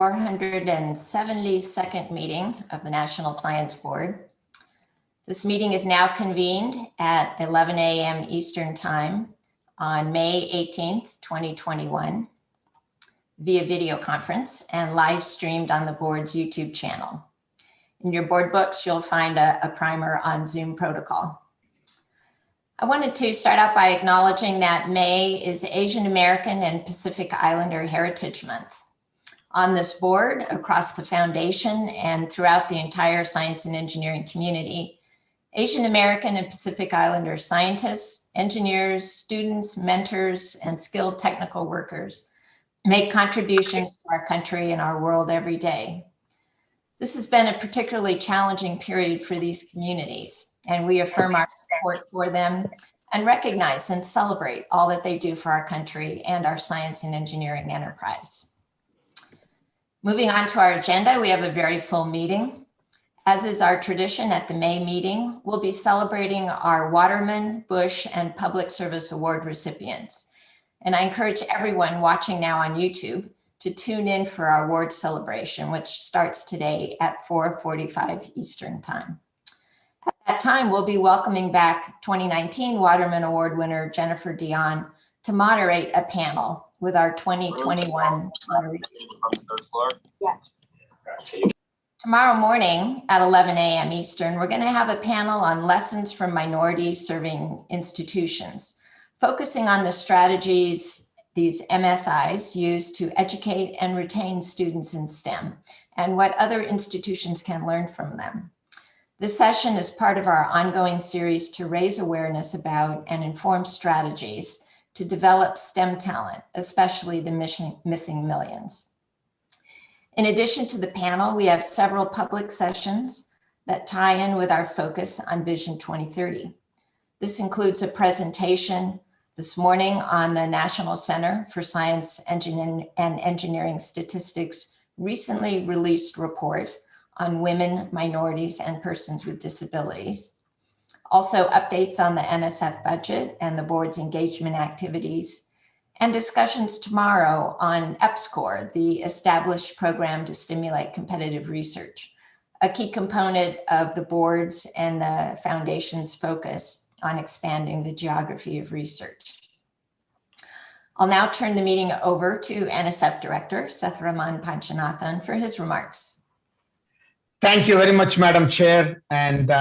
472nd meeting of the National Science Board. This meeting is now convened at 11 a.m. Eastern Time on May 18th, 2021 via video conference and live streamed on the board's YouTube channel. In your board books, you'll find a primer on Zoom protocol. I wanted to start out by acknowledging that May is Asian American and Pacific Islander Heritage Month. On this board, across the foundation, and throughout the entire science and engineering community, Asian American and Pacific Islander scientists, engineers, students, mentors, and skilled technical workers make contributions to our country and our world every day. This has been a particularly challenging period for these communities, and we affirm our support for them and recognize and celebrate all that they do for our country and our science and engineering enterprise. Moving on to our agenda, we have a very full meeting. As is our tradition at the May meeting, we'll be celebrating our Waterman, Bush, and Public Service Award recipients. And I encourage everyone watching now on YouTube to tune in for our award celebration, which starts today at 4:45 Eastern Time. At that time, we'll be welcoming back 2019 Waterman Award winner Jennifer Dion to moderate a panel with our 2021 honorees. Yes. Tomorrow morning at 11 a.m. Eastern, we're going to have a panel on lessons from minorities serving institutions, focusing on the strategies these MSIs use to educate and retain students in STEM and what other institutions can learn from them. This session is part of our ongoing series to raise awareness about and inform strategies to develop STEM talent, especially the missing millions. In addition to the panel, we have several public sessions that tie in with our focus on Vision 2030. This includes a presentation this morning on the National Center for Science and Engineering Statistics' recently released report on women, minorities, and persons with disabilities. Also, updates on the NSF budget and the board's engagement activities, and discussions tomorrow on EPSCoR, the established program to stimulate competitive research, a key component of the board's and the foundation's focus on expanding the geography of research. I'll now turn the meeting over to NSF Director Sethuraman Panchanathan for his remarks. Thank you very much, Madam Chair. And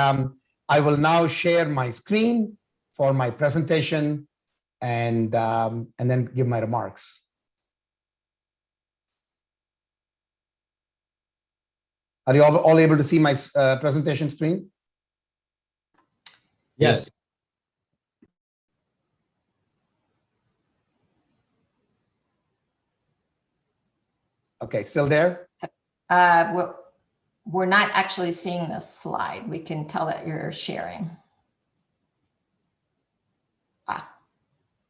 I will now share my screen for my presentation and then give my remarks. Are you all able to see my presentation screen? Yes. Okay, still there? We're not actually seeing this slide. We can tell that you're sharing.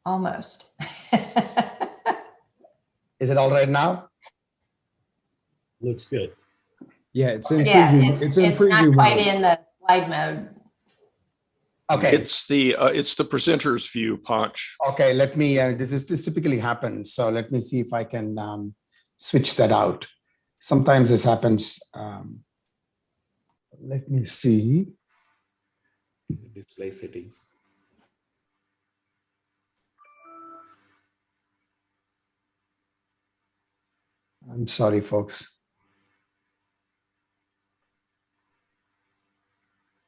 Almost. Is it all right now? Looks good. Yeah, it's in yeah, preview. It's in preview not quite mode. in the slide mode. Okay. It's the presenter's view, Ponch. Okay, let me, this typically happens. So let me see if I can switch that out. Sometimes this happens. Let me see. Display settings. I'm sorry, folks.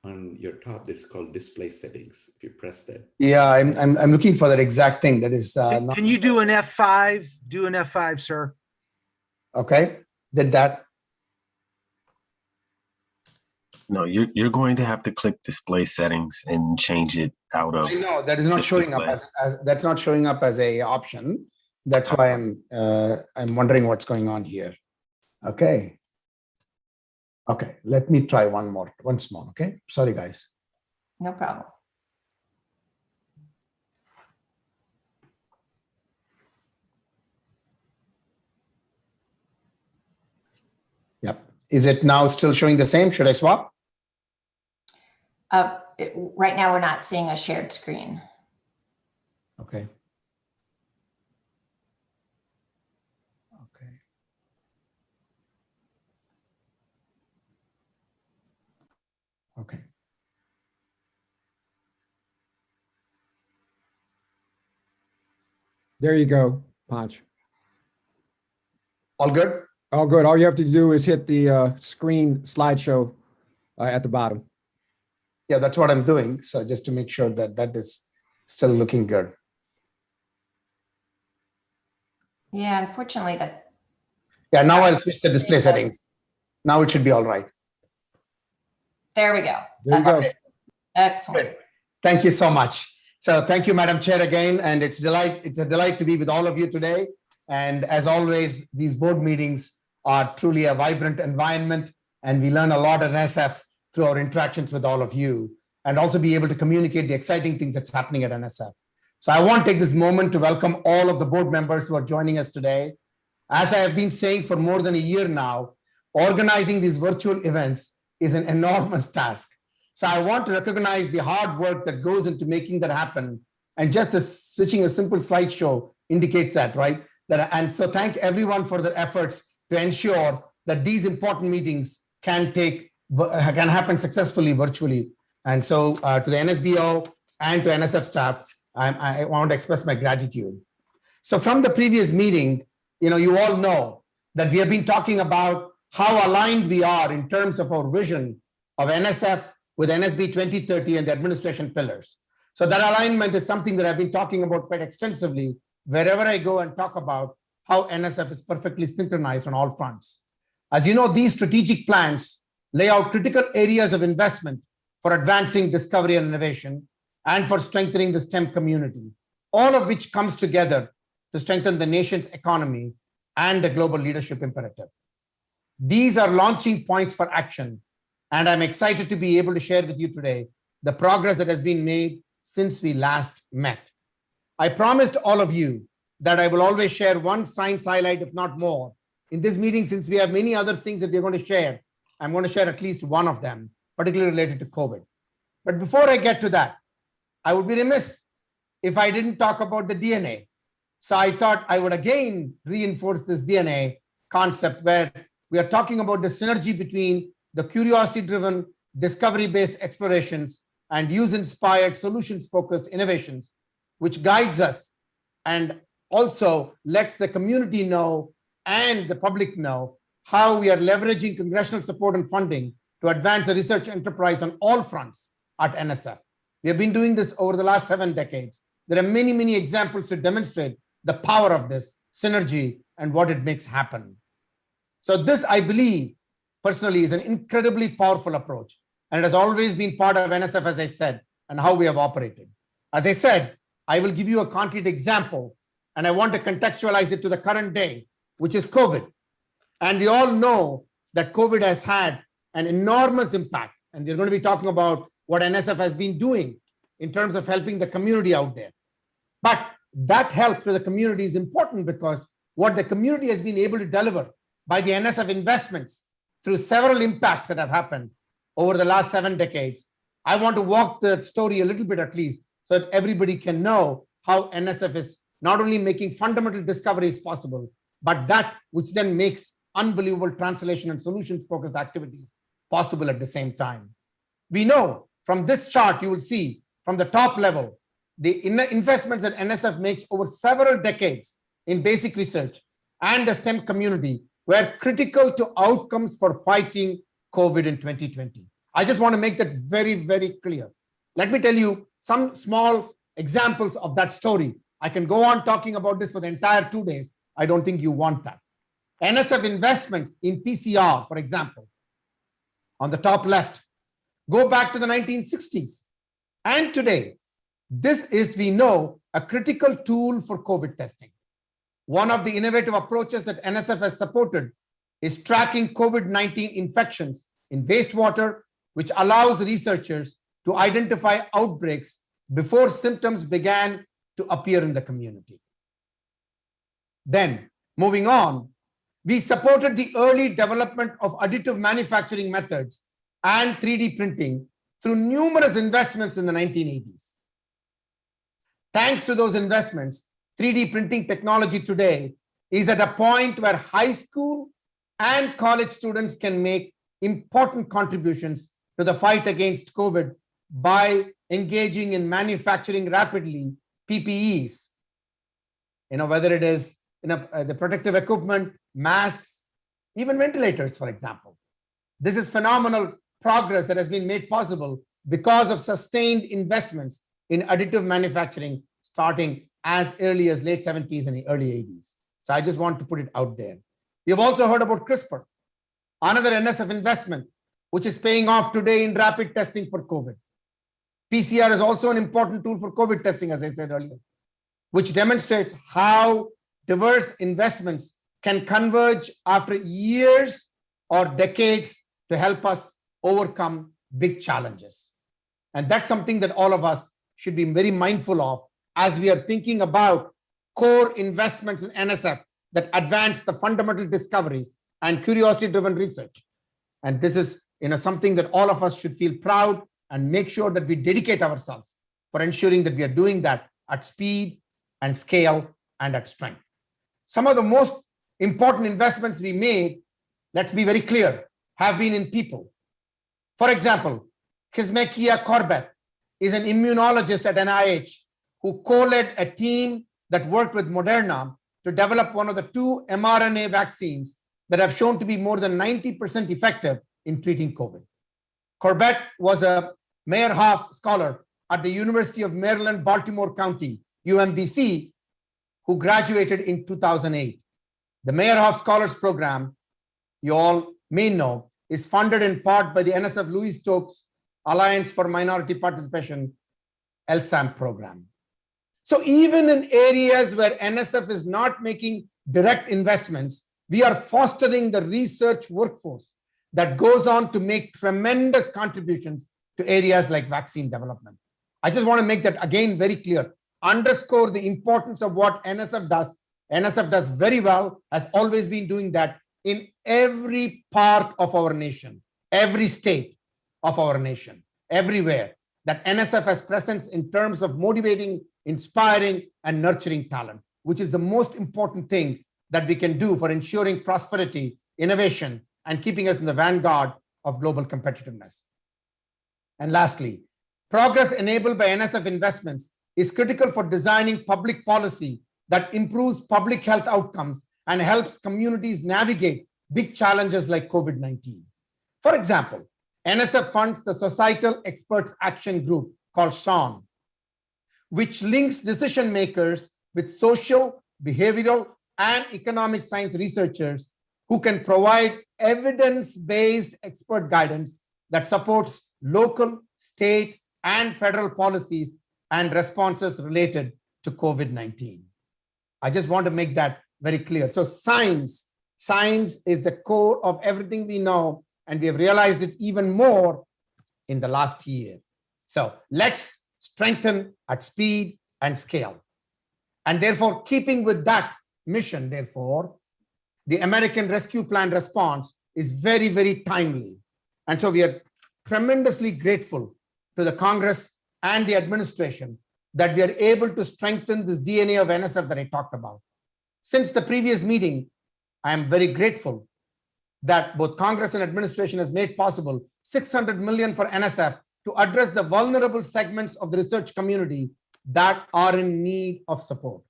On your top, it's called display settings. If you press that. Yeah, I'm looking for that exact thing. That is. Can you do an F5? Do an F5, sir. Okay, did that. No, you're going to have to click display settings and change it out of. I know that is not showing up as that's not showing up as a option. That's why I'm wondering what's going on here. Okay. Okay, let me try once more. Okay, sorry guys. No problem. Yep. Is it now still showing the same? Should I swap? Right now, we're not seeing a shared screen. Okay. Okay. Okay. There you go, Ponch. All good? All good. All you have to do is hit the screen slideshow at the bottom. Yeah, that's what I'm doing. So just to make sure that that is still looking good. Yeah, unfortunately, Yeah, now I'll switch the display settings. Now it should be all right. there we go. There you go. Okay. Excellent. Great. Thank you so much. So thank you, Madam Chair, again. And it's a delight to be with all of you today. And as always, these board meetings are truly a vibrant environment. And we learn a lot at NSF through our interactions with all of you, and also be able to communicate the exciting things that's happening at NSF. So I want to take this moment to welcome all of the board members who are joining us today. As I have been saying for more than a year now, organizing these virtual events is an enormous task. So I want to recognize the hard work that goes into making that happen. And just switching a simple slideshow indicates that, right? And so thank everyone for their efforts to ensure that these important meetings can happen successfully virtually. And so to the NSBO and to NSF staff, I want to express my gratitude. So from the previous meeting, you all know that we have been talking about how aligned we are in terms of our vision of NSF with NSB 2030 and the administration pillars. So that alignment is something that I've been talking about quite extensively wherever I go and talk about how NSF is perfectly synchronized on all fronts. As you know, these strategic plans lay out critical areas of investment for advancing discovery and innovation and for strengthening the STEM community, all of which comes together to strengthen the nation's economy and the global leadership imperative. These are launching points for action, and I'm excited to be able to share with you today the progress that has been made since we last met. I promised all of you that I will always share one science highlight, if not more. In this meeting, since we have many other things that we're going to share, I'm going to share at least one of them, particularly related to COVID. But before I get to that, I would be remiss if I didn't talk about the DNA. So I thought I would again reinforce this DNA concept where we are talking about the synergy between the curiosity-driven, discovery-based explorations and use-inspired, solutions-focused innovations, which guides us and also lets the community know and the public know how we are leveraging congressional support and funding to advance the research enterprise on all fronts at NSF. We have been doing this over the last 7 decades. There are many, many examples to demonstrate the power of this synergy and what it makes happen. So this, I believe, personally, is an incredibly powerful approach. And it has always been part of NSF, as I said, and how we have operated. As I said, I will give you a concrete example, and I want to contextualize it to the current day, which is COVID. And we all know that COVID has had an enormous impact. And we're going to be talking about what NSF has been doing in terms of helping the community out there. But that help to the community is important because what the community has been able to deliver by the NSF investments through several impacts that have happened over the last 7 decades. I want to walk the story a little bit at least so that everybody can know how NSF is not only making fundamental discoveries possible, but that which then makes unbelievable translation and solutions focused activities possible at the same time. We know from this chart, you will see from the top level, the investments that NSF makes over several decades in basic research and the STEM community were critical to outcomes for fighting COVID in 2020. I just want to make that very, very clear. Let me tell you some small examples of that story. I can go on talking about this for the entire 2 days. I don't think you want that. NSF investments in PCR, for example, on the top left, go back to the 1960s. And today, this is, we know, a critical tool for COVID testing. One of the innovative approaches that NSF has supported is tracking COVID-19 infections in wastewater, which allows researchers to identify outbreaks before symptoms began to appear in the community. Then, moving on, we supported the early development of additive manufacturing methods and 3D printing through numerous investments in the 1980s. Thanks to those investments, 3D printing technology today is at a point where high school and college students can make important contributions to the fight against COVID by engaging in manufacturing rapidly PPEs, whether it is the protective equipment, masks, even ventilators, for example. This is phenomenal progress that has been made possible because of sustained investments in additive manufacturing starting as early as late 70s and the early 80s. So I just want to put it out there. You've also heard about CRISPR, another NSF investment, which is paying off today in rapid testing for COVID. PCR is also an important tool for COVID testing, as I said earlier, which demonstrates how diverse investments can converge after years or decades to help us overcome big challenges. And that's something that all of us should be very mindful of as we are thinking about core investments in NSF that advance the fundamental discoveries and curiosity-driven research. And this is something that all of us should feel proud and make sure that we dedicate ourselves for ensuring that we are doing that at speed and scale and at strength. Some of the most important investments we made, let's be very clear, have been in people. For example, Kizzmekia Corbett is an immunologist at NIH who co-led a team that worked with Moderna to develop one of the 2 mRNA vaccines that have shown to be more than 90% effective in treating COVID. Corbett was a Meyerhoff Scholar at the University of Maryland, Baltimore County, UMBC, who graduated in 2008. The Meyerhoff Scholars Program, you all may know, is funded in part by the NSF Louis Stokes Alliance for Minority Participation, LSAM program. So even in areas where NSF is not making direct investments, we are fostering the research workforce that goes on to make tremendous contributions to areas like vaccine development. I just want to make that again very clear, underscore the importance of what NSF does. NSF does very well, has always been doing that in every part of our nation, every state of our nation, everywhere that NSF has presence in terms of motivating, inspiring, and nurturing talent, which is the most important thing that we can do for ensuring prosperity, innovation, and keeping us in the vanguard of global competitiveness. And lastly, progress enabled by NSF investments is critical for designing public policy that improves public health outcomes and helps communities navigate big challenges like COVID-19. For example, NSF funds the Societal Experts Action Group, called SEAN, which links decision makers with social, behavioral, and economic science researchers who can provide evidence-based expert guidance that supports local, state, and federal policies and responses related to COVID-19. I just want to make that very clear. So science is the core of everything we know, and we have realized it even more in the last year. So let's strengthen at speed and scale. And therefore, keeping with that mission, therefore, the American Rescue Plan response is very, very timely. And so we are tremendously grateful to the Congress and the administration that we are able to strengthen this DNA of NSF that I talked about. Since the previous meeting, I am very grateful that both Congress and administration has made possible $600 million for NSF to address the vulnerable segments of the research community that are in need of support.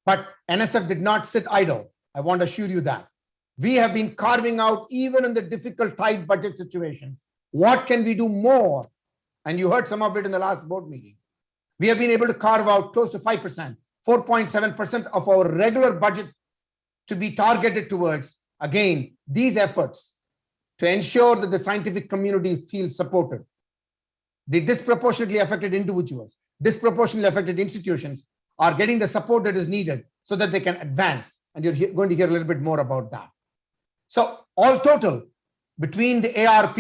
But NSF did not sit idle. I want to assure you that. We have been carving out, even in the difficult, tight budget situations, what can we do more? And you heard some of it in the last board meeting. We have been able to carve out close to 5%, 4.7% of our regular budget to be targeted towards, again, these efforts to ensure that the scientific community feels supported. The disproportionately affected individuals, disproportionately affected institutions are getting the support that is needed so that they can advance. And you're going to hear a little bit more about that. So all total, between the ARP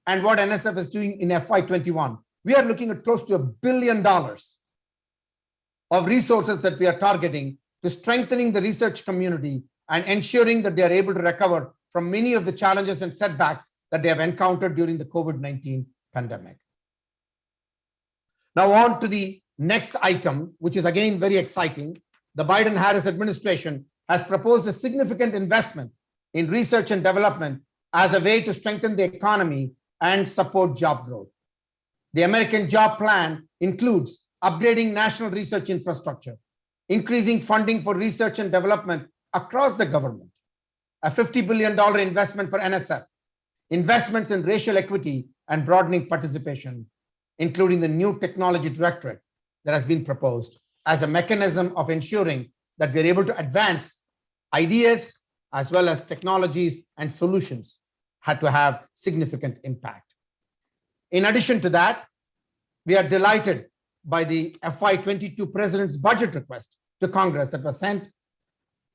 and what NSF is doing in FY21, we are looking at close to $1 billion of resources that we are targeting to strengthening the research community and ensuring that they are able to recover from many of the challenges and setbacks that they have encountered during the COVID-19 pandemic. Now on to the next item, which is again very exciting. The Biden-Harris administration has proposed a significant investment in research and development as a way to strengthen the economy and support job growth. The American Job Plan includes upgrading national research infrastructure, increasing funding for research and development across the government, a $50 billion investment for NSF, investments in racial equity and broadening participation, including the new technology directorate that has been proposed as a mechanism of ensuring that we're able to advance ideas as well as technologies and solutions had to have significant impact. In addition to that, we are delighted by the FY22 President's budget request to Congress that was sent,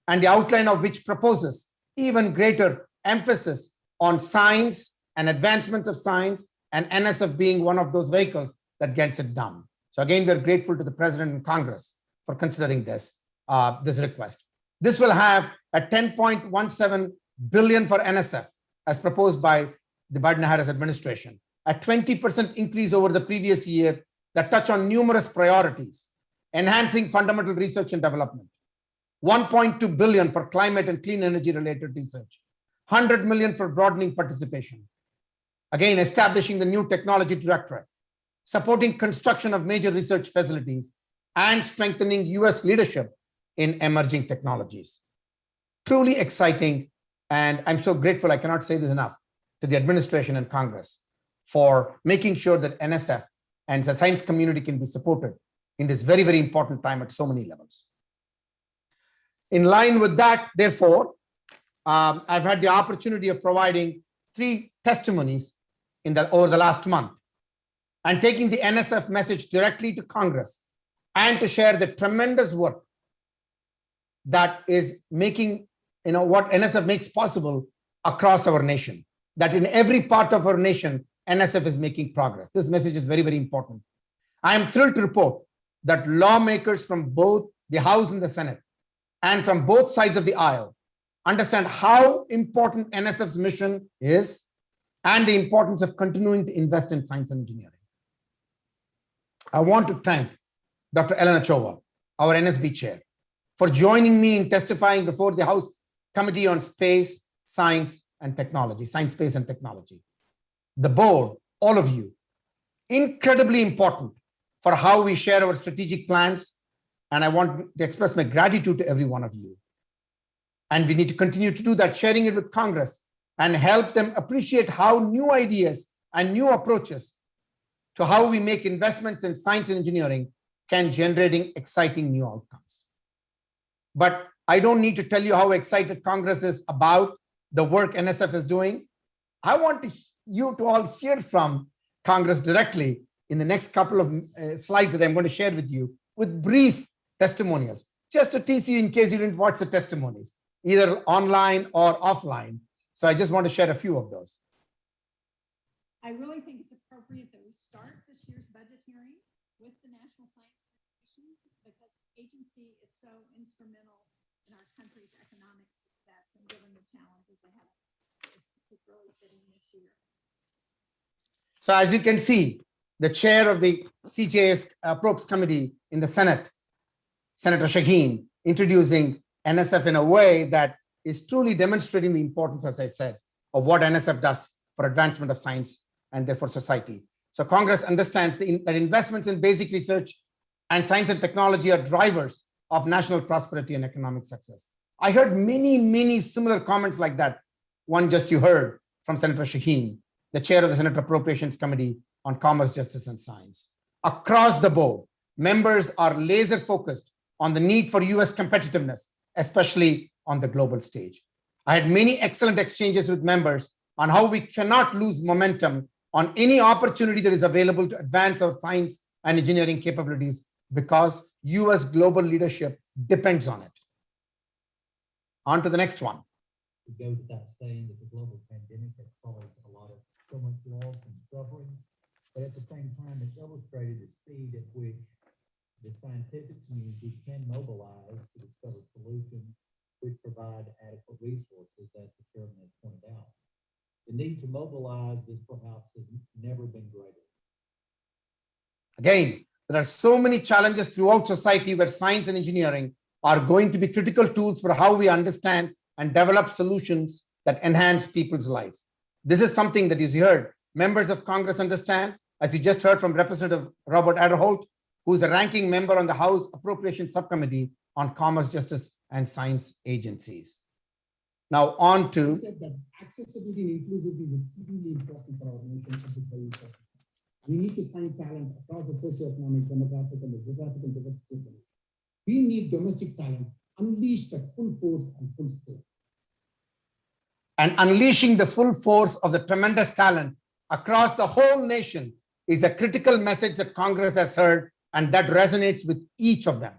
and the outline of which proposes even greater emphasis on science and advancements of science, and NSF being one of those vehicles that gets it done. So again, we're grateful to the President and Congress for considering this request. This will have a $10.17 billion for NSF as proposed by the Biden-Harris administration, a 20% increase over the previous year that touch on numerous priorities, enhancing fundamental research and development, $1.2 billion for climate and clean energy related research, $100 million for broadening participation, again, establishing the new technology directorate, supporting construction of major research facilities, and strengthening US leadership in emerging technologies. Truly exciting, and I'm so grateful, I cannot say this enough, to the administration and Congress for making sure that NSF and the science community can be supported in this very, very important time at so many levels. In line with that, therefore, I've had the opportunity of providing 3 testimonies over the last month and taking the NSF message directly to Congress and to share the tremendous work that is making, what NSF makes possible across our nation, that in every part of our nation, NSF is making progress. This message is very, very important. I am thrilled to report that lawmakers from both the House and the Senate and from both sides of the aisle understand how important NSF's mission is and the importance of continuing to invest in science and engineering. I want to thank Dr. Ellen Ochoa, our NSB chair, for joining me in testifying before the House Committee on Space, Science, and Technology, Science, Space, and Technology. The board, all of you, incredibly important for how we share our strategic plans. And I want to express my gratitude to every one of you. And we need to continue to do that, sharing it with Congress and help them appreciate how new ideas and new approaches to how we make investments in science and engineering can generating exciting new outcomes. But I don't need to tell you how excited Congress is about the work NSF is doing. I want you to all hear from Congress directly in the next couple of slides that I'm going to share with you with brief testimonials, just to tease you in case you didn't watch the testimonies, either online or offline. So I just want to share a few of those. I really think it's appropriate that we start this year's budget hearing with the National Science Foundation because the agency is so instrumental in our country's economic success and given the challenges ahead of us. It's really fitting this year. So as you can see, the chair of the CJS Probes Committee in the Senate, Senator Shaheen, introducing NSF in a way that is truly demonstrating the importance, as I said, of what NSF does for advancement of science and therefore society. So Congress understands that investments in basic research and science and technology are drivers of national prosperity and economic success. I heard many, many similar comments like that. One just you heard from Senator Shaheen, the chair of the Senate Appropriations Committee on Commerce, Justice, and Science. Across the board, members are laser focused on the need for US competitiveness, especially on the global stage. I had many excellent exchanges with members on how we cannot lose momentum on any opportunity that is available to advance our science and engineering capabilities because US global leadership depends on it. On to the next one. It goes without saying that the global pandemic has caused so much loss and suffering, but at the same time, it illustrated the speed at which the scientific community can mobilize to discover solutions which provide adequate resources, as the chairman has pointed out. The need to mobilize this perhaps has never been greater. Again, there are so many challenges throughout society where science and engineering are going to be critical tools for how we understand and develop solutions that enhance people's lives. This is something that is heard members of Congress understand, as you just heard from Representative Robert Aderholt, who is the ranking member on the House Appropriations Subcommittee on Commerce, Justice, and Science Agencies. Now on to. Said that accessibility and inclusivity is exceedingly important for our nation. It is very important. We need to find talent across the socioeconomic, demographic, and the geographical diversity of the nation. We need domestic talent unleashed at full force and full scale. And unleashing the full force of the tremendous talent across the whole nation is a critical message that Congress has heard and that resonates with each of them.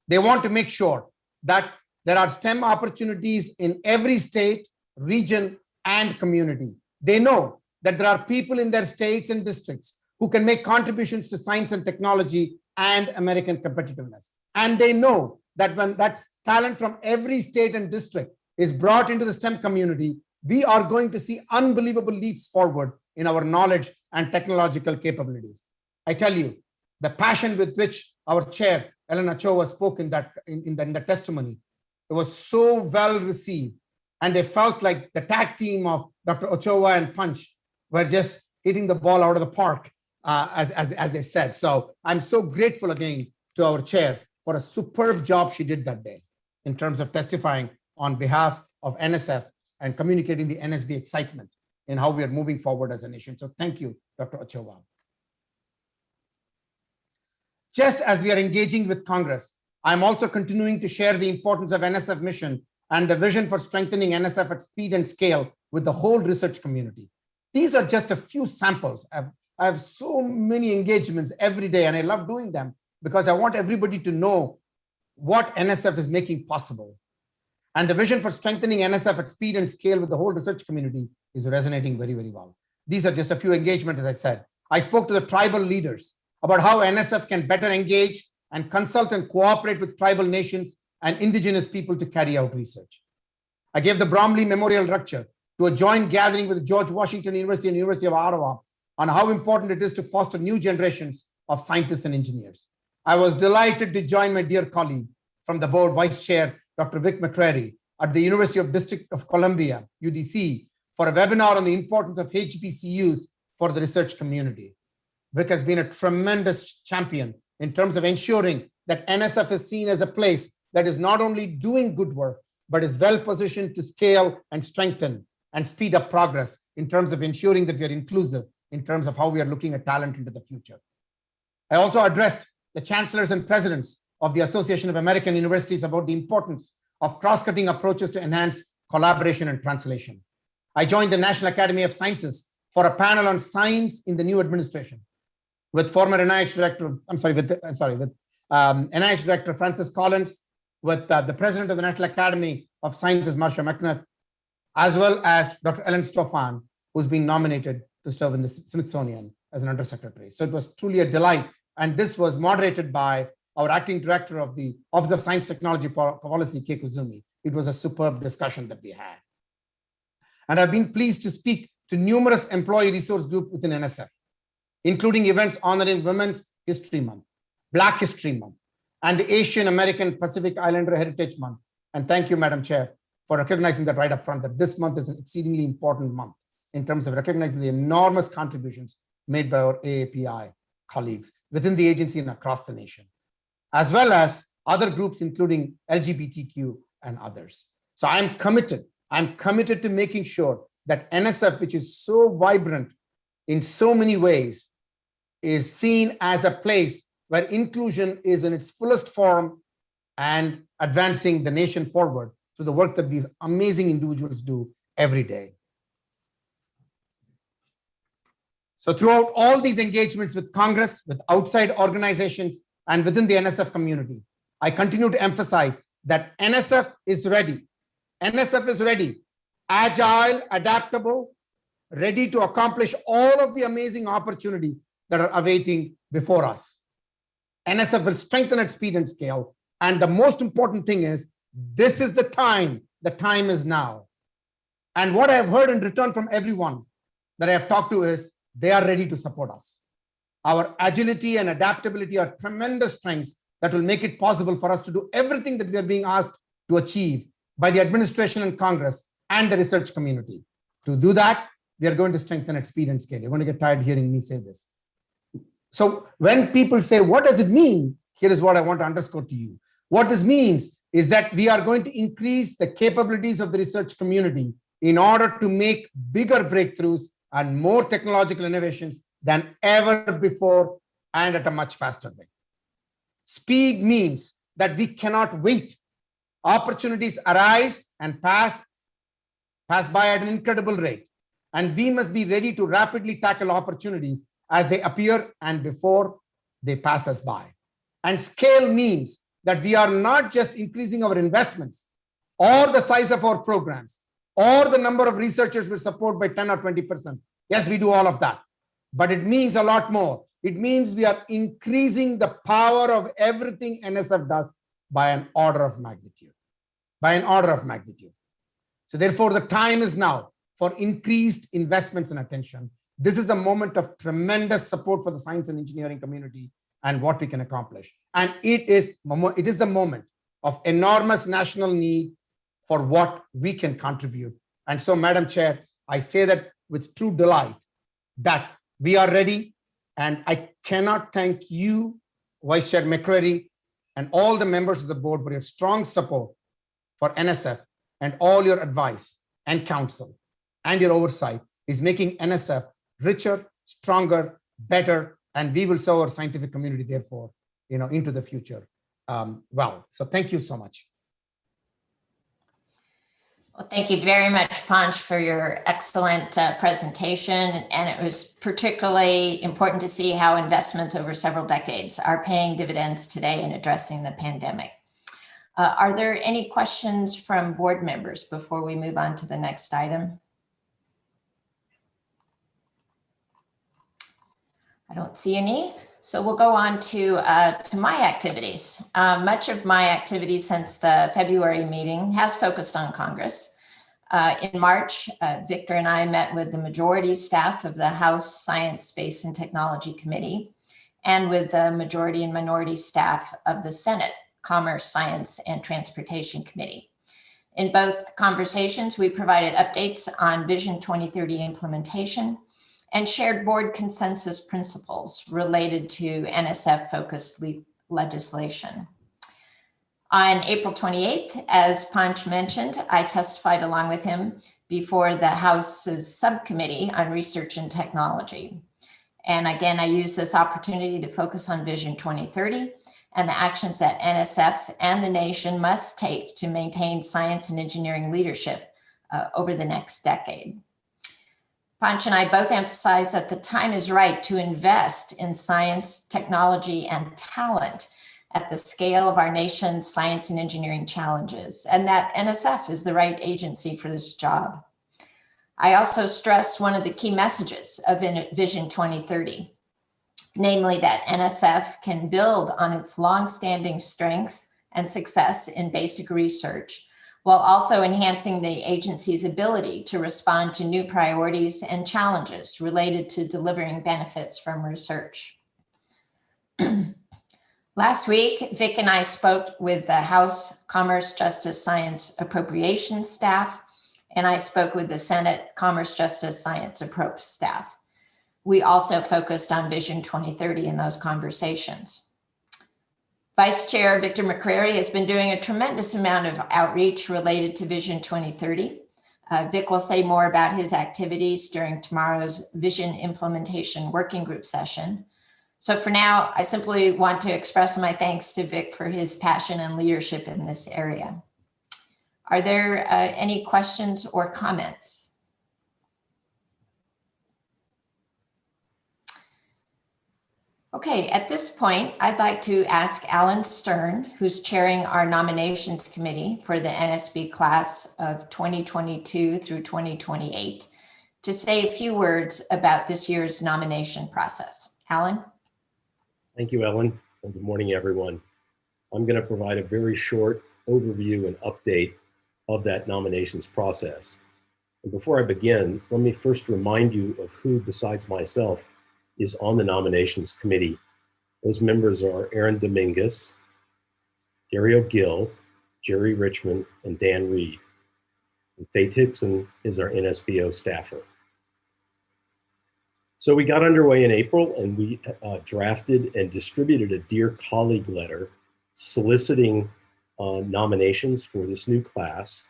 They want to make sure that there are STEM opportunities in every state, region, and community. They know that there are people in their states and districts who can make contributions to science and technology and American competitiveness. And they know that when that talent from every state and district is brought into the STEM community, we are going to see unbelievable leaps forward in our knowledge and technological capabilities. I tell you, the passion with which our chair, Ellen Ochoa, spoke in the testimony, it was so well received. And they felt like the tag team of Dr. Ochoa and Punch were just hitting the ball out of the park, as they said. So I'm so grateful again to our chair for a superb job she did that day in terms of testifying on behalf of NSF and communicating the NSB excitement in how we are moving forward as a nation. So thank you, Dr. Ochoa. Just as we are engaging with Congress, I'm also continuing to share the importance of NSF mission and the vision for strengthening NSF at speed and scale with the whole research community. These are just a few samples. I have so many engagements every day, and I love doing them because I want everybody to know what NSF is making possible. And the vision for strengthening NSF at speed and scale with the whole research community is resonating very, very well. These are just a few engagements, as I said. I spoke to the tribal leaders about how NSF can better engage and consult and cooperate with tribal nations and indigenous people to carry out research. I gave the Bromley Memorial Lecture to a joint gathering with George Washington University and University of Ottawa on how important it is to foster new generations of scientists and engineers. I was delighted to join my dear colleague from the board, Vice Chair, Dr. Vic McCreary at the University of District of Columbia, UDC, for a webinar on the importance of HBCUs for the research community. Vic has been a tremendous champion in terms of ensuring that NSF is seen as a place that is not only doing good work, but is well positioned to scale and strengthen and speed up progress in terms of ensuring that we are inclusive in terms of how we are looking at talent into the future. I also addressed the chancellors and presidents of the Association of American Universities about the importance of cross-cutting approaches to enhance collaboration and translation. I joined the National Academy of Sciences for a panel on science in the new administration with former NIH director, NIH director Francis Collins, with the president of the National Academy of Sciences, Marcia McNutt, as well as Dr. Ellen Stofan, who's been nominated to serve in the Smithsonian as an undersecretary. So it was truly a delight. And this was moderated by our acting director of the Office of Science Technology Policy, Kei Kuzumi. It was a superb discussion that we had. And I've been pleased to speak to numerous employee resource groups within NSF, including events honoring Women's History Month, Black History Month, and the Asian American Pacific Islander Heritage Month. And thank you, Madam Chair, for recognizing that right up front, that this month is an exceedingly important month in terms of recognizing the enormous contributions made by our AAPI colleagues within the agency and across the nation, as well as other groups, including LGBTQ and others. So I'm committed to making sure that NSF, which is so vibrant in so many ways, is seen as a place where inclusion is in its fullest form and advancing the nation forward through the work that these amazing individuals do every day. So throughout all these engagements with Congress, with outside organizations, and within the NSF community, I continue to emphasize that NSF is ready. NSF is ready, agile, adaptable, ready to accomplish all of the amazing opportunities that are awaiting before us. NSF will strengthen at speed and scale. And the most important thing is, this is the time is now. And what I have heard in return from everyone that I have talked to is, they are ready to support us. Our agility and adaptability are tremendous strengths that will make it possible for us to do everything that we are being asked to achieve by the administration and Congress and the research community. To do that, we are going to strengthen at speed and scale. You're going to get tired hearing me say this. So when people say, what does it mean? Here is what I want to underscore to you. What this means is that we are going to increase the capabilities of the research community in order to make bigger breakthroughs and more technological innovations than ever before and at a much faster rate. Speed means that we cannot wait. Opportunities arise and pass by at an incredible rate. And we must be ready to rapidly tackle opportunities as they appear and before they pass us by. And scale means that we are not just increasing our investments or the size of our programs or the number of researchers we support by 10 or 20%. Yes, we do all of that. But it means a lot more. It means we are increasing the power of everything NSF does by an order of magnitude. By an order of magnitude. So therefore, the time is now for increased investments and attention. This is a moment of tremendous support for the science and engineering community and what we can accomplish. And it is the moment of enormous national need for what we can contribute. And so, Madam Chair, I say that with true delight that we are ready. And I cannot thank you, Vice Chair McCreary, and all the members of the board for your strong support for NSF, and all your advice and counsel and your oversight is making NSF richer, stronger, better, and we will serve our scientific community, therefore, into the future. Well, so thank you so much. Well, thank you very much, Panch, for your excellent presentation. And it was particularly important to see how investments over several decades are paying dividends today in addressing the pandemic. Are there any questions from board members before we move on to the next item? I don't see any. So we'll go on to my activities. Much of my activity since the February meeting has focused on Congress. In March, Victor and I met with the majority staff of the House Science, Space, and Technology Committee and with the majority and minority staff of the Senate Commerce, Science, and Transportation Committee. In both conversations, we provided updates on Vision 2030 implementation and shared board consensus principles related to NSF-focused legislation. On April 28th, as Panch mentioned, I testified along with him before the House's Subcommittee on Research and Technology. And again, I use this opportunity to focus on Vision 2030 and the actions that NSF and the nation must take to maintain science and engineering leadership over the next decade. Panch and I both emphasize that the time is right to invest in science, technology, and talent at the scale of our nation's science and engineering challenges, and that NSF is the right agency for this job. I also stress one of the key messages of Vision 2030. Namely that NSF can build on its longstanding strengths and success in basic research, while also enhancing the agency's ability to respond to new priorities and challenges related to delivering benefits from research. Last week, Vic and I spoke with the House Commerce, Justice, Science Appropriations staff, and I spoke with the Senate Commerce, Justice, Science Approps staff. We also focused on Vision 2030 in those conversations. Vice Chair Victor McCreary has been doing a tremendous amount of outreach related to Vision 2030. Vic will say more about his activities during tomorrow's Vision Implementation Working Group session. So for now, I simply want to express my thanks to Vic for his passion and leadership in this area. Are there any questions or comments? Okay, at this point, I'd like to ask Alan Stern, who's chairing our nominations committee for the NSB class of 2022 through 2028, to say a few words about this year's nomination process. Alan? Thank you, Ellen, and good morning, everyone. I'm going to provide a very short overview and update of that nominations process. And before I begin, let me first remind you of who, besides myself, is on the nominations committee. Those members are Aaron Dominguez, Gary O'Gill, Jerry Richmond, and Dan Reed. And Faith Hickson is our NSBO staffer. So we got underway in April, and we drafted and distributed a Dear Colleague letter soliciting nominations for this new class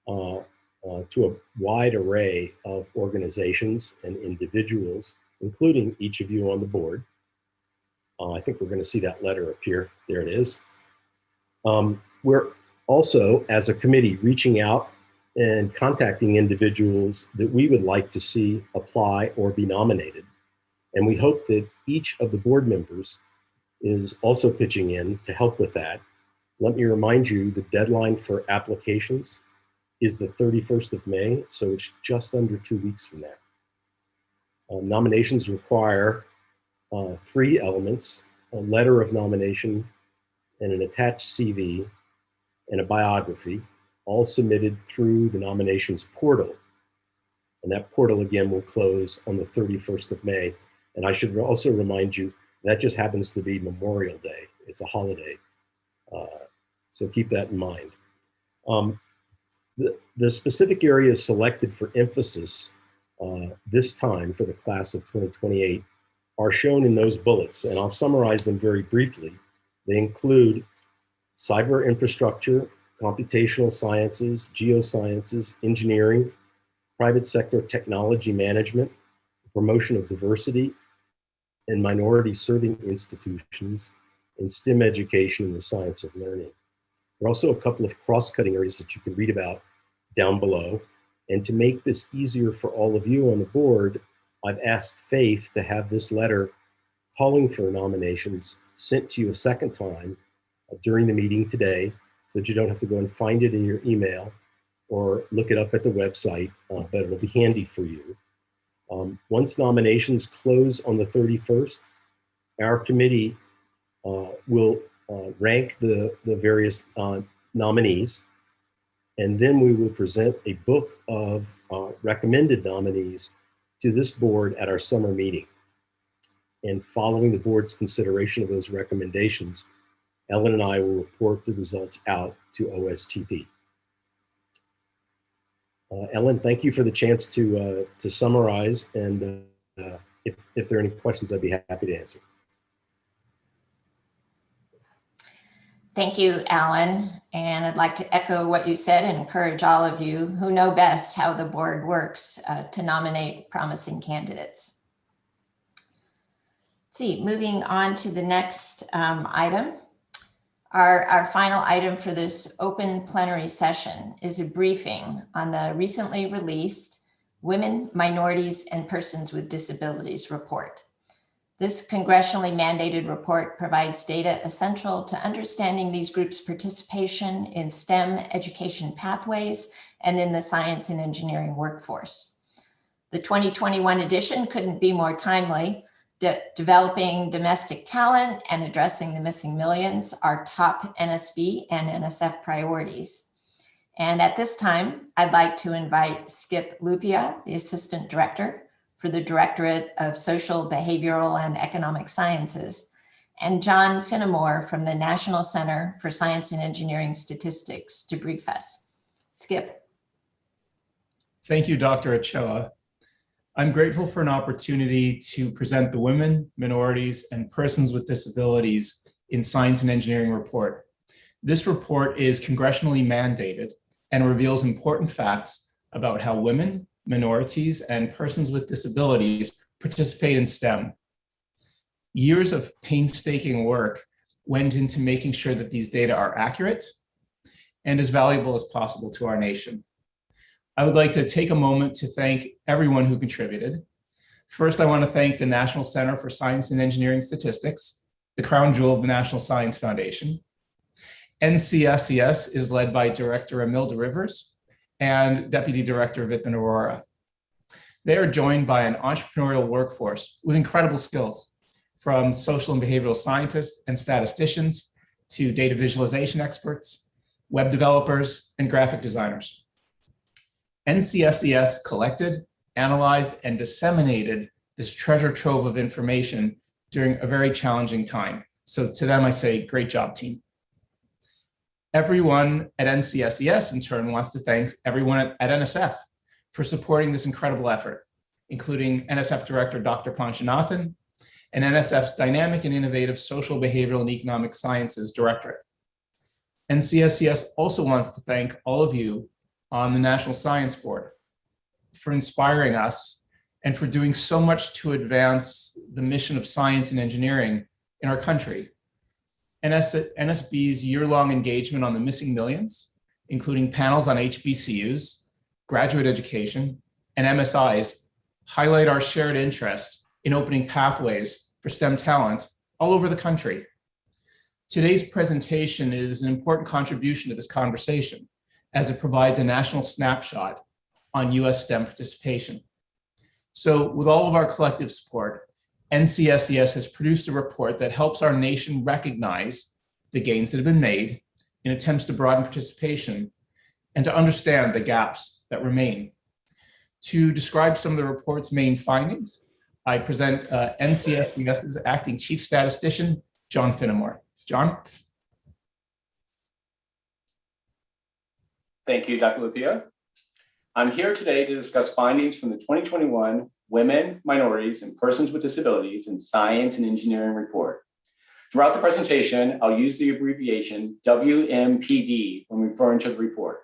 to a wide array of organizations and individuals, including each of you on the board. I think we're going to see that letter appear. There it is. We're also, as a committee, reaching out and contacting individuals that we would like to see apply or be nominated. And we hope that each of the board members is also pitching in to help with that. Let me remind you, the deadline for applications is the 31st of May, so it's just under 2 weeks from now. Nominations require 3 elements: a letter of nomination and an attached CV and a biography, all submitted through the nominations portal. And that portal, again, will close on the 31st of May. And I should also remind you, that just happens to be Memorial Day. It's a holiday. So keep that in mind. The specific areas selected for emphasis this time for the class of 2028 are shown in those bullets, and I'll summarize them very briefly. They include cyber infrastructure, computational sciences, geosciences, engineering, private sector technology management, promotion of diversity and minority serving institutions, and STEM education and the science of learning. There are also a couple of cross-cutting areas that you can read about down below. And to make this easier for all of you on the board, I've asked Faith to have this letter calling for nominations sent to you a second time during the meeting today, so that you don't have to go and find it in your email or look it up at the website, but it'll be handy for you. Once nominations close on the 31st, our committee will rank the various nominees, and then we will present a book of recommended nominees to this board at our summer meeting. And following the board's consideration of those recommendations, Ellen and I will report the results out to OSTP. Ellen, thank you for the chance to summarize, and if there are any questions, I'd be happy to answer. Thank you, Alan. And I'd like to echo what you said and encourage all of you who know best how the board works to nominate promising candidates. Let's see, moving on to the next item. Our final item for this open plenary session is a briefing on the recently released Women, Minorities, and Persons with Disabilities report. This congressionally mandated report provides data essential to understanding these groups' participation in STEM education pathways and in the science and engineering workforce. The 2021 edition couldn't be more timely. Developing domestic talent and addressing the missing millions are top NSB and NSF priorities. And at this time, I'd like to invite Skip Lupia, the Assistant Director for the Directorate of Social, Behavioral, and Economic Sciences, and John Finnemore from the National Center for Science and Engineering Statistics to brief us. Skip. Thank you, Dr. Ochoa. I'm grateful for an opportunity to present the Women, Minorities, and Persons with Disabilities in Science and Engineering report. This report is congressionally mandated and reveals important facts about how women, minorities, and persons with disabilities participate in STEM. Years of painstaking work went into making sure that these data are accurate and as valuable as possible to our nation. I would like to take a moment to thank everyone who contributed. First, I want to thank the National Center for Science and Engineering Statistics, the crown jewel of the National Science Foundation. NCSES is led by Director Emilda Rivers and Deputy Director Vipin Arora. They are joined by an entrepreneurial workforce with incredible skills, from social and behavioral scientists and statisticians to data visualization experts, web developers, and graphic designers. NCSES collected, analyzed, and disseminated this treasure trove of information during a very challenging time. So to them, I say, great job, team. Everyone at NCSES, in turn, wants to thank everyone at NSF for supporting this incredible effort. including NSF Director Dr. Panchanathan and NSF's Dynamic and Innovative Social, Behavioral, and Economic Sciences Directorate. NCSES also wants to thank all of you on the National Science Board for inspiring us and for doing so much to advance the mission of science and engineering in our country. NSB's year-long engagement on the missing millions, including panels on HBCUs, graduate education, and MSIs, highlight our shared interest in opening pathways for STEM talent all over the country. Today's presentation is an important contribution to this conversation, as it provides a national snapshot on US STEM participation. So with all of our collective support, NCSES has produced a report that helps our nation recognize the gains that have been made in attempts to broaden participation and to understand the gaps that remain. To describe some of the report's main findings, I present NCSES's Acting Chief Statistician, John Finnemore. John? Thank you, Dr. Lupia. I'm here today to discuss findings from the 2021 Women, Minorities, and Persons with Disabilities in Science and Engineering Report. Throughout the presentation, I'll use the abbreviation WMPD when referring to the report.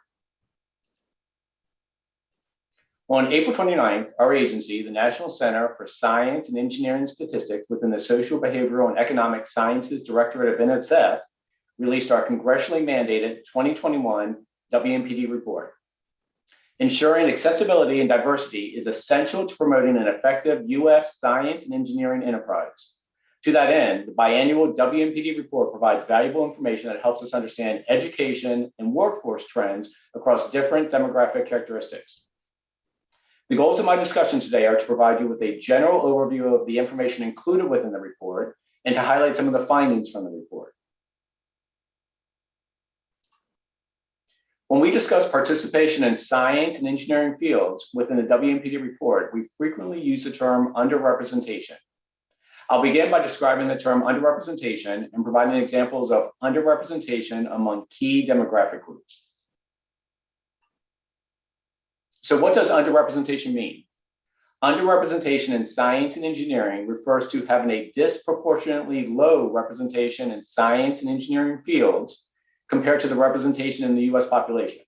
On April 29th, our agency, the National Center for Science and Engineering Statistics within the Social, Behavioral, and Economic Sciences Directorate of NSF, released our congressionally mandated 2021 WMPD report. Ensuring accessibility and diversity is essential to promoting an effective U.S. science and engineering enterprise. To that end, the biannual WMPD report provides valuable information that helps us understand education and workforce trends across different demographic characteristics. The goals of my discussion today are to provide you with a general overview of the information included within the report and to highlight some of the findings from the report. When we discuss participation in science and engineering fields within the WMPD report, we frequently use the term underrepresentation. I'll begin by describing the term underrepresentation and providing examples of underrepresentation among key demographic groups. So what does underrepresentation mean? Underrepresentation in science and engineering refers to having a disproportionately low representation in science and engineering fields compared to the representation in the US population.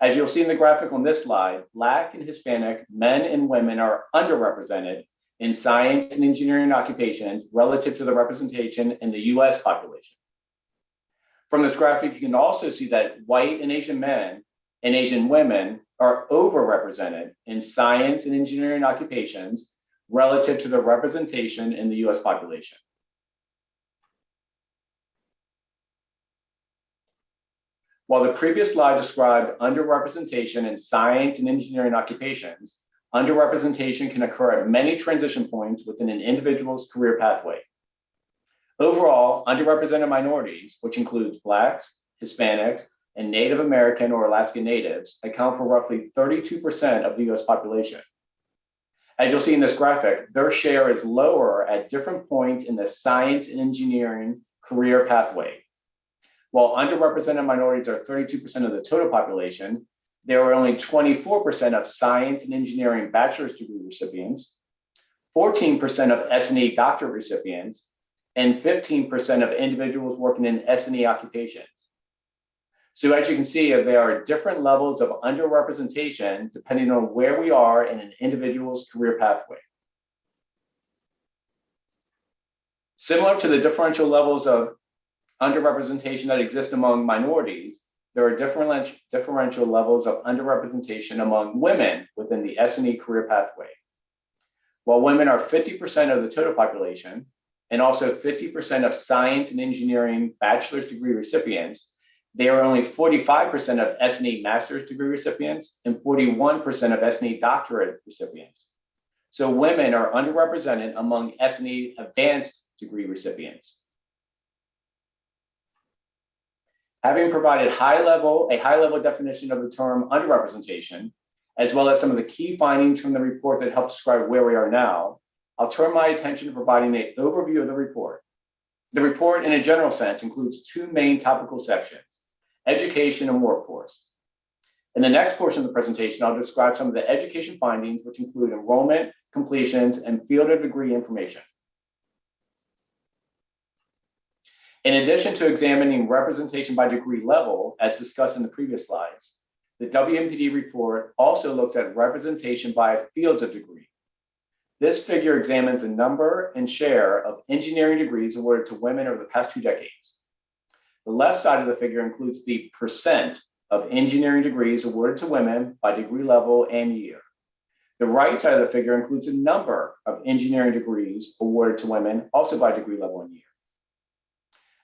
As you'll see in the graphic on this slide, Black and Hispanic men and women are underrepresented in science and engineering occupations relative to the representation in the US population. From this graphic, you can also see that white and Asian men and Asian women are overrepresented in science and engineering occupations relative to the representation in the US population. While the previous slide described underrepresentation in science and engineering occupations, underrepresentation can occur at many transition points within an individual's career pathway. Overall, underrepresented minorities, which includes Blacks, Hispanics, and Native American or Alaska Natives, account for roughly 32% of the US population. As you'll see in this graphic, their share is lower at different points in the science and engineering career pathway. While underrepresented minorities are 32% of the total population, there are only 24% of science and engineering bachelor's degree recipients, 14% of S&E doctorate recipients, and 15% of individuals working in S&E occupations. So as you can see, there are different levels of underrepresentation depending on where we are in an individual's career pathway. Similar to the differential levels of underrepresentation that exist among minorities, there are differential levels of underrepresentation among women within the S&E career pathway. While women are 50% of the total population and also 50% of science and engineering bachelor's degree recipients, they are only 45% of S&E master's degree recipients and 41% of S&E doctorate recipients. So women are underrepresented among S&E advanced degree recipients. Having provided a high-level definition of the term underrepresentation, as well as some of the key findings from the report that help describe where we are now, I'll turn my attention to providing an overview of the report. The report, in a general sense, includes two main topical sections: education and workforce. In the next portion of the presentation, I'll describe some of the education findings, which include enrollment, completions, and field of degree information. In addition to examining representation by degree level, as discussed in the previous slides, the WMPD report also looks at representation by fields of degree. This figure examines the number and share of engineering degrees awarded to women over the past 2 decades. The left side of the figure includes the percent of engineering degrees awarded to women by degree level and year. The right side of the figure includes the number of engineering degrees awarded to women, also by degree level and year.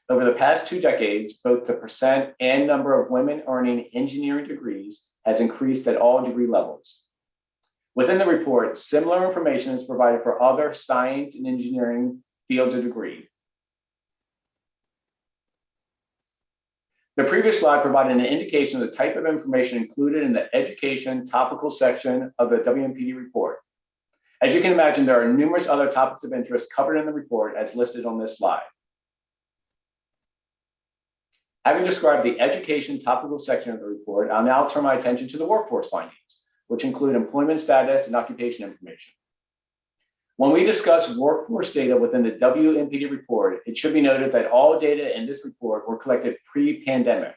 Over the past 2 decades, both the percent and number of women earning engineering degrees has increased at all degree levels. Within the report, similar information is provided for other science and engineering fields of degree. The previous slide provided an indication of the type of information included in the education topical section of the WMPD report. As you can imagine, there are numerous other topics of interest covered in the report as listed on this slide. Having described the education topical section of the report, I'll now turn my attention to the workforce findings, which include employment status and occupation information. When we discuss workforce data within the WMPD report, it should be noted that all data in this report were collected pre-pandemic.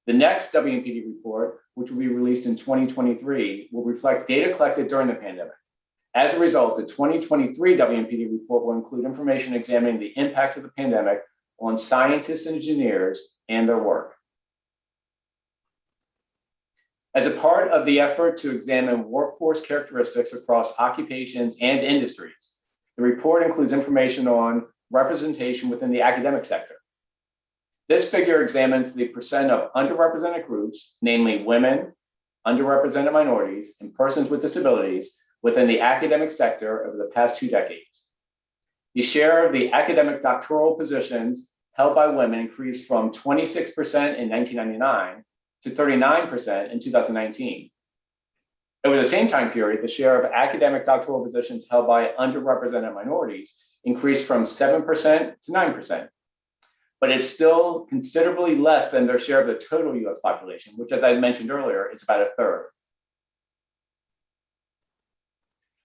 The next WMPD report, which will be released in 2023, will reflect data collected during the pandemic. As a result, the 2023 WMPD report will include information examining the impact of the pandemic on scientists and engineers and their work. As a part of the effort to examine workforce characteristics across occupations and industries, the report includes information on representation within the academic sector. This figure examines the percent of underrepresented groups, namely women, underrepresented minorities, and persons with disabilities within the academic sector over the past 2 decades. The share of the academic doctoral positions held by women increased from 26% in 1999 to 39% in 2019. Over the same time period, the share of academic doctoral positions held by underrepresented minorities increased from 7% to 9%. But it's still considerably less than their share of the total US population, which, as I mentioned earlier, is about 1/3.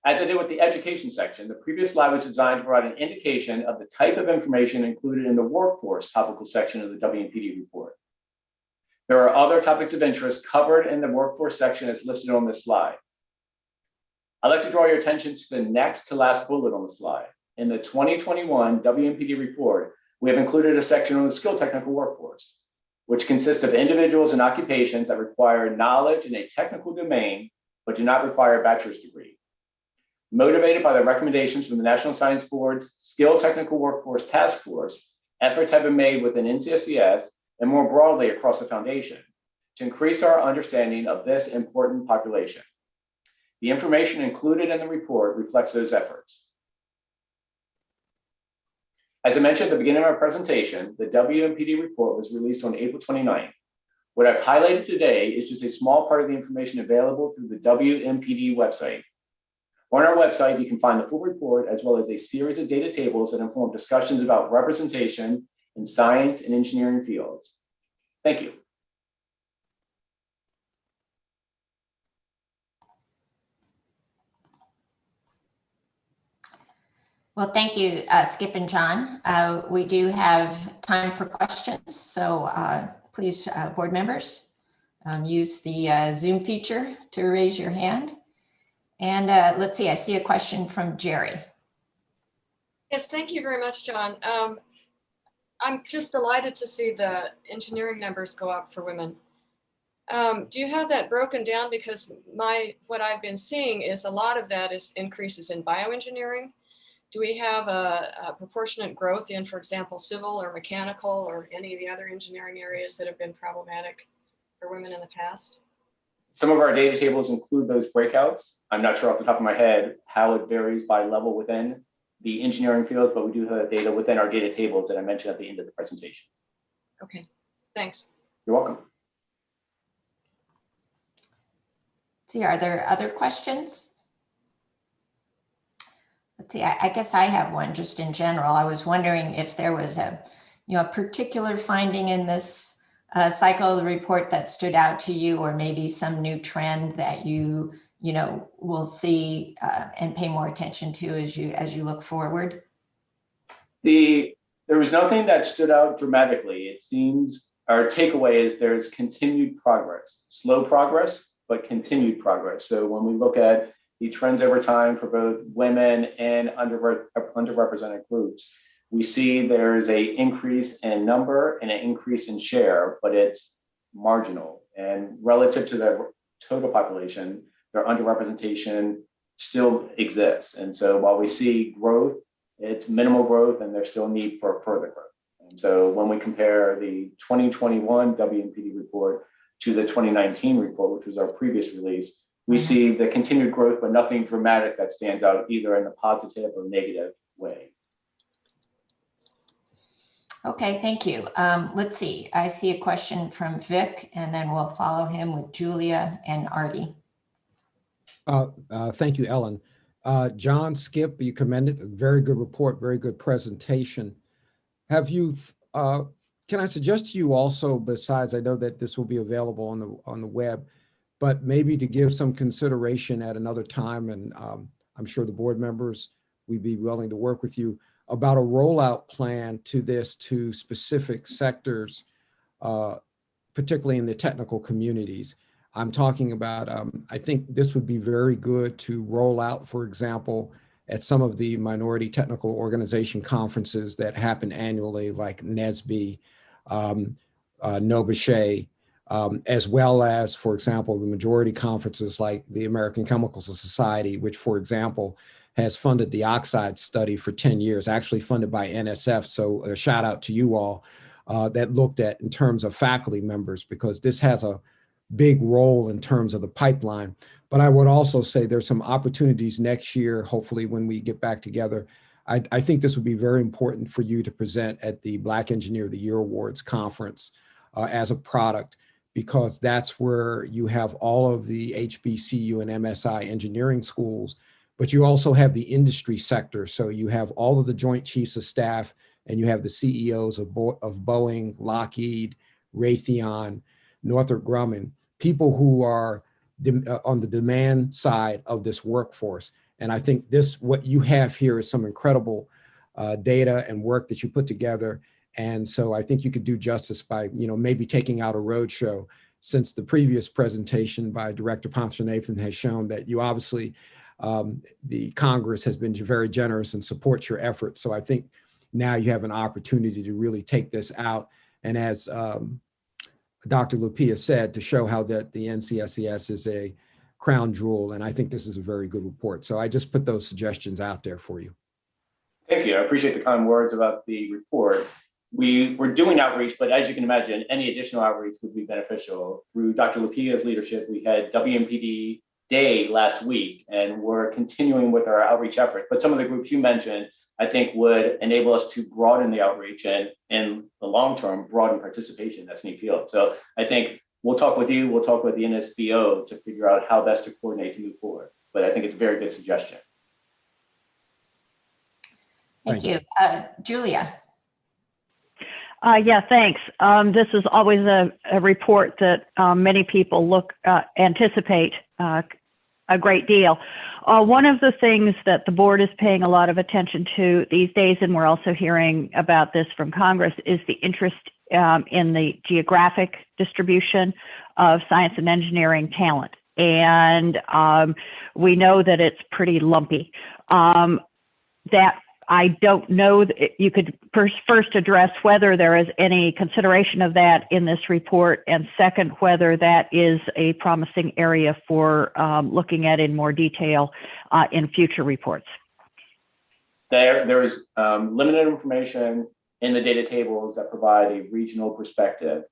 As I did with the education section, the previous slide was designed to provide an indication of the type of information included in the workforce topical section of the WMPD report. There are other topics of interest covered in the workforce section as listed on this slide. I'd like to draw your attention to the next to last bullet on the slide. In the 2021 WMPD report, we have included a section on the skilled technical workforce, which consists of individuals and occupations that require knowledge in a technical domain, but do not require a bachelor's degree. Motivated by the recommendations from the National Science Board's Skilled Technical Workforce Task Force, efforts have been made within NCSES and more broadly across the foundation to increase our understanding of this important population. The information included in the report reflects those efforts. As I mentioned at the beginning of our presentation, the WMPD report was released on April 29th. What I've highlighted today is just a small part of the information available through the WMPD website. On our website, you can find the full report as well as a series of data tables that inform discussions about representation in science and engineering fields. Thank you. Well, thank you, Skip and John. We do have time for questions, so please, board members, use the Zoom feature to raise your hand. And let's see, I see a question from Jerry. Yes, thank you very much, John. I'm just delighted to see the engineering numbers go up for women. Do you have that broken down? Because what I've been seeing is a lot of that is increases in bioengineering. Do we have a proportionate growth in, for example, civil or mechanical or any of the other engineering areas that have been problematic for women in the past? Some of our data tables include those breakouts. I'm not sure off the top of my head how it varies by level within the engineering fields, but we do have data within our data tables that I mentioned at the end of the presentation. Okay, thanks. You're welcome. Let's see, are there other questions? Let's see, I guess I have one just in general. I was wondering if there was a particular finding in this cycle of the report that stood out to you, or maybe some new trend that you will see and pay more attention to as you look forward? There was nothing that stood out dramatically. It seems our takeaway is there's continued progress, slow progress, but continued progress. So when we look at the trends over time for both women and underrepresented groups, we see there's an increase in number and an increase in share, but it's marginal. And relative to the total population, their underrepresentation still exists. And so while we see growth, it's minimal growth and there's still need for further growth. And so when we compare the 2021 WNPD report to the 2019 report, which was our previous release, we see the continued growth, but nothing dramatic that stands out either in a positive or negative way. Okay, thank you. Let's see. I see a question from Vic, and then we'll follow him with Julia and Artie. Thank you, Ellen. John, Skip, you commended a very good report, very good presentation. Have you, can I suggest to you also, besides, I know that this will be available on the web, but maybe to give some consideration at another time, and I'm sure the board members, we'd be willing to work with you about a rollout plan to this to specific sectors, particularly in the technical communities. I'm talking about, I think this would be very good to roll out, for example, at some of the minority technical organization conferences that happen annually, like NSB, NOBSHE, as well as, for example, the majority conferences like the American Chemical Society, which, for example, has funded the oxide study for 10 years, actually funded by NSF. So a shout out to you all that looked at in terms of faculty members, because this has a big role in terms of the pipeline. But I would also say there's some opportunities next year, hopefully when we get back together. I think this would be very important for you to present at the Black Engineer of the Year Awards conference as a product, because that's where you have all of the HBCU and MSI engineering schools, but you also have the industry sector. So you have all of the Joint Chiefs of Staff, and you have the CEOs of Boeing, Lockheed, Raytheon, Northrop Grumman, people who are on the demand side of this workforce. And I think what you have here is some incredible data and work that you put together. And so I think you could do justice by, maybe taking out a roadshow, since the previous presentation by Director Ponce-Nathan has shown that you obviously, the Congress has been very generous and supports your efforts. So I think now you have an opportunity to really take this out. And as Dr. Lupia said, to show how that the NCSES is a crown jewel. And I think this is a very good report. So I just put those suggestions out there for you. Thank you. I appreciate the kind words about the report. We're doing outreach, but as you can imagine, any additional outreach would be beneficial. Through Dr. Lupia's leadership, we had WNPD Day last week, and we're continuing with our outreach efforts. But some of the groups you mentioned, I think, would enable us to broaden the outreach and, in the long term, broaden participation in that SNE field. So I think we'll talk with you, we'll talk with the NSBO to figure out how best to coordinate to move forward. But I think it's a very good suggestion. Thank you. Julia. Yeah, thanks. This is always a report that many people anticipate a great deal. One of the things that the board is paying a lot of attention to these days, and we're also hearing about this from Congress, is the interest in the geographic distribution of science and engineering talent. And we know that it's pretty lumpy. That I don't know, you could first address whether there is any consideration of that in this report, and second, whether that is a promising area for looking at in more detail in future reports. There is limited information in the data tables that provide a regional perspective.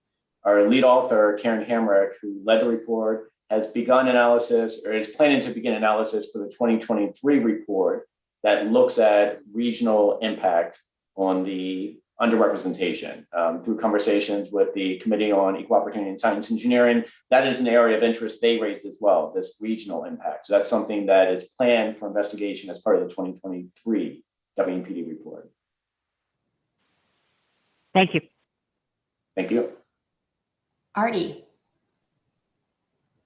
Our lead author, Karen Hamrick, who led the report, has begun analysis, or is planning to begin analysis for the 2023 report that looks at regional impact on the underrepresentation through conversations with the Committee on Equal Opportunity in Science Engineering. That is an area of interest they raised as well, this regional impact. So that's something that is planned for investigation as part of the 2023 WNPD report. Thank you. Thank you. Artie.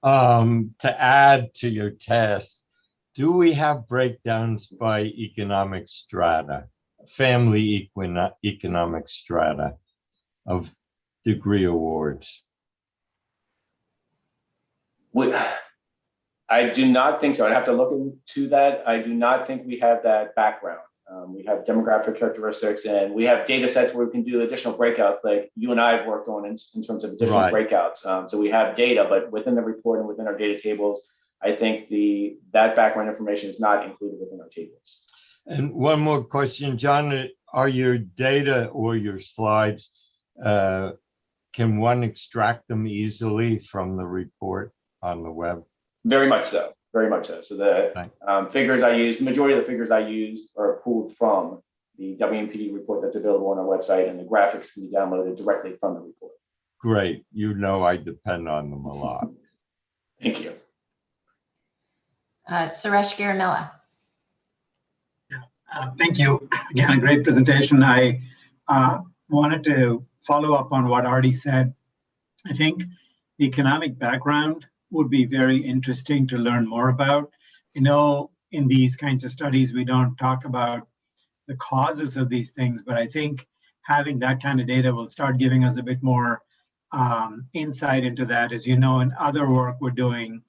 To add to your test, do we have breakdowns by economic strata, family economic strata of degree awards? I do not think so. I'd have to look into that. I do not think we have that background. We have demographic characteristics, and we have data sets where we can do additional breakouts like you and I have worked on in terms of additional breakouts. So we have data, but within the report and within our data tables, I think that background information is not included within our tables. And one more question, John, are your data or your slides, can one extract them easily from the report on the web? Very much so. Very much so. So the figures I use, the majority of the figures I use are pulled from the WMPD report that's available on our website, and the graphics can be downloaded directly from the report. Great. You know I depend on them a lot. Thank you. Suresh Garamella. Thank you. Again, a great presentation. I wanted to follow up on what Artie said. I think the economic background would be very interesting to learn more about. You know, in these kinds of studies, we don't talk about the causes of these things, but I think having that kind of data will start giving us a bit more insight into that. As you know, in other work we're doing,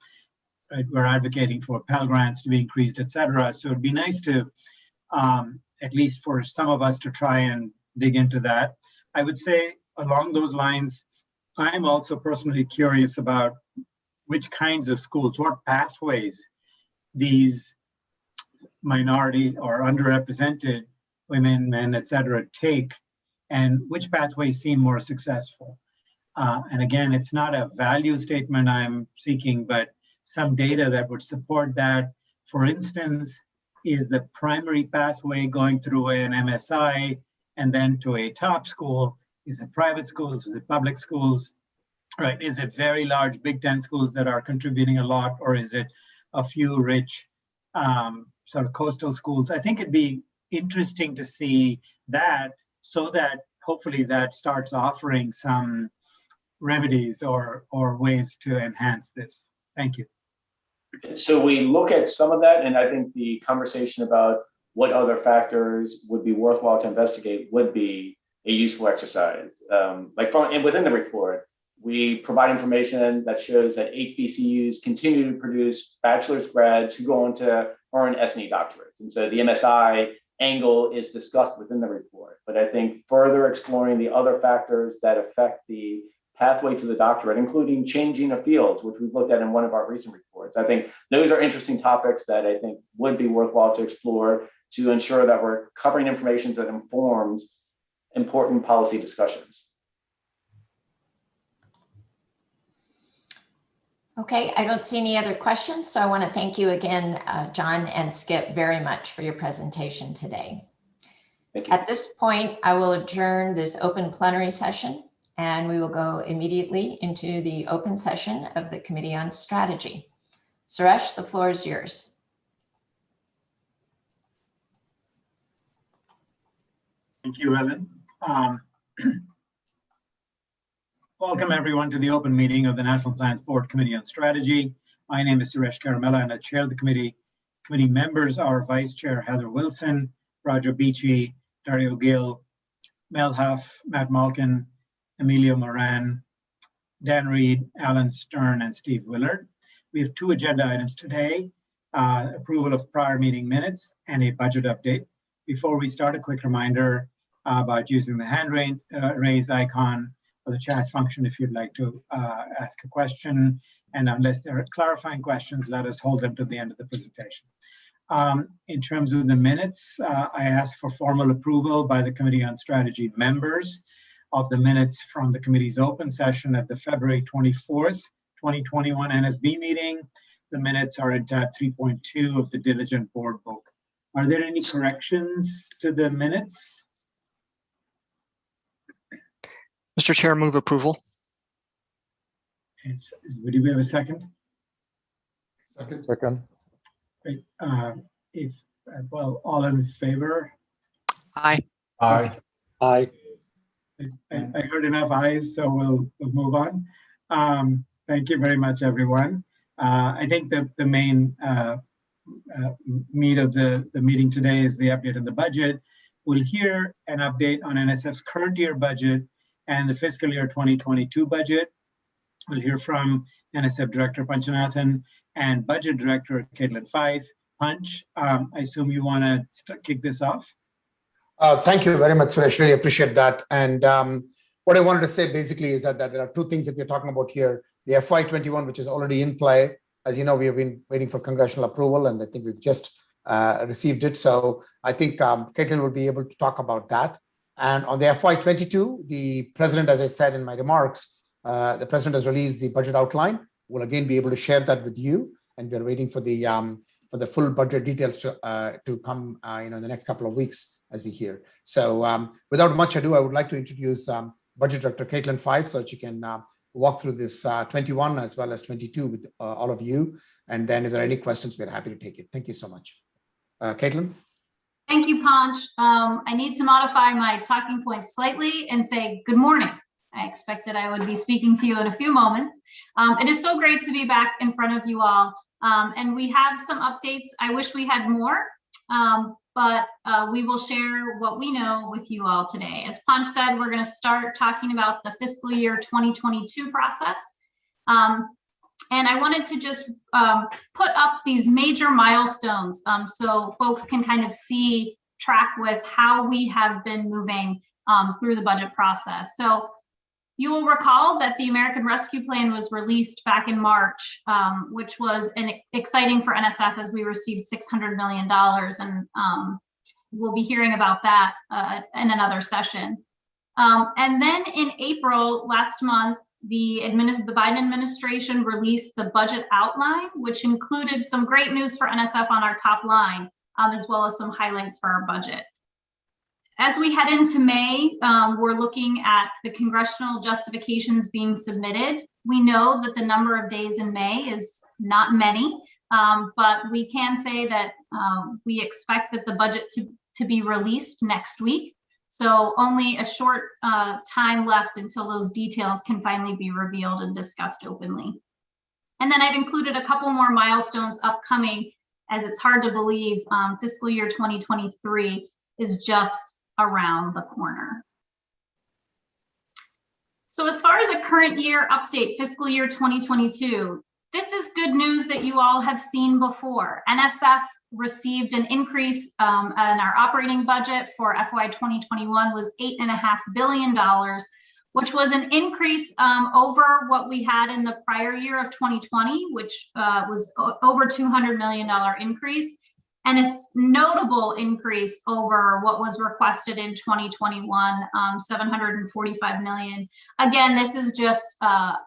right, we're advocating for Pell Grants to be increased, et cetera. So it'd be nice to, at least for some of us, to try and dig into that. I would say along those lines, I'm also personally curious about which kinds of schools, what pathways these minority or underrepresented women, men, et cetera, take, and which pathways seem more successful. And again, it's not a value statement I'm seeking, but some data that would support that. For instance, is the primary pathway going through an MSI and then to a top school? Is it private schools? Is it public schools? Right? Is it very large Big Ten schools that are contributing a lot, or is it a few rich sort of coastal schools? I think it'd be interesting to see that, so that hopefully that starts offering some remedies or ways to enhance this. Thank you. So we look at some of that, and I think the conversation about what other factors would be worthwhile to investigate would be a useful exercise. And within the report, we provide information that shows that HBCUs continue to produce bachelor's grads who go on to earn S&E doctorates. And so the MSI angle is discussed within the report. But I think further exploring the other factors that affect the pathway to the doctorate, including changing of fields, which we've looked at in one of our recent reports. I think those are interesting topics that I think would be worthwhile to explore to ensure that we're covering information that informs important policy discussions. Okay, I don't see any other questions, so I want to thank you again, John and Skip, very much for your presentation today. Thank you. At this point, I will adjourn this open plenary session, and we will go immediately into the open session of the Committee on Strategy. Suresh, the floor is yours. Thank you, Ellen. Welcome everyone to the open meeting of the National Science Board Committee on Strategy. My name is Suresh Garamella and I chair the committee. Committee members are Vice Chair Heather Wilson, Roger Beachy, Dario Gill, Mel Huff, Matt Malkin, Emilio Moran, Dan Reed, Alan Stern, and Steve Willard. We have two agenda items today, approval of prior meeting minutes and a budget update. Before we start, a quick reminder about using the hand raise icon or the chat function if you'd like to ask a question. And unless there are clarifying questions, let us hold them to the end of the presentation. In terms of the minutes, I ask for formal approval by the Committee on Strategy members of the minutes from the committee's open session at the February 24th, 2021 NSB meeting. The minutes are in tab 3.2 of the Diligent Board Book. Are there any corrections to the minutes? Mr. Chair, move approval. Would you have a second? Second. Great. Well, all in favor? Aye. Aye. Aye. I heard enough ayes, so we'll move on. Thank you very much, everyone. I think the main meat of the meeting today is the update on the budget. We'll hear an update on NSF's current year budget and the fiscal year 2022 budget. We'll hear from NSF Director Panchanathan and Budget Director Caitlin Fife. Punch, I assume you want to kick this off? Thank you very much, Suresh. Really appreciate that. And what I wanted to say basically is that there are two things that we're talking about here. The FY21, which is already in play. As you know, we have been waiting for congressional approval, and I think we've just received it. So I think Caitlin will be able to talk about that. And on the FY22, the president, as I said in my remarks, the president has released the budget outline. We'll again be able to share that with you. And we're waiting for the full budget details to come in the next couple of weeks as we hear. So without much ado, I would like to introduce Budget Director Caitlin Fife so that you can walk through this 21 as well as 22 with all of you. And then if there are any questions, we're happy to take it. Thank you so much. Caitlin? Thank you, Panch. I need to modify my talking points slightly and say good morning. I expected I would be speaking to you in a few moments. It is so great to be back in front of you all. And we have some updates. I wish we had more, but we will share what we know with you all today. As Panch said, we're going to start talking about the fiscal year 2022 process. And I wanted to just put up these major milestones so folks can kind of track with how we have been moving through the budget process. So you will recall that the American Rescue Plan was released back in March, which was exciting for NSF as we received $600 million. And we'll be hearing about that in another session. And then in April last month, the Biden administration released the budget outline, which included some great news for NSF on our top line, as well as some highlights for our budget. As we head into May, we're looking at the congressional justifications being submitted. We know that the number of days in May is not many, but we can say that we expect that the budget to be released next week. So only a short time left until those details can finally be revealed and discussed openly. And then I've included a couple more milestones upcoming, as it's hard to believe fiscal year 2023 is just around the corner. So as far as a current year update, fiscal year 2022, this is good news that you all have seen before. NSF received an increase in our operating budget for FY 2021 was $8.5 billion, which was an increase over what we had in the prior year of 2020, which was over $200 million increase, and a notable increase over what was requested in 2021, $745 million. Again, this is just a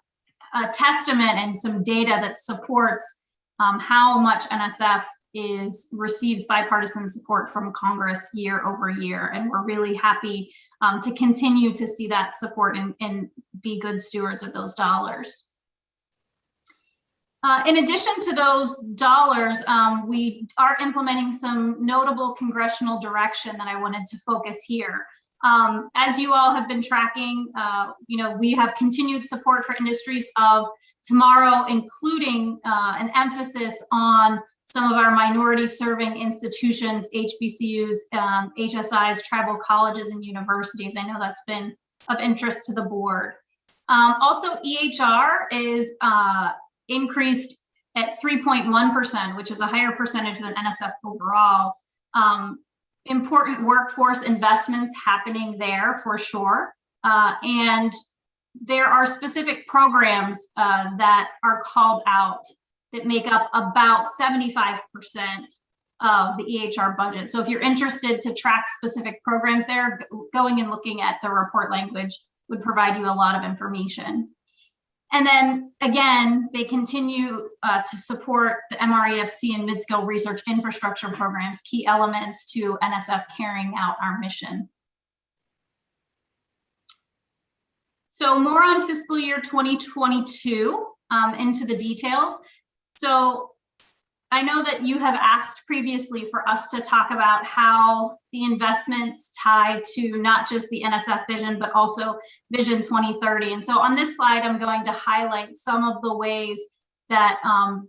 testament and some data that supports how much NSF receives bipartisan support from Congress year over year. And we're really happy to continue to see that support and be good stewards of those dollars. In addition to those dollars, we are implementing some notable congressional direction that I wanted to focus here. As you all have been tracking, we have continued support for industries of tomorrow, including an emphasis on some of our minority serving institutions, HBCUs, HSIs, tribal colleges, and universities. I know that's been of interest to the board. Also, EHR is increased at 3.1%, which is a higher percentage than NSF overall. Important workforce investments happening there for sure. And there are specific programs that are called out that make up about 75% of the EHR budget. So if you're interested to track specific programs there, going and looking at the report language would provide you a lot of information. And then again, they continue to support the MREFC and mid-scale research infrastructure programs, key elements to NSF carrying out our mission. So more on fiscal year 2022 into the details. So I know that you have asked previously for us to talk about how the investments tie to not just the NSF vision, but also Vision 2030. And so on this slide, I'm going to highlight some of the ways that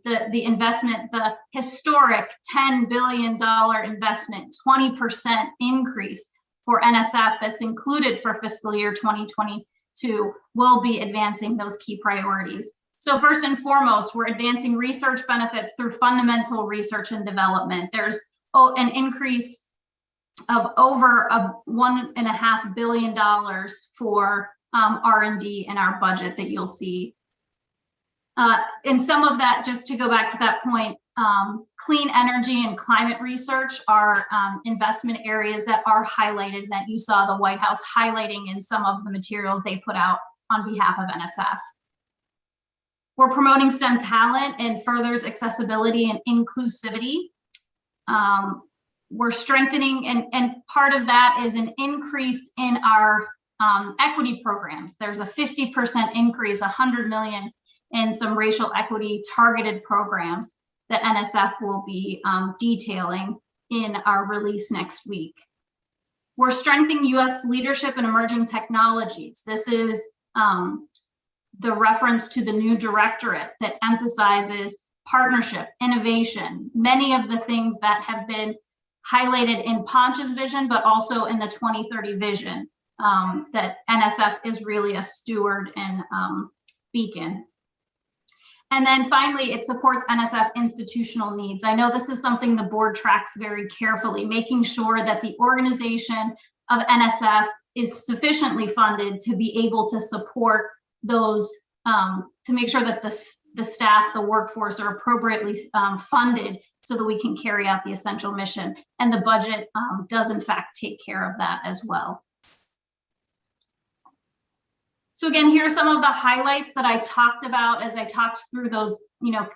the investment, the historic $10 billion investment, 20% increase for NSF that's included for fiscal year 2022 will be advancing those key priorities. So first and foremost, we're advancing research benefits through fundamental research and development. There's an increase of over $1.5 billion for R&D in our budget that you'll see. And some of that, just to go back to that point, clean energy and climate research are investment areas that are highlighted, that you saw the White House highlighting in some of the materials they put out on behalf of NSF. We're promoting STEM talent and furthers accessibility and inclusivity. We're strengthening, and part of that is an increase in our equity programs. There's a 50% increase, 100 million in some racial equity targeted programs that NSF will be detailing in our release next week. We're strengthening U.S. leadership in emerging technologies. This is the reference to the new directorate that emphasizes partnership, innovation, many of the things that have been highlighted in Ponch's vision, but also in the 2030 vision, that NSF is really a steward and beacon. And then finally, it supports NSF institutional needs. I know this is something the board tracks very carefully, making sure that the organization of NSF is sufficiently funded to be able to support those, to make sure that the staff, the workforce are appropriately funded so that we can carry out the essential mission. And the budget does in fact take care of that as well. So again, here are some of the highlights that I talked about as I talked through those,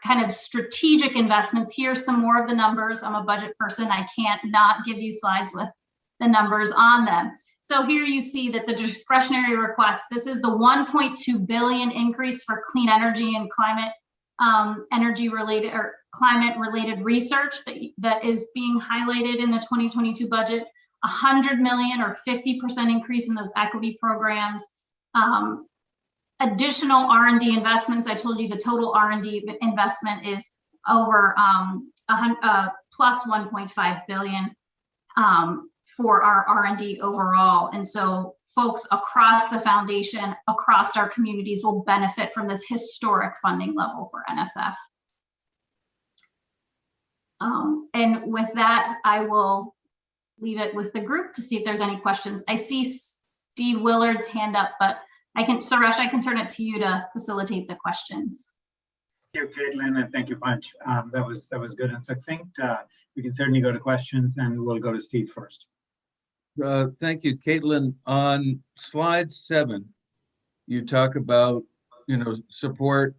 kind of strategic investments. Here's some more of the numbers. I'm a budget person. I can't not give you slides with the numbers on them. So here you see that the discretionary request, this is the $1.2 billion increase for clean energy and climate energy related or climate related research that is being highlighted in the 2022 budget. 100 million or 50% increase in those equity programs. Additional R&D investments. I told you the total R&D investment is over plus 1.5 billion for our R&D overall. And so folks across the foundation, across our communities will benefit from this historic funding level for NSF. And with that, I will leave it with the group to see if there's any questions. I see Steve Willard's hand up, but Suresh, I can turn it to you to facilitate the questions. Thank you, Caitlin, and thank you, Punch. That was good and succinct. We can certainly go to questions, and we'll go to Steve first. Thank you, Caitlin. On slide 7, you talk about support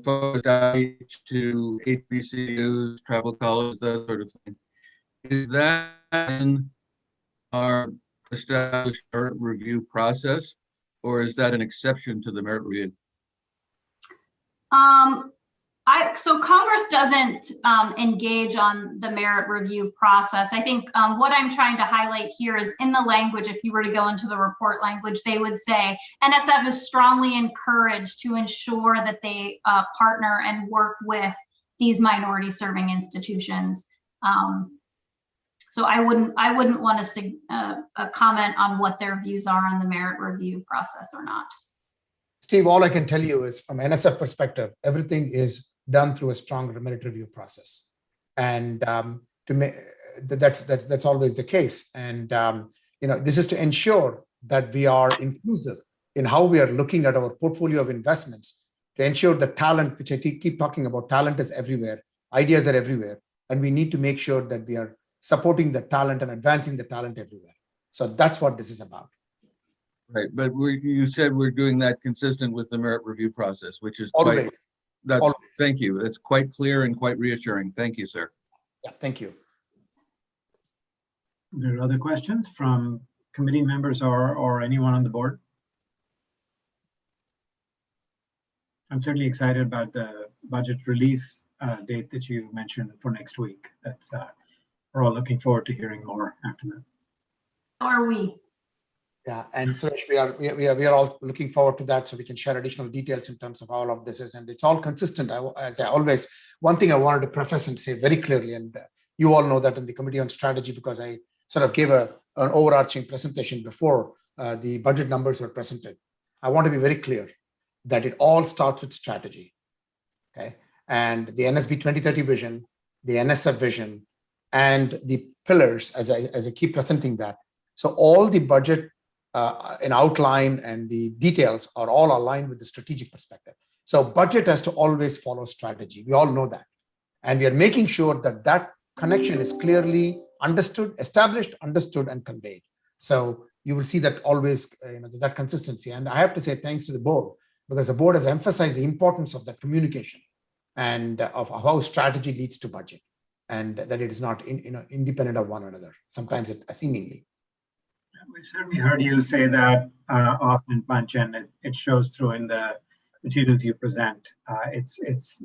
for outreach to HBCUs, travel colleges, that sort of thing. Is that in our established merit review process, or is that an exception to the merit review? So Congress doesn't engage on the merit review process. I think what I'm trying to highlight here is in the language, if you were to go into the report language, they would say NSF is strongly encouraged to ensure that they partner and work with these minority serving institutions. So I wouldn't want to comment on what their views are on the merit review process or not. Steve, all I can tell you is from NSF perspective, everything is done through a strong merit review process. And that's always the case. And this is to ensure that we are inclusive in how we are looking at our portfolio of investments, to ensure the talent, which I keep talking about, talent is everywhere, ideas are everywhere, and we need to make sure that we are supporting the talent and advancing the talent everywhere. So that's what this is about. Right, but you said we're doing that consistent with the merit review process, which is always. Always. Thank you. That's quite clear and quite reassuring. Thank you, sir. Yeah, thank you. Are there other questions from committee members or anyone on the board? I'm certainly excited about the budget release date that you mentioned for next week. That's we're all looking forward to hearing more after that. How are we? Yeah, and Suresh, we are all looking forward to that, so we can share additional details in terms of how all of this is, and it's all consistent. As I always, one thing I wanted to preface and say very clearly, and you all know that in the Committee on Strategy, because I sort of gave an overarching presentation before the budget numbers were presented. I want to be very clear that it all starts with strategy, okay? And the NSB 2030 vision, the NSF vision, and the pillars, as I keep presenting that. So all the budget in outline and the details are all aligned with the strategic perspective. So budget has to always follow strategy. We all know that. And we are making sure that that connection is clearly understood, established, understood, and conveyed. So you will see that always, that consistency. And I have to say thanks to the board, because the board has emphasized the importance of that communication and of how strategy leads to budget, and that it is not independent of one another. Sometimes it seemingly. We certainly heard you say that often, Punch, and it shows through in the materials you present. It's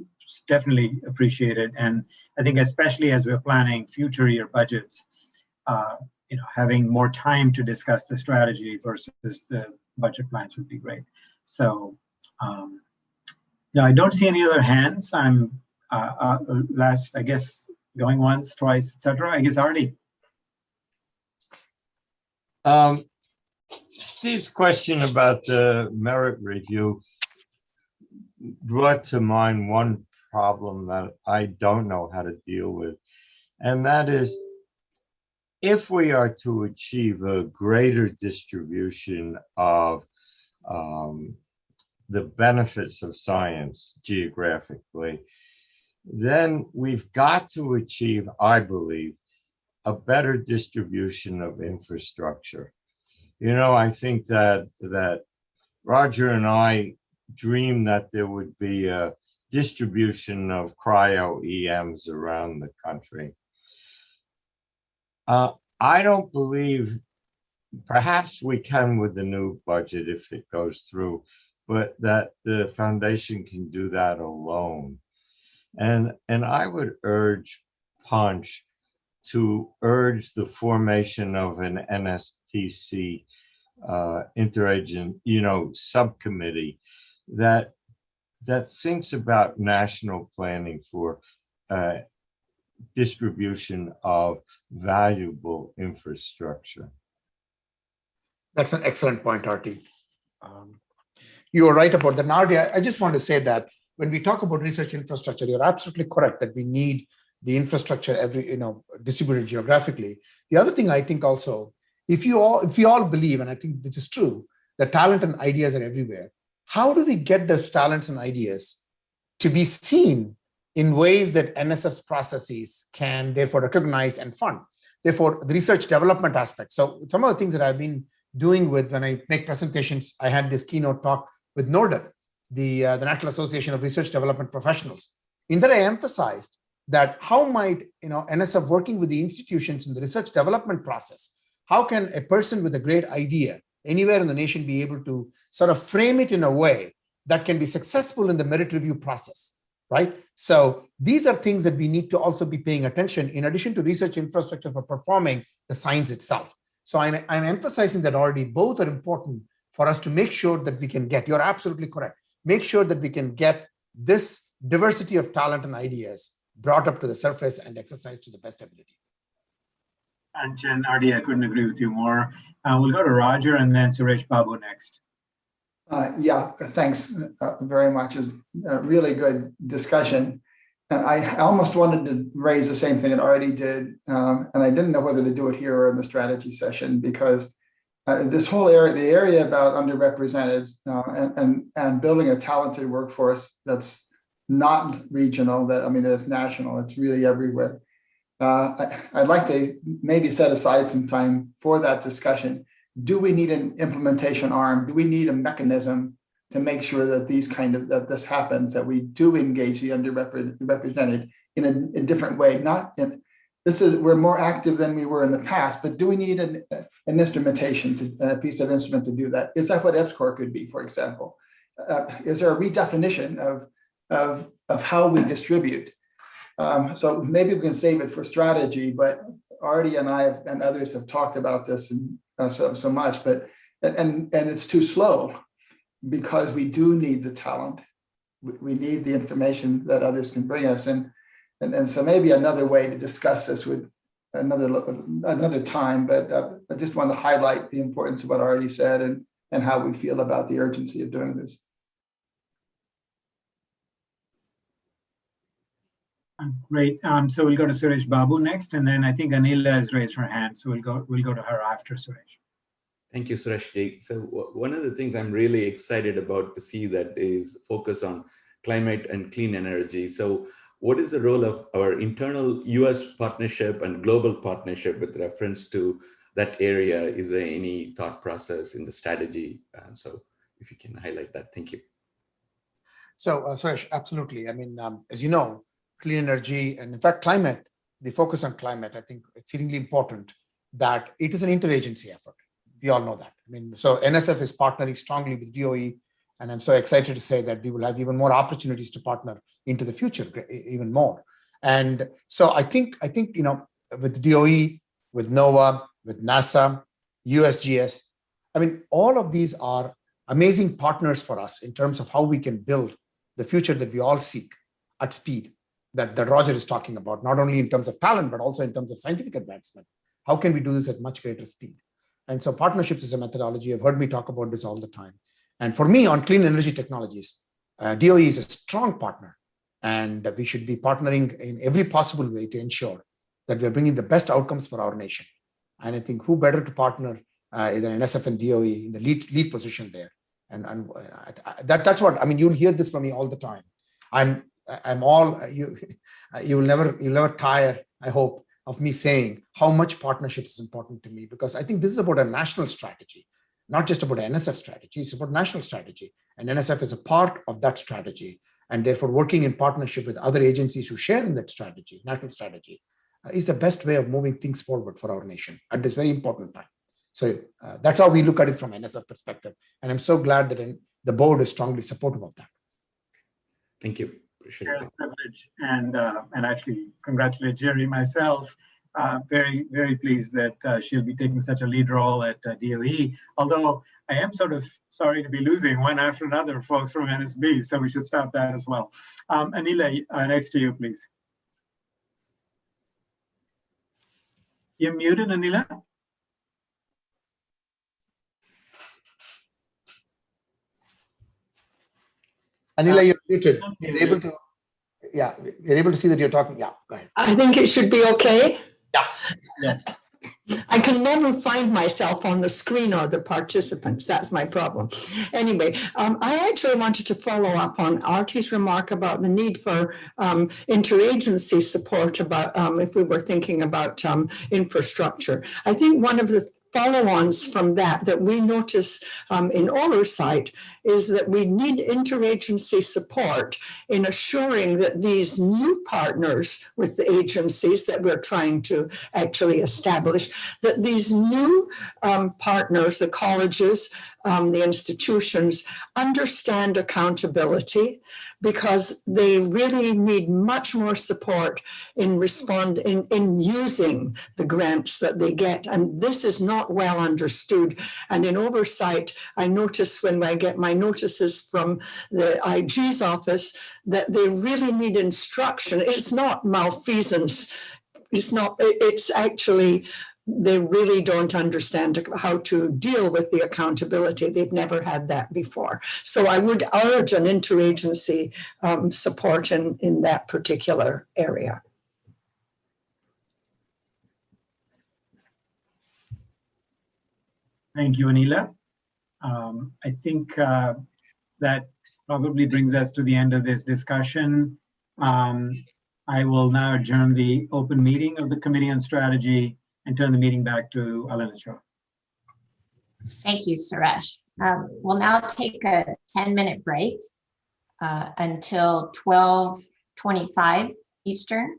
definitely appreciated, and I think especially as we're planning future year budgets, having more time to discuss the strategy versus the budget plans would be great. So, I don't see any other hands. I'm last, I guess, going once, twice, etc. I guess Artie. Steve's question about the merit review brought to mind one problem that I don't know how to deal with, and that is, if we are to achieve a greater distribution of the benefits of science geographically, then we've got to achieve, I believe, a better distribution of infrastructure. I think that Roger and I dreamed that there would be a distribution of cryo-EMs around the country. I don't believe, perhaps we can with the new budget if it goes through, but that the foundation can do that alone. And I would urge Punch to urge the formation of an NSTC interagency, subcommittee that thinks about national planning for distribution of valuable infrastructure. That's an excellent point, Artie. You are right about that. Now, Artie, I just want to say that when we talk about research infrastructure, you're absolutely correct that we need the infrastructure distributed geographically. The other thing I think also, if we all believe, and I think this is true, that talent and ideas are everywhere, how do we get those talents and ideas to be seen in ways that NSF's processes can therefore recognize and fund? Therefore, the research development aspect. So some of the things that I've been doing when I make presentations, I had this keynote talk with NORDER, the National Association of Research Development Professionals. In that, I emphasized that how might NSF working with the institutions in the research development process, how can a person with a great idea anywhere in the nation be able to sort of frame it in a way that can be successful in the merit review process, right? So these are things that we need to also be paying attention in addition to research infrastructure for performing the science itself. So I'm emphasizing that already. Both are important for us to make sure that we can get, you're absolutely correct, make sure that we can get this diversity of talent and ideas brought up to the surface and exercised to the best ability. And Jen, Artie, I couldn't agree with you more. We'll go to Roger and then Suresh Babu next. Yeah, thanks very much. It was a really good discussion. And I almost wanted to raise the same thing that Artie did, and I didn't know whether to do it here or in the strategy session, because this whole area, the area about underrepresented and building a talented workforce that's not regional, it's national, it's really everywhere. I'd like to maybe set aside some time for that discussion. Do we need an implementation arm? Do we need a mechanism to make sure that that this happens, that we do engage the underrepresented in a different way? We're more active than we were in the past, but do we need an instrumentation, a piece of instrument to do that? Is that what EPSCoR could be, for example? Is there a redefinition of how we distribute So maybe we can save it for strategy, but Artie and I and others have talked about this and so much, but and it's too slow because we do need the talent. We need the information that others can bring us, and so maybe another way to discuss this would another time. But I just want to highlight the importance of what Artie said and how we feel about the urgency of doing this. Great. So we'll go to Suresh Babu next, and then I think Anila has raised her hand, so we'll go to her after Suresh. Thank you, Suresh ji. So one of the things I'm really excited about to see that is focus on climate and clean energy. So what is the role of our internal US partnership and global partnership with reference to that area? Is there any thought process in the strategy? So if you can highlight that, thank you. So Suresh, absolutely. I mean, as you know, clean energy and in fact, climate, the focus on climate, I think it's exceedingly important that it is an interagency effort. We all know that. I mean, so NSF is partnering strongly with DOE, and I'm so excited to say that we will have even more opportunities to partner into the future, even more. And so I think you know, with DOE, with NOAA, with NASA, USGS, I mean, all of these are amazing partners for us in terms of how we can build the future that we all seek at speed that Roger is talking about, not only in terms of talent, but also in terms of scientific advancement. How can we do this at much greater speed? And so partnerships is a methodology. You've heard me talk about this all the time. And for me, on clean energy technologies, DOE is a strong partner, and we should be partnering in every possible way to ensure that we're bringing the best outcomes for our nation. And I think who better to partner than NSF and DOE in the lead position there. And that's what, I mean, you'll hear this from me all the time. I'm all, you'll never tire, I hope, of me saying how much partnerships is important to me, because I think this is about a national strategy, not just about an NSF strategy, it's about national strategy. And NSF is a part of that strategy. And therefore working in partnership with other agencies who share in that strategy, national strategy, is the best way of moving things forward for our nation at this very important time. So that's how we look at it from an NSF perspective. And I'm so glad that the board is strongly supportive of that. Thank you. Appreciate it. Privilege and actually congratulate Jerry myself. Very, very pleased that she'll be taking such a lead role at DOE. Although I am sort of sorry to be losing one after another folks from NSB, so we should stop that as well. Anila, next to you, please. You're muted, Anila. Anila, you're muted. You're able to, yeah, you're able to see that you're talking. Yeah, go ahead. I think it should be okay. Yeah. Yes. I can never find myself on the screen or the participants. That's my problem. Anyway, I actually wanted to follow up on Artie's remark about the need for interagency support about if we were thinking about infrastructure. I think one of the follow-ons from that we notice in oversight is that we need interagency support in assuring that these new partners with the agencies that we're trying to actually establish, that these new partners, the colleges, the institutions, understand accountability, because they really need much more support in using the grants that they get. And this is not well understood. And in oversight, I notice when I get my notices from the IG's office that they really need instruction. It's not malfeasance. It's actually, they really don't understand how to deal with the accountability. They've never had that before. So I would urge an interagency support in that particular area. Thank you, Anila. I think that probably brings us to the end of this discussion. I will now adjourn the open meeting of the Committee on Strategy and turn the meeting back to Ellen Ochoa. Thank you, Suresh. We'll now take a 10-minute break until 12:25 Eastern,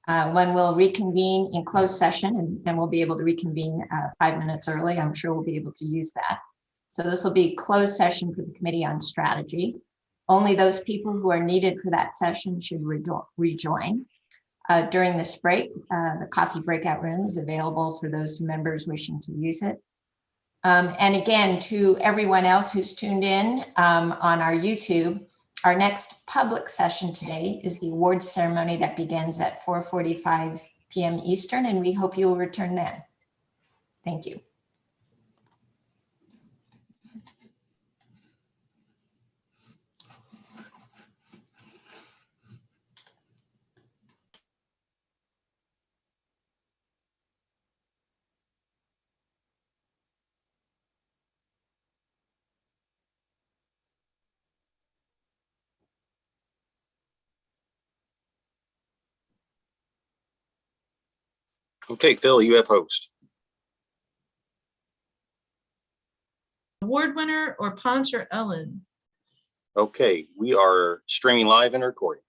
when we'll reconvene in closed session, and we'll be able to reconvene 5 minutes early. I'm sure we'll be able to use that. So this will be closed session for the Committee on Strategy. Only those people who are needed for that session should rejoin. during this break. The coffee breakout room is available for those members wishing to use it. And again, to everyone else who's tuned in on our YouTube, our next public session today is the awards ceremony that begins at 4:45 p.m. Eastern, and we hope you will return then. Thank you. Okay, Phil, you have host. Award winner or Ponce or Ellen? Okay, we are streaming live and recording.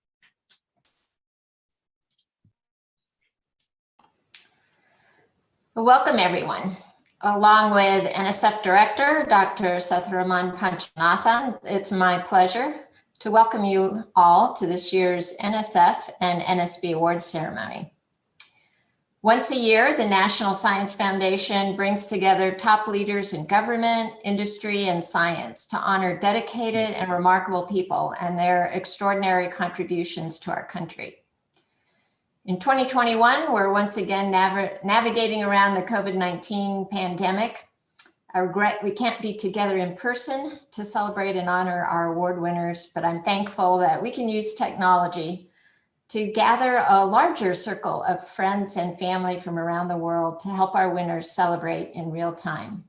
Welcome, everyone. Along with NSF Director, Dr. Sethuraman Panchanathan, it's my pleasure to welcome you all to this year's NSF and NSB Awards ceremony. Once a year, the National Science Foundation brings together top leaders in government, industry, and science to honor dedicated and remarkable people and their extraordinary contributions to our country. In 2021, we're once again navigating around the COVID-19 pandemic. I regret we can't be together in person to celebrate and honor our award winners, but I'm thankful that we can use technology to gather a larger circle of friends and family from around the world to help our winners celebrate in real time.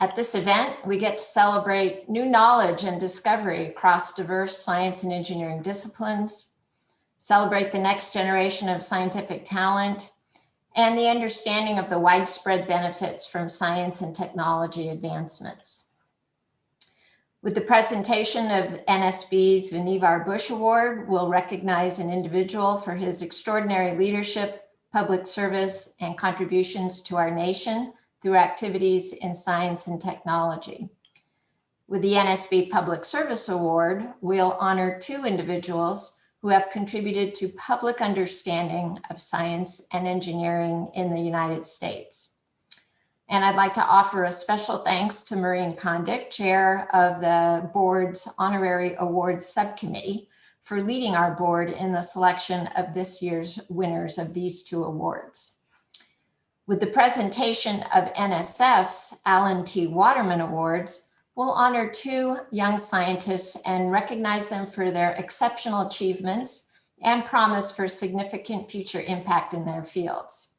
At this event, we get to celebrate new knowledge and discovery across diverse science and engineering disciplines, celebrate the next generation of scientific talent, and the understanding of the widespread benefits from science and technology advancements. With the presentation of NSB's Vannevar Bush Award, we'll recognize an individual for his extraordinary leadership, public service, and contributions to our nation through activities in science and technology. With the NSB Public Service Award, we'll honor two individuals who have contributed to public understanding of science and engineering in the United States. And I'd like to offer a special thanks to Maureen Condick, chair of the board's Honorary Awards Subcommittee, for leading our board in the selection of this year's winners of these two awards. With the presentation of NSF's Alan T. Waterman Awards, we'll honor two young scientists and recognize them for their exceptional achievements and promise for significant future impact in their fields.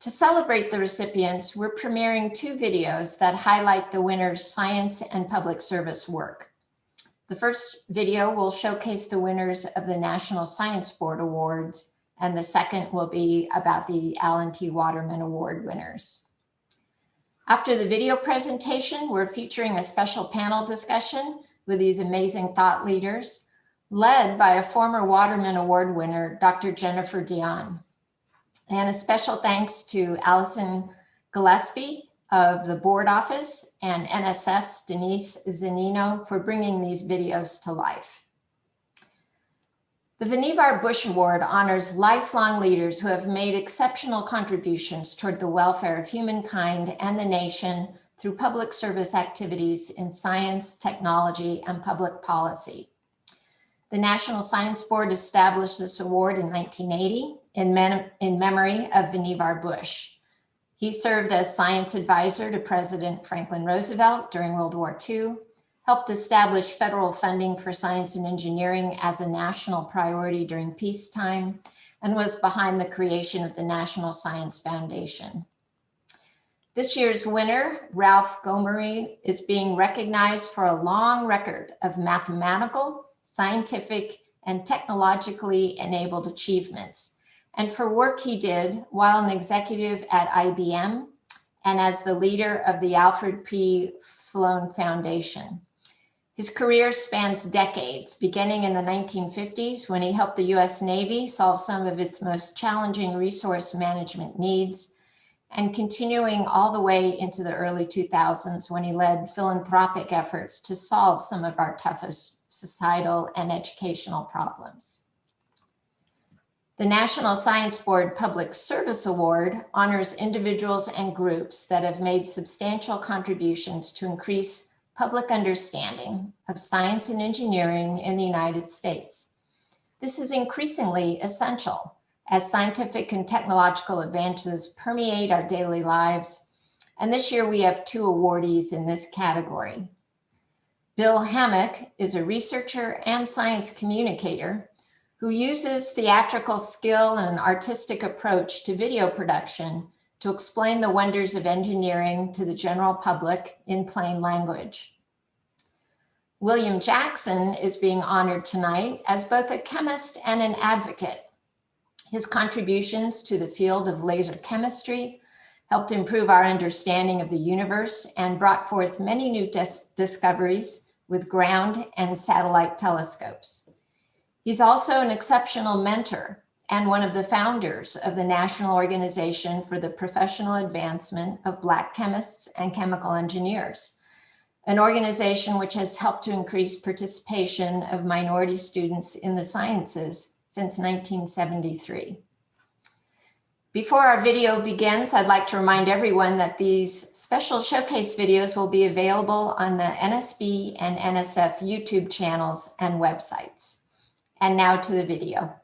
To celebrate the recipients, we're premiering two videos that highlight the winners' science and public service work. The first video will showcase the winners of the National Science Board Awards, and the second will be about the Alan T. Waterman Award winners. After the video presentation, we're featuring a special panel discussion with these amazing thought leaders, led by a former Waterman Award winner, Dr. Jennifer Dion. And a special thanks to Allison Gillespie of the board office and NSF's Denise Zanino for bringing these videos to life. The Vannevar Bush Award honors lifelong leaders who have made exceptional contributions toward the welfare of humankind and the nation through public service activities in science, technology, and public policy. The National Science Board established this award in 1980 in memory of Vannevar Bush. He served as science advisor to President Franklin Roosevelt during World War II, helped establish federal funding for science and engineering as a national priority during peacetime, and was behind the creation of the National Science Foundation. This year's winner, Ralph Gomery, is being recognized for a long record of mathematical, scientific, and technologically enabled achievements, and for work he did while an executive at IBM and as the leader of the Alfred P. Sloan Foundation. His career spans decades, beginning in the 1950s when he helped the US Navy solve some of its most challenging resource management needs, and continuing all the way into the early 2000s when he led philanthropic efforts to solve some of our toughest societal and educational problems. The National Science Board Public Service Award honors individuals and groups that have made substantial contributions to increase public understanding of science and engineering in the United States. This is increasingly essential as scientific and technological advances permeate our daily lives. And this year we have 2 awardees in this category. Bill Hammock is a researcher and science communicator who uses theatrical skill and an artistic approach to video production to explain the wonders of engineering to the general public in plain language. William Jackson is being honored tonight as both a chemist and an advocate. His contributions to the field of laser chemistry helped improve our understanding of the universe and brought forth many new discoveries with ground and satellite telescopes. He's also an exceptional mentor and one of the founders of the National Organization for the Professional Advancement of Black Chemists and Chemical Engineers, an organization which has helped to increase participation of minority students in the sciences since 1973. Before our video begins, I'd like to remind everyone that these special showcase videos will be available on the NSB and NSF YouTube channels and websites. And now to the video.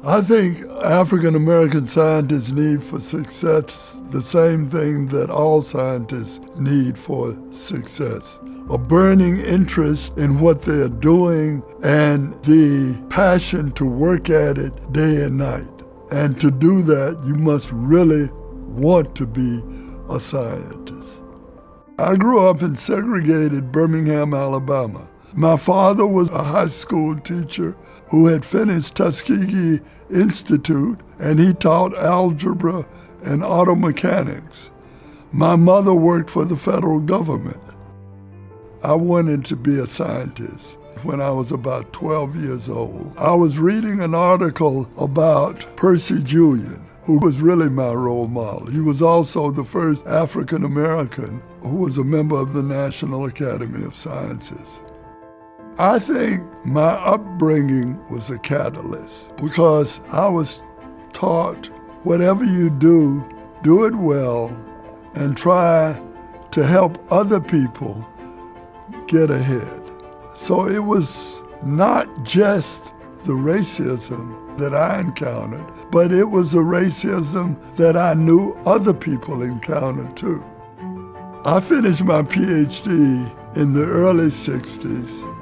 I think African American scientists need for success the same thing that all scientists need for success: a burning interest in what they're doing and the passion to work at it day and night. And to do that, you must really want to be a scientist. I grew up in segregated Birmingham, Alabama. My father was a high school teacher who had finished Tuskegee Institute, and he taught algebra and auto mechanics. My mother worked for the federal government. I wanted to be a scientist when I was about 12 years old. I was reading an article about Percy Julian, who was really my role model. He was also the first African American who was a member of the National Academy of Sciences. I think my upbringing was a catalyst because I was taught whatever you do it well and try to help other people get ahead. So it was not just the racism that I encountered, but it was a racism that I knew other people encountered too. I finished my PhD in the early 60s.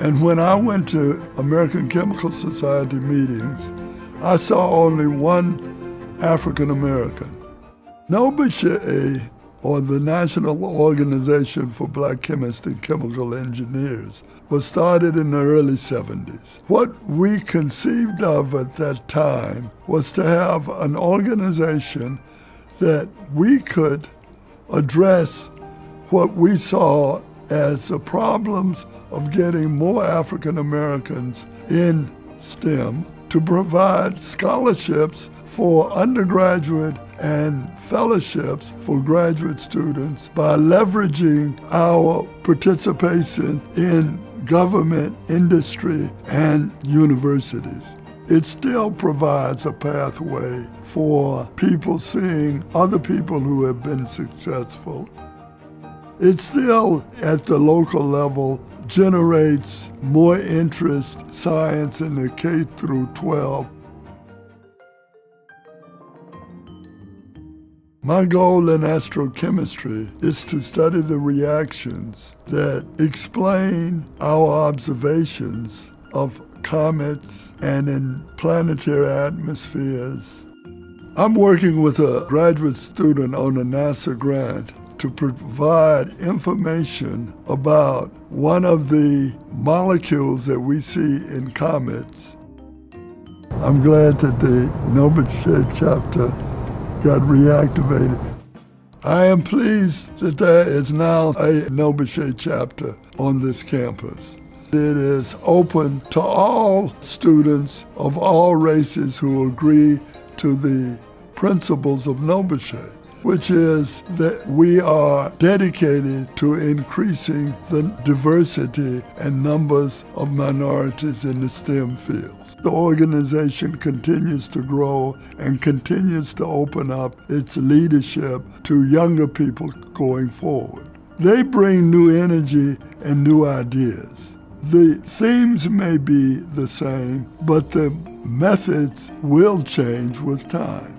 And when I went to American Chemical Society meetings, I saw only one African American. NOBCHA, or the National Organization for Black Chemists and Chemical Engineers, was started in the early 70s. What we conceived of at that time was to have an organization that we could address what we saw as the problems of getting more African Americans in STEM, to provide scholarships for undergraduate and fellowships for graduate students by leveraging our participation in government, industry, and universities. It still provides a pathway for people seeing other people who have been successful. It still, at the local level, generates more interest in science in the K through 12. My goal in astrochemistry is to study the reactions that explain our observations of comets and in planetary atmospheres. I'm working with a graduate student on a NASA grant to provide information about one of the molecules that we see in comets. I'm glad that the Nobuche chapter got reactivated. I am pleased that there is now a Nobuche chapter on this campus. It is open to all students of all races who agree to the principles of Nobuche, which is that we are dedicated to increasing the diversity and numbers of minorities in the STEM fields. The organization continues to grow and continues to open up its leadership to younger people going forward. They bring new energy and new ideas. The themes may be the same, but the methods will change with time.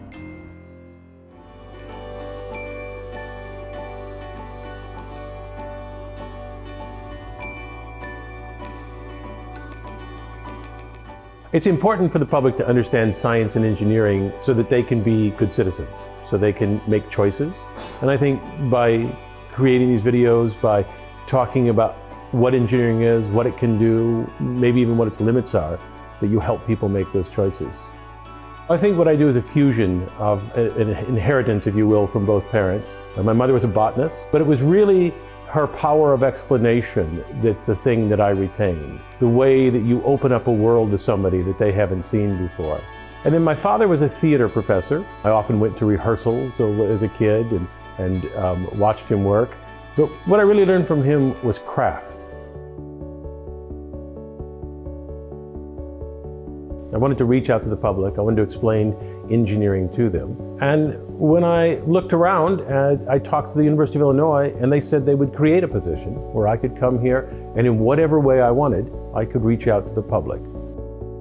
It's important for the public to understand science and engineering so that they can be good citizens, so they can make choices. And I think by creating these videos, by talking about what engineering is, what it can do, maybe even what its limits are, that you help people make those choices. I think what I do is a fusion of an inheritance, if you will, from both parents. My mother was a botanist, but it was really her power of explanation that's the thing that I retain. The way that you open up a world to somebody that they haven't seen before. And then my father was a theater professor. I often went to rehearsals as a kid and watched him work. But what I really learned from him was craft. I wanted to reach out to the public. I wanted to explain engineering to them. And when I looked around, I talked to the University of Illinois, and they said they would create a position where I could come here, and in whatever way I wanted, I could reach out to the public.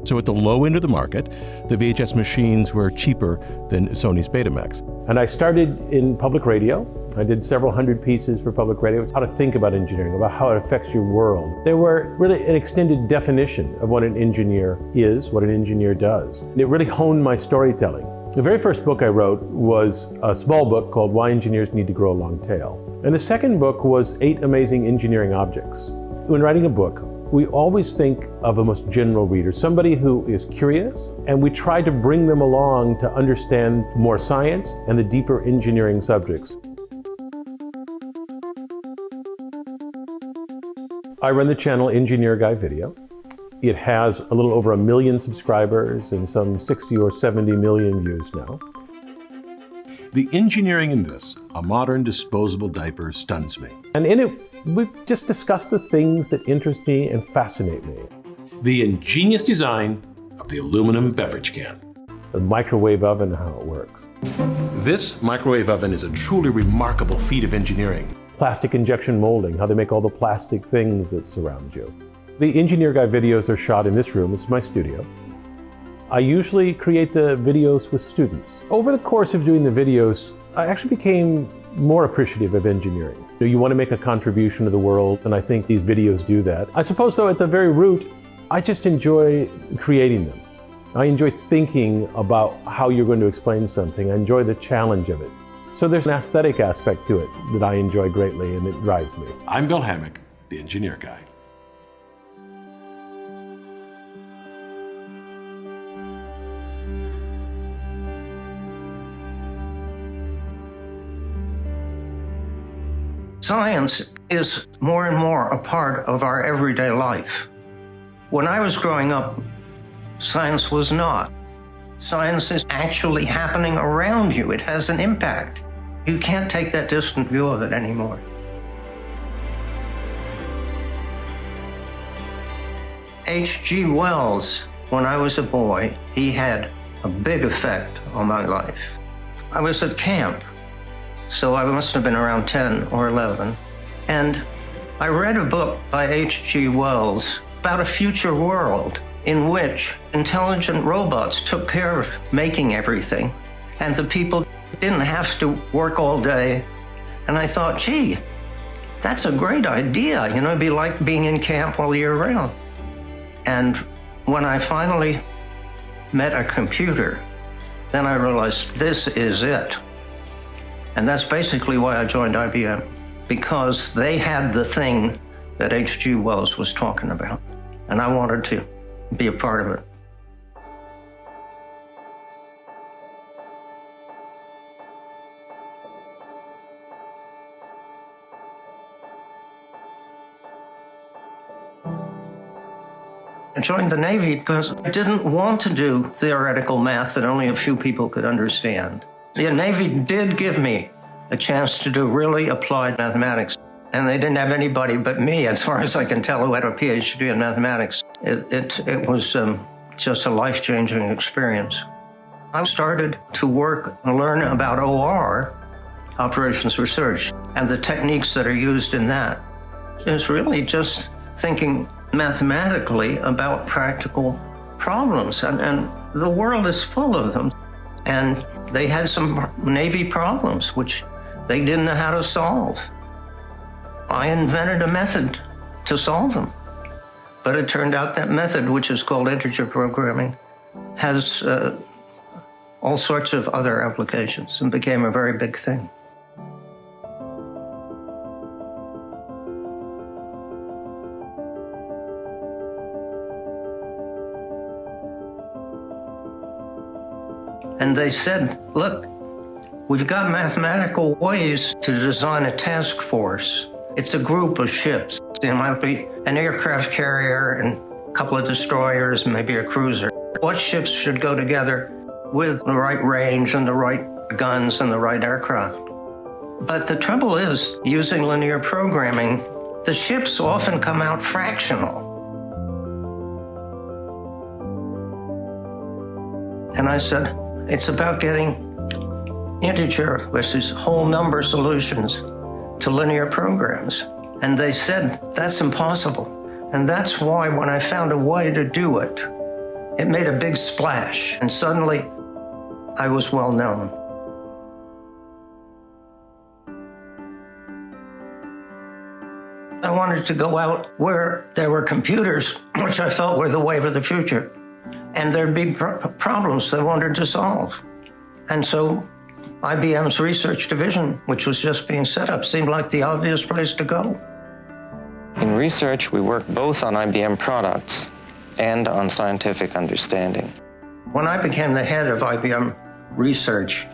So at the low end of the market, the VHS machines were cheaper than Sony's Betamax. And I started in public radio. I did several hundred pieces for public radio, how to think about engineering, about how it affects your world. They were really an extended definition of what an engineer is, what an engineer does. And it really honed my storytelling. The very first book I wrote was a small book called Why Engineers Need to Grow a Long Tail. And the second book was 8 Amazing Engineering Objects. When writing a book, we always think of a most general reader, somebody who is curious, and we try to bring them along to understand more science and the deeper engineering subjects. I run the channel Engineer Guy Video. It has a little over 1 million subscribers and some 60 or 70 million views now. The engineering in this, a modern disposable diaper, stuns me. And in it, we just discuss the things that interest me and fascinate me. The ingenious design of the aluminum beverage can. The microwave oven, how it works. This microwave oven is a truly remarkable feat of engineering. Plastic injection molding, how they make all the plastic things that surround you. The Engineer Guy videos are shot in this room. This is my studio. I usually create the videos with students. Over the course of doing the videos, I actually became more appreciative of engineering. You want to make a contribution to the world, and I think these videos do that. I suppose, though, at the very root, I just enjoy creating them. I enjoy thinking about how you're going to explain something. I enjoy the challenge of it. So there's an aesthetic aspect to it that I enjoy greatly, and it drives me. I'm Bill Hammack, the Engineer Guy. Science is more and more a part of our everyday life. When I was growing up, science was not. Science is actually happening around you. It has an impact. You can't take that distant view of it anymore. H.G. Wells, when I was a boy, he had a big effect on my life. I was at camp, so I must have been around 10 or 11, and I read a book by H.G. Wells about a future world in which intelligent robots took care of making everything, and the people didn't have to work all day. And I thought, gee, that's a great idea. You know, it'd be like being in camp all year round. And when I finally met a computer, then I realized this is it. And that's basically why I joined IBM, because they had the thing that H.G. Wells was talking about, and I wanted to be a part of it. I joined the Navy because I didn't want to do theoretical math that only a few people could understand. The Navy did give me a chance to do really applied mathematics, and they didn't have anybody but me, as far as I can tell, who had a PhD in mathematics. It was just a life-changing experience. I started to work and learn about OR, operations research, and the techniques that are used in that. It was really just thinking mathematically about practical problems, and the world is full of them. And they had some Navy problems which they didn't know how to solve. I invented a method to solve them. But it turned out that method, which is called integer programming, has all sorts of other applications and became a very big thing. And they said, look, we've got mathematical ways to design a task force. It's a group of ships. There might be an aircraft carrier and a couple of destroyers, maybe a cruiser. What ships should go together with the right range and the right guns and the right aircraft? But the trouble is, using linear programming, the ships often come out fractional. And I said, it's about getting integer, which is whole number solutions, to linear programs. And they said, that's impossible. And that's why when I found a way to do it, it made a big splash. And suddenly, I was well known. I wanted to go out where there were computers, which I felt were the wave of the future. And there'd be problems they wanted to solve. And so IBM's research division, which was just being set up, seemed like the obvious place to go. In research, we work both on IBM products and on scientific understanding. When I became the head of IBM Research,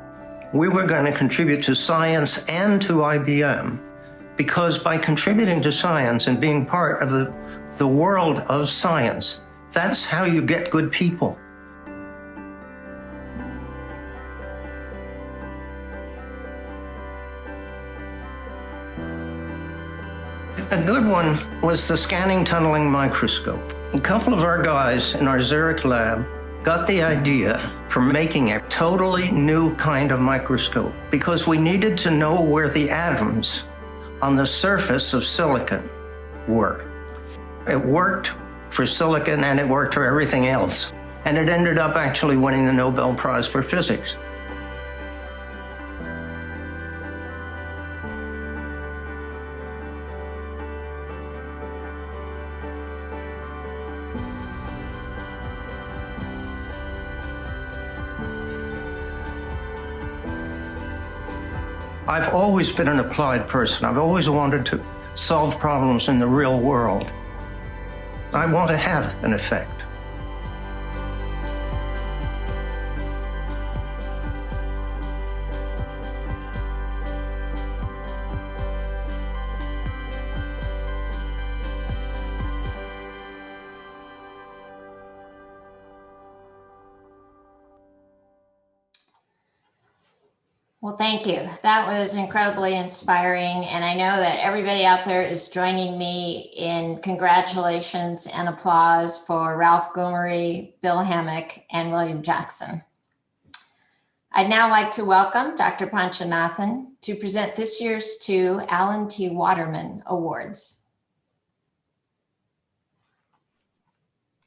we were going to contribute to science and to IBM, because by contributing to science and being part of the world of science, that's how you get good people. A good one was the scanning tunneling microscope. A couple of our guys in our Zurich lab got the idea for making a totally new kind of microscope because we needed to know where the atoms on the surface of silicon were. It worked for silicon and it worked for everything else. And it ended up actually winning the Nobel Prize for Physics. I've always been an applied person. I've always wanted to solve problems in the real world. I want to have an effect. Well, thank you. That was incredibly inspiring. And I know that everybody out there is joining me in congratulations and applause for Ralph Gomery, Bill Hammack, and William Jackson. I'd now like to welcome Dr. Panchanathan to present this year's 2 Alan T. Waterman Awards.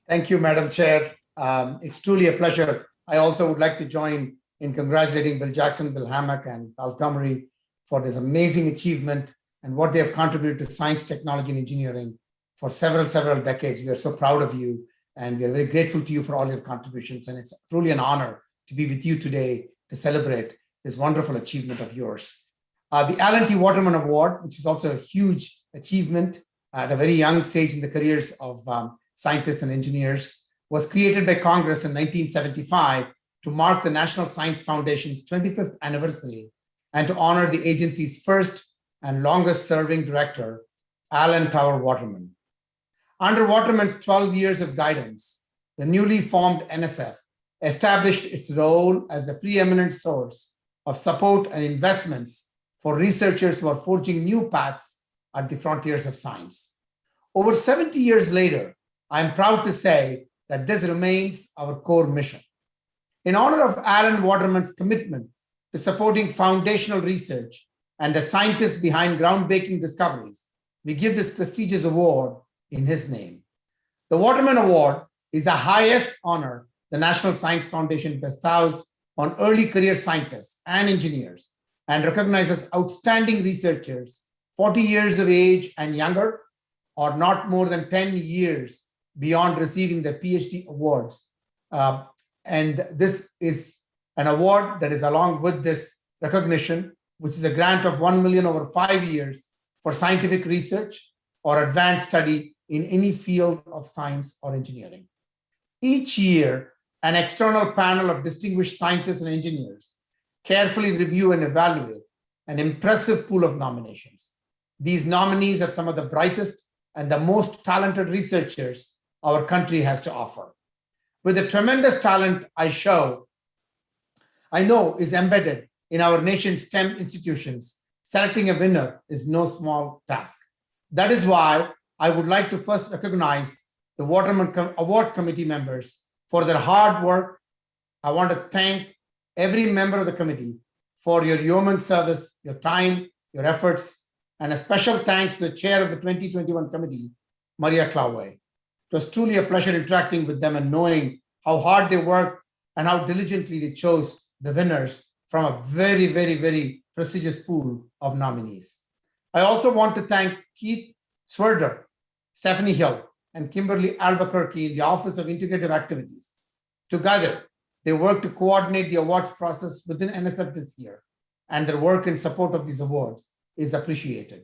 Thank you, Madam Chair. It's truly a pleasure. I also would like to join in congratulating Bill Jackson, Bill Hammack, and Ralph Gomery for this amazing achievement and what they have contributed to science, technology, and engineering for several decades. We are so proud of you, and we are very grateful to you for all your contributions. And it's truly an honor to be with you today to celebrate this wonderful achievement of yours. The Ellen T. Waterman Award, which is also a huge achievement at a very young stage in the careers of scientists and engineers, was created by Congress in 1975 to mark the National Science Foundation's 25th anniversary and to honor the agency's first and longest serving director, Alan Tower Waterman. Under Waterman's 12 years of guidance, the newly formed NSF established its role as the preeminent source of support and investments for researchers who are forging new paths at the frontiers of science. Over 70 years later, I'm proud to say that this remains our core mission. In honor of Alan Waterman's commitment to supporting foundational research and the scientists behind groundbreaking discoveries, we give this prestigious award in his name. The Waterman Award is the highest honor the National Science Foundation bestows on early career scientists and engineers and recognizes outstanding researchers 40 years of age and younger, or not more than 10 years beyond receiving their PhD awards. And this is an award that is along with this recognition, which is a grant of $1 million over 5 years for scientific research or advanced study in any field of science or engineering. Each year, an external panel of distinguished scientists and engineers carefully review and evaluate an impressive pool of nominations. These nominees are some of the brightest and the most talented researchers our country has to offer. With the tremendous talent I know is embedded in our nation's STEM institutions, selecting a winner is no small task. That is why I would like to first recognize the Waterman Award Committee members for their hard work. I want to thank every member of the committee for your yeoman service, your time, your efforts, and a special thanks to the chair of the 2021 committee, Maria Clauwe. It was truly a pleasure interacting with them and knowing how hard they worked and how diligently they chose the winners from a very, very, very prestigious pool of nominees. I also want to thank Keith Swerder, Stephanie Hill, and Kimberly Albuquerque in the Office of Integrative Activities. Together, they worked to coordinate the awards process within NSF this year, and their work in support of these awards is appreciated.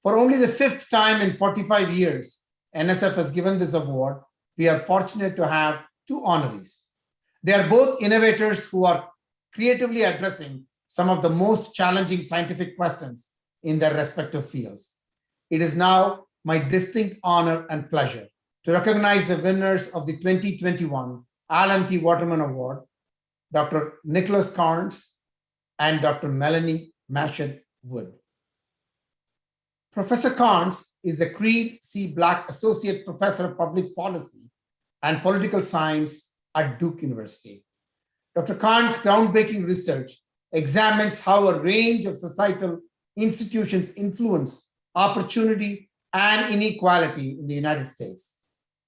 For only the 5th time in 45 years, NSF has given this award. We are fortunate to have 2 honorees. They are both innovators who are creatively addressing some of the most challenging scientific questions in their respective fields. It is now my distinct honor and pleasure to recognize the winners of the 2021 Alan T. Waterman Award, Dr. Nicholas Carnes and Dr. Melanie Mashad Wood. Professor Carnes is the Creed C. Black Associate Professor of Public Policy and Political Science at Duke University. Dr. Carnes' groundbreaking research examines how a range of societal institutions influence opportunity and inequality in the United States.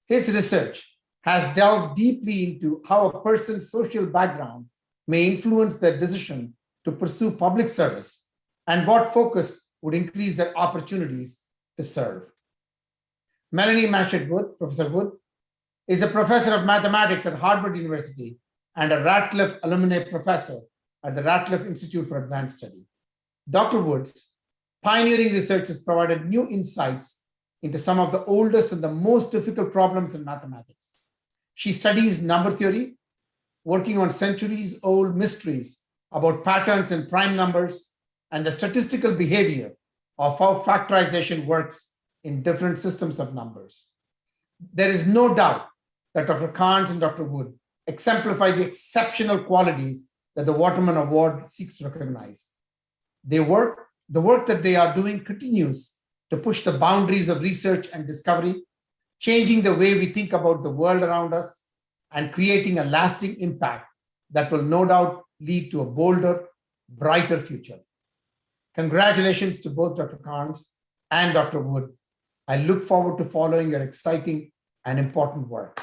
His research has delved deeply into how a person's social background may influence their decision to pursue public service and what focus would increase their opportunities to serve. Melanie Mashad Wood, Professor Wood, is a professor of mathematics at Harvard University and a Radcliffe Alumni Professor at the Radcliffe Institute for Advanced Study. Dr. Wood's pioneering research has provided new insights into some of the oldest and the most difficult problems in mathematics. She studies number theory, working on centuries-old mysteries about patterns in prime numbers and the statistical behavior of how factorization works in different systems of numbers. There is no doubt that Dr. Carnes and Dr. Wood exemplify the exceptional qualities that the Waterman Award seeks to recognize. The work that they are doing continues to push the boundaries of research and discovery, changing the way we think about the world around us and creating a lasting impact that will no doubt lead to a bolder, brighter future. Congratulations to both Dr. Carnes and Dr. Wood. I look forward to following your exciting and important work.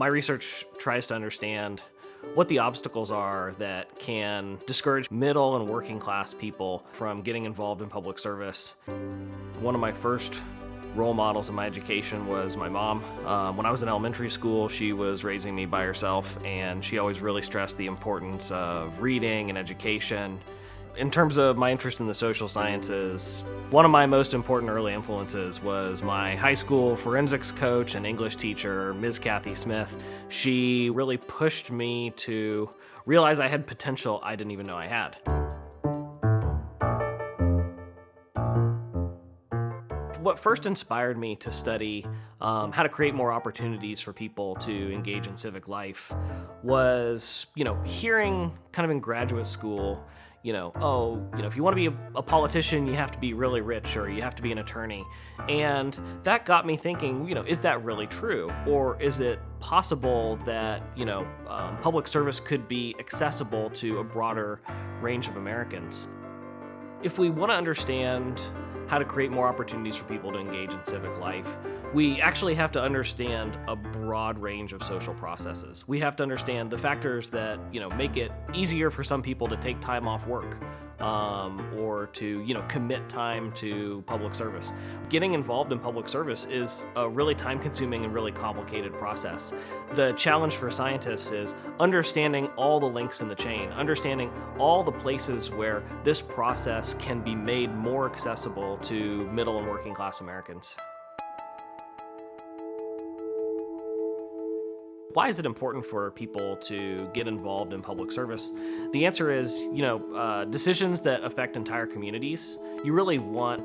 My research tries to understand what the obstacles are that can discourage middle and working class people from getting involved in public service. One of my first role models in my education was my mom. When I was in elementary school, she was raising me by herself, and she always really stressed the importance of reading and education. In terms of my interest in the social sciences, one of my most important early influences was my high school forensics coach and English teacher, Ms. Kathy Smith. She really pushed me to realize I had potential I didn't even know I had. What first inspired me to study how to create more opportunities for people to engage in civic life was, hearing kind of in graduate school, if you want to be a politician, you have to be really rich or you have to be an attorney. And that got me thinking, is that really true? Or is it possible that, public service could be accessible to a broader range of Americans? If we want to understand how to create more opportunities for people to engage in civic life, we actually have to understand a broad range of social processes. We have to understand the factors that, make it easier for some people to take time off work, or to, commit time to public service. Getting involved in public service is a really time-consuming and really complicated process. The challenge for scientists is understanding all the links in the chain, understanding all the places where this process can be made more accessible to middle and working class Americans. Why is it important for people to get involved in public service? The answer is, decisions that affect entire communities, you really want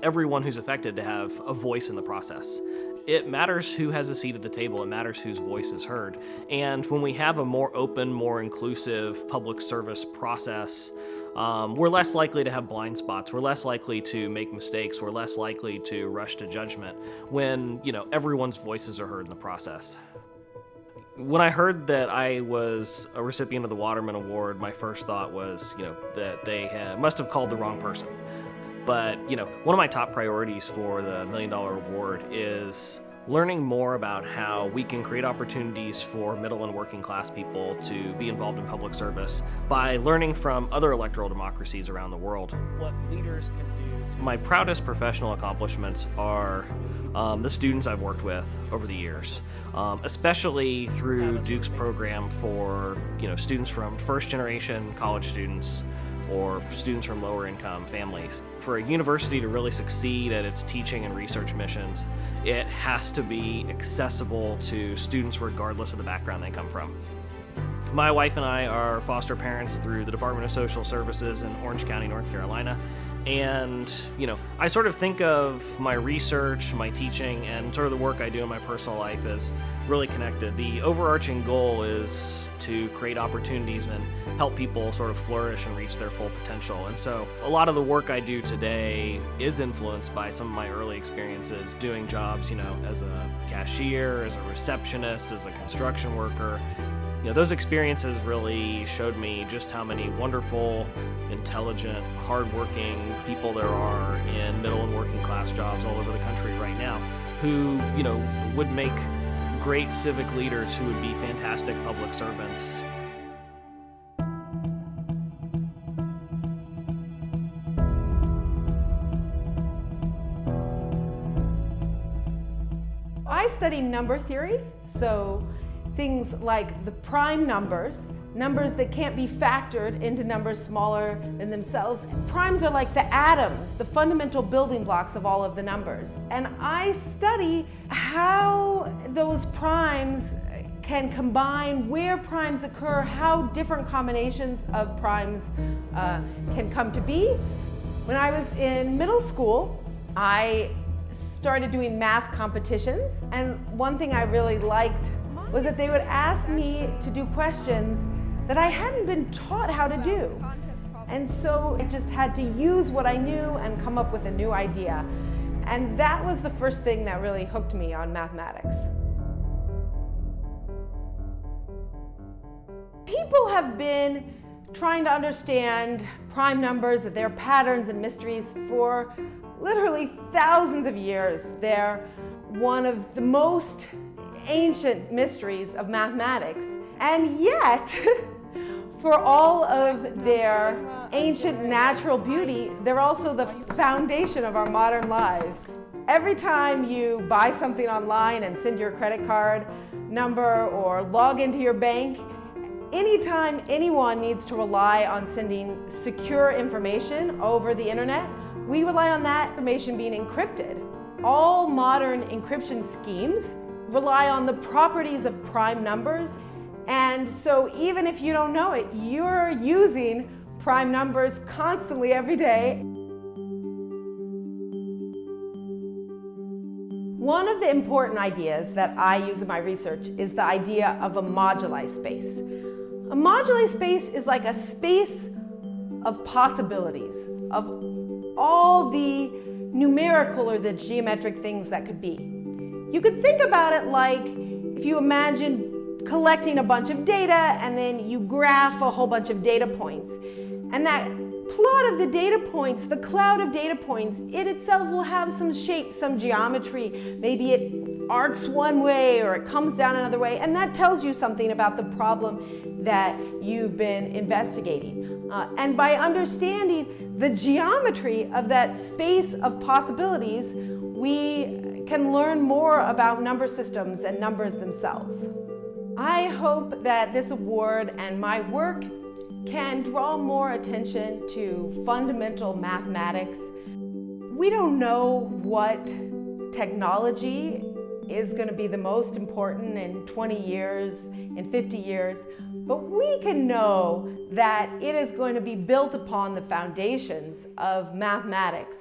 everyone who's affected to have a voice in the process. It matters who has a seat at the table. It matters whose voice is heard. And when we have a more open, more inclusive public service process, we're less likely to have blind spots. We're less likely to make mistakes. We're less likely to rush to judgment when, everyone's voices are heard in the process. When I heard that I was a recipient of the Waterman Award, my first thought was, that they must have called the wrong person. But, one of my top priorities for the $1 Million Award is learning more about how we can create opportunities for middle and working class people to be involved in public service by learning from other electoral democracies around the world. What leaders can do. My proudest professional accomplishments are the students I've worked with over the years, especially through Duke's program for students from first-generation college students or students from lower-income families. For a university to really succeed at its teaching and research missions, it has to be accessible to students regardless of the background they come from. My wife and I are foster parents through the Department of Social Services in Orange County, North Carolina. And, I sort of think of my research, my teaching, and sort of the work I do in my personal life as really connected. The overarching goal is to create opportunities and help people sort of flourish and reach their full potential. And so a lot of the work I do today is influenced by some of my early experiences doing jobs, as a cashier, as a receptionist, as a construction worker. Those experiences really showed me just how many wonderful, intelligent, hardworking people there are in middle and working class jobs all over the country right now who, would make great civic leaders who would be fantastic public servants. I study number theory, so things like the prime numbers, numbers that can't be factored into numbers smaller than themselves. Primes are like the atoms, the fundamental building blocks of all of the numbers. And I study how those primes can combine, where primes occur, how different combinations of primes can come to be. When I was in middle school, I started doing math competitions, and one thing I really liked was that they would ask me to do questions that I hadn't been taught how to do. And so I just had to use what I knew and come up with a new idea. And that was the first thing that really hooked me on mathematics. People have been trying to understand prime numbers, their patterns and mysteries for literally thousands of years. They're one of the most ancient mysteries of mathematics. And yet, for all of their ancient natural beauty, they're also the foundation of our modern lives. Every time you buy something online and send your credit card number or log into your bank, anytime anyone needs to rely on sending secure information over the internet, we rely on that information being encrypted. All modern encryption schemes rely on the properties of prime numbers, and so even if you don't know it, you're using prime numbers constantly every day. One of the important ideas that I use in my research is the idea of a moduli space. A moduli space is like a space of possibilities, of all the numerical or the geometric things that could be. You could think about it like if you imagine collecting a bunch of data and then you graph a whole bunch of data points. And that plot of the data points, the cloud of data points, it itself will have some shape, some geometry. Maybe it arcs one way or it comes down another way, and that tells you something about the problem that you've been investigating. And by understanding the geometry of that space of possibilities, we can learn more about number systems and numbers themselves. I hope that this award and my work can draw more attention to fundamental mathematics. We don't know what technology is going to be the most important in 20 years, in 50 years, but we can know that it is going to be built upon the foundations of mathematics.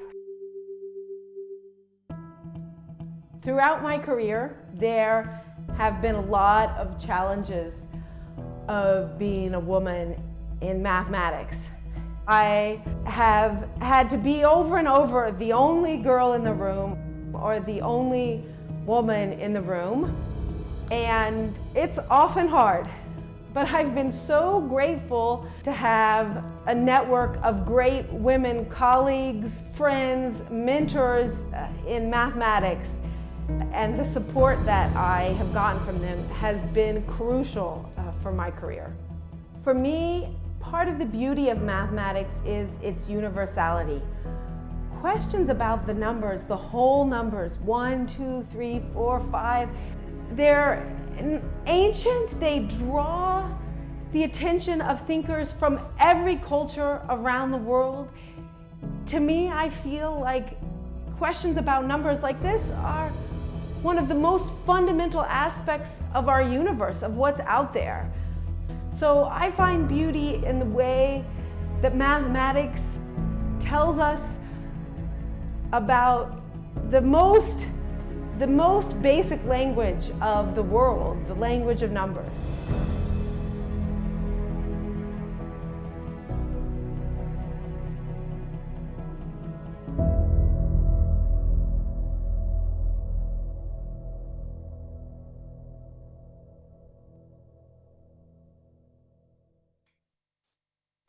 Throughout my career, there have been a lot of challenges of being a woman in mathematics. I have had to be over and over the only girl in the room or the only woman in the room, and it's often hard. But I've been so grateful to have a network of great women colleagues, friends, mentors in mathematics, and the support that I have gotten from them has been crucial for my career. For me, part of the beauty of mathematics is its universality. Questions about the numbers, the whole numbers, 1, 2, 3, 4, 5, they're ancient. They draw the attention of thinkers from every culture around the world. To me, I feel like questions about numbers like this are one of the most fundamental aspects of our universe, of what's out there. So I find beauty in the way that mathematics tells us about the most basic language of the world, the language of numbers.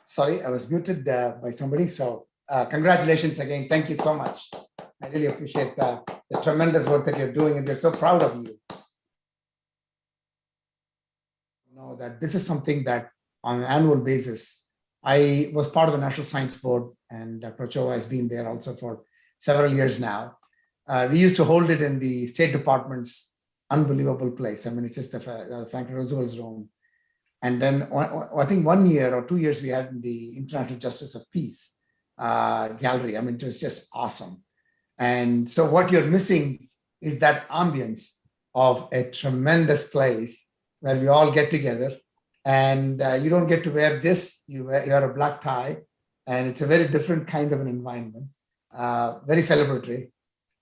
Sorry, I was muted by somebody. So congratulations again. Thank you so much. I really appreciate the tremendous work that you're doing, and we're so proud of you. Know that this is something that on an annual basis, I was part of the National Science Board, and Dr. Ochoa has been there also for several years now. We used to hold it in the State Department's unbelievable place. I mean, it's just Franklin Roosevelt's room. And then I think 1 year or 2 years we had in the International Justice of Peace gallery. I mean, it was just awesome. And so what you're missing is that ambience of a tremendous place where we all get together, and you don't get to wear this, you wear a black tie, and it's a very different kind of an environment, very celebratory.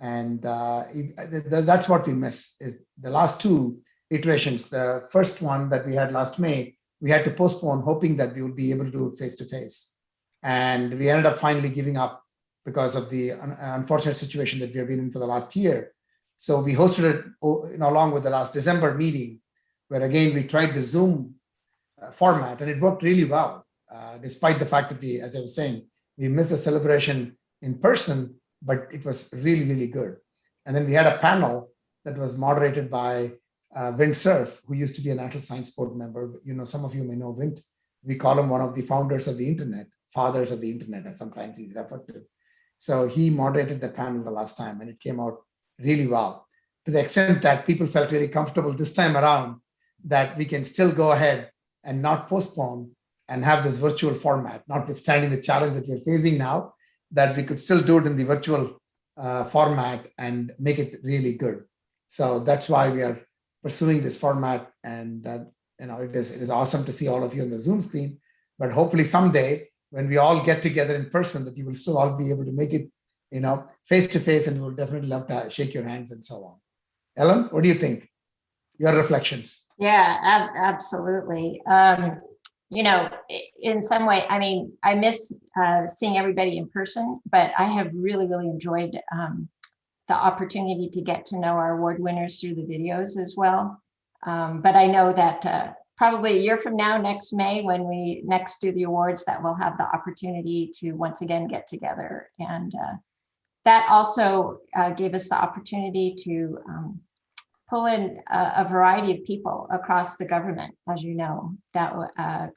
And that's what we miss is the last two iterations. The first one that we had last May, we had to postpone, hoping that we would be able to do it face-to-face. And we ended up finally giving up because of the unfortunate situation that we have been in for the last year. So we hosted it along with the last December meeting, where again, we tried the Zoom format, and it worked really well, despite the fact that as I was saying, we missed the celebration in person, but it was really, really good. And then we had a panel that was moderated by Vint Cerf, who used to be a National Science Board member. Some of you may know Vint. We call him one of the founders of the internet, fathers of the internet, as sometimes he's referred to. So he moderated the panel the last time, and it came out really well, to the extent that people felt really comfortable this time around that we can still go ahead and not postpone and have this virtual format, notwithstanding the challenge that we're facing now, that we could still do it in the virtual format and make it really good. So that's why we are pursuing this format, and that it is awesome to see all of you on the Zoom screen. But hopefully someday, when we all get together in person, that you will still all be able to make it, face to face, and we'll definitely love to shake your hands and so on. Ellen, what do you think? Your reflections? Yeah, absolutely. In some way, I miss seeing everybody in person, but I have really, really enjoyed the opportunity to get to know our award winners through the videos as well. But I know that probably a year from now, next May, when we next do the awards, that we'll have the opportunity to once again get together. And that also gave us the opportunity to pull in a variety of people across the government, as you know, that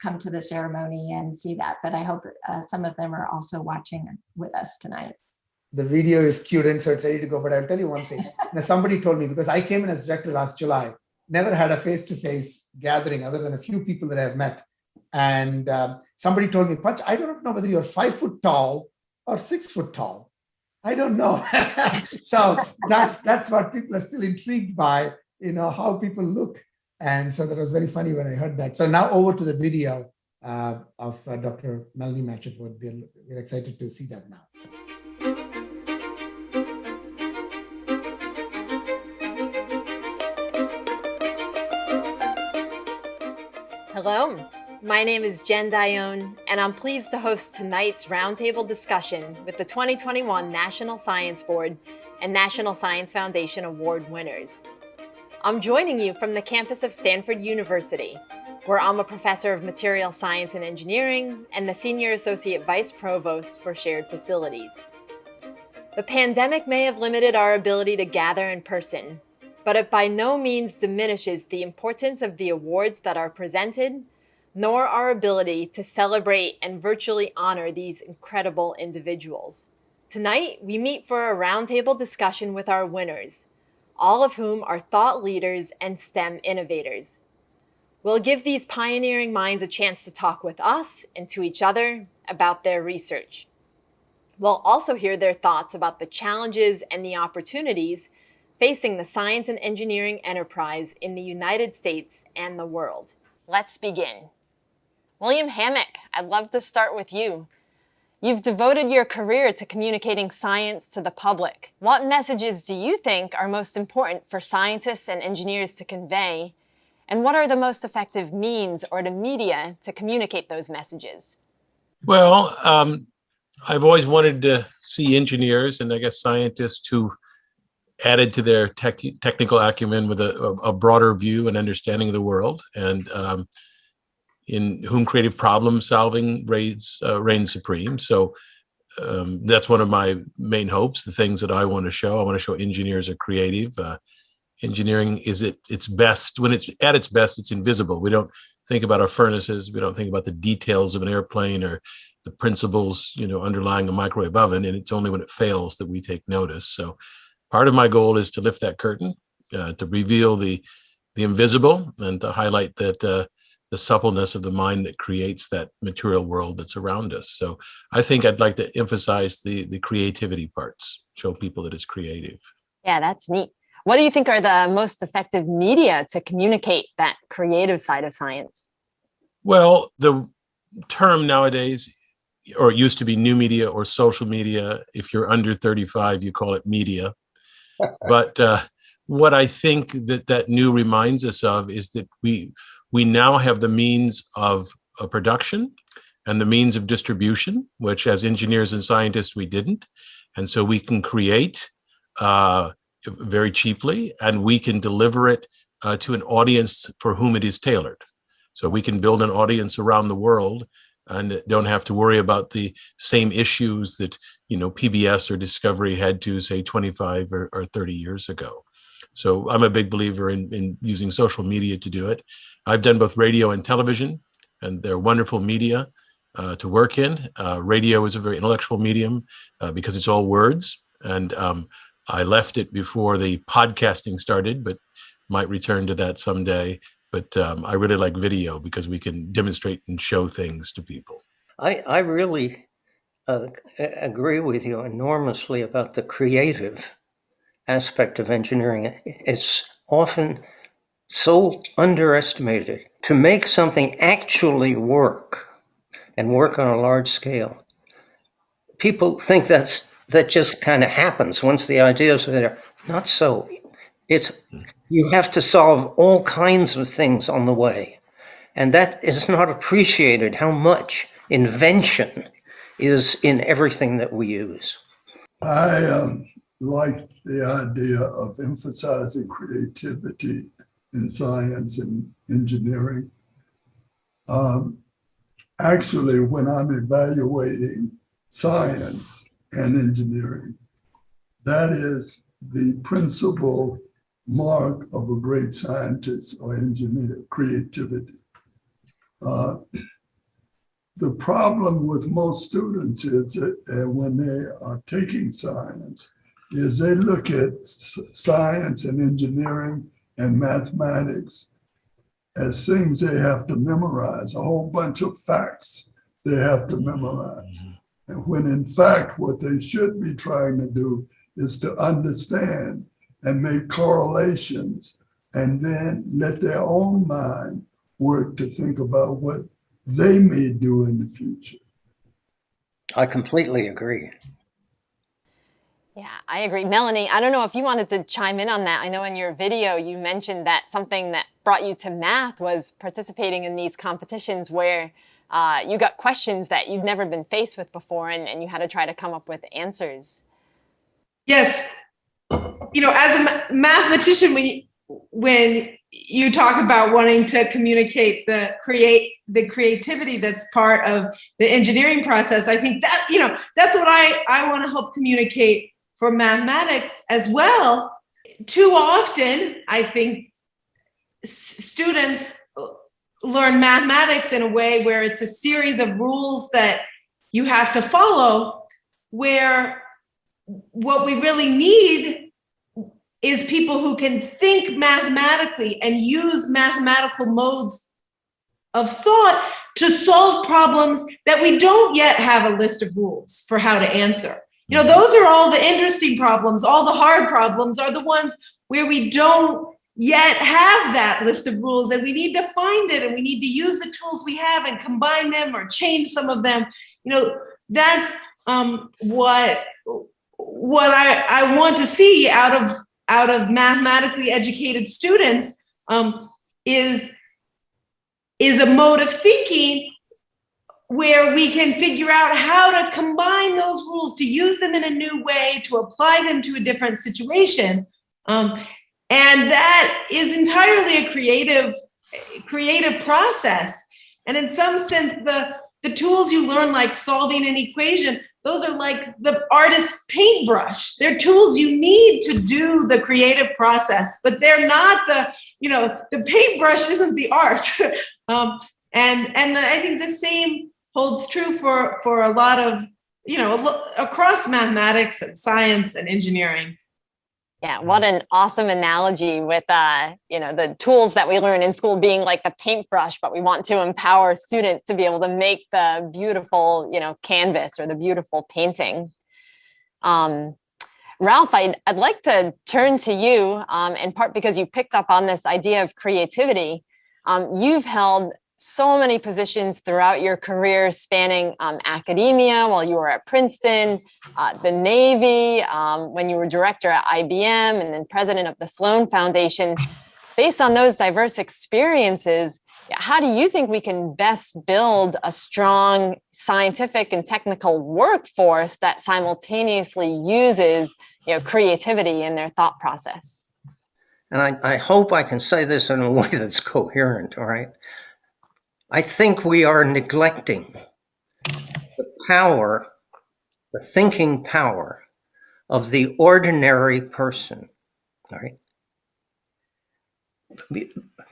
come to the ceremony and see that. But I hope some of them are also watching with us tonight. The video is queued in, so it's ready to go. But I'll tell you one thing. Now, somebody told me, because I came in as director last July, never had a face-to-face gathering other than a few people that I've met. And somebody told me, Punch, I don't know whether you're 5 foot tall or 6 foot tall. I don't know. So that's what people are still intrigued by, how people look. And so that was very funny when I heard that. So now over to the video of Dr. Melanie Matchett-Wood. We're excited to see that now. Hello, my name is Jen Dione, and I'm pleased to host tonight's roundtable discussion with the 2021 National Science Board and National Science Foundation Award winners. I'm joining you from the campus of Stanford University, where I'm a professor of material science and engineering and the Senior Associate Vice Provost for Shared Facilities. The pandemic may have limited our ability to gather in person, but it by no means diminishes the importance of the awards that are presented, nor our ability to celebrate and virtually honor these incredible individuals. Tonight, we meet for a roundtable discussion with our winners, all of whom are thought leaders and STEM innovators. We'll give these pioneering minds a chance to talk with us and to each other about their research. We'll also hear their thoughts about the challenges and the opportunities facing the science and engineering enterprise in the United States and the world. Let's begin. William Hammack, I'd love to start with you. You've devoted your career to communicating science to the public. What messages do you think are most important for scientists and engineers to convey? And what are the most effective means or the media to communicate those messages? Well, I've always wanted to see engineers and I guess scientists who added to their technical acumen with a broader view and understanding of the world, and in whom creative problem solving reigns supreme. So that's one of my main hopes, the things that I want to show. I want to show engineers are creative. Engineering is its best. When it's at its best, it's invisible. We don't think about our furnaces. We don't think about the details of an airplane or the principles, underlying a microwave oven. And it's only when it fails that we take notice. So part of my goal is to lift that curtain, to reveal the invisible, and to highlight that the suppleness of the mind that creates that material world that's around us. So I think I'd like to emphasize the creativity parts, show people that it's creative. Yeah, that's neat. What do you think are the most effective media to communicate that creative side of science? Well, the term nowadays, or it used to be new media or social media. If you're under 35, you call it media. But what I think that new reminds us of is that we now have the means of production and the means of distribution, which as engineers and scientists, we didn't. And so we can create very cheaply, and we can deliver it to an audience for whom it is tailored. So we can build an audience around the world and don't have to worry about the same issues that, PBS or Discovery had to, say, 25 or 30 years ago. So I'm a big believer in using social media to do it. I've done both radio and television, and they're wonderful media to work in. Radio is a very intellectual medium because it's all words. And I left it before the podcasting started, but might return to that someday. But I really like video because we can demonstrate and show things to people. I really agree with you enormously about the creative aspect of engineering. It's often so underestimated. To make something actually work and work on a large scale, people think that just kind of happens once the ideas are there. Not so. You have to solve all kinds of things on the way. And that is not appreciated, how much invention is in everything that we use. I like the idea of emphasizing creativity in science and engineering. Actually, when I'm evaluating science and engineering, that is the principal mark of a great scientist or engineer, creativity. The problem with most students is that when they are taking science, is they look at science and engineering and mathematics as things they have to memorize, a whole bunch of facts they have to memorize. And when in fact, what they should be trying to do is to understand and make correlations and then let their own mind work to think about what they may do in the future. I completely agree. Yeah, I agree. Melanie, I don't know if you wanted to chime in on that. I know in your video you mentioned that something that brought you to math was participating in these competitions where you got questions that you'd never been faced with before and you had to try to come up with answers. Yes. You know, as a mathematician, when you talk about wanting to communicate the creativity that's part of the engineering process, I think that, you know, that's what I want to help communicate for mathematics as well. Too often, I think students learn mathematics in a way where it's a series of rules that you have to follow, where what we really need is people who can think mathematically and use mathematical modes of thought to solve problems that we don't yet have a list of rules for how to answer. You know, those are all the interesting problems. All the hard problems are the ones where we don't yet have that list of rules, and we need to find it, and we need to use the tools we have and combine them or change some of them. You know, that's what I want to see out of mathematically educated students is a mode of thinking where we can figure out how to combine those rules, to use them in a new way, to apply them to a different situation. And that is entirely a creative process. And in some sense, the tools you learn, like solving an equation, those are like the artist's paintbrush. They're tools you need to do the creative process, but they're not the paintbrush isn't the art. I think the same holds true for a lot of, across mathematics and science and engineering. Yeah, what an awesome analogy with, the tools that we learn in school being like the paintbrush, but we want to empower students to be able to make the beautiful, canvas or the beautiful painting. Ralph, I'd like to turn to you, in part because you picked up on this idea of creativity. You've held so many positions throughout your career, spanning academia while you were at Princeton, the Navy, when you were director at IBM, and then president of the Sloan Foundation. Based on those diverse experiences, how do you think we can best build a strong scientific and technical workforce that simultaneously uses, creativity in their thought process? And I hope I can say this in a way that's coherent, all right? I think we are neglecting the power, the thinking power of the ordinary person, all right?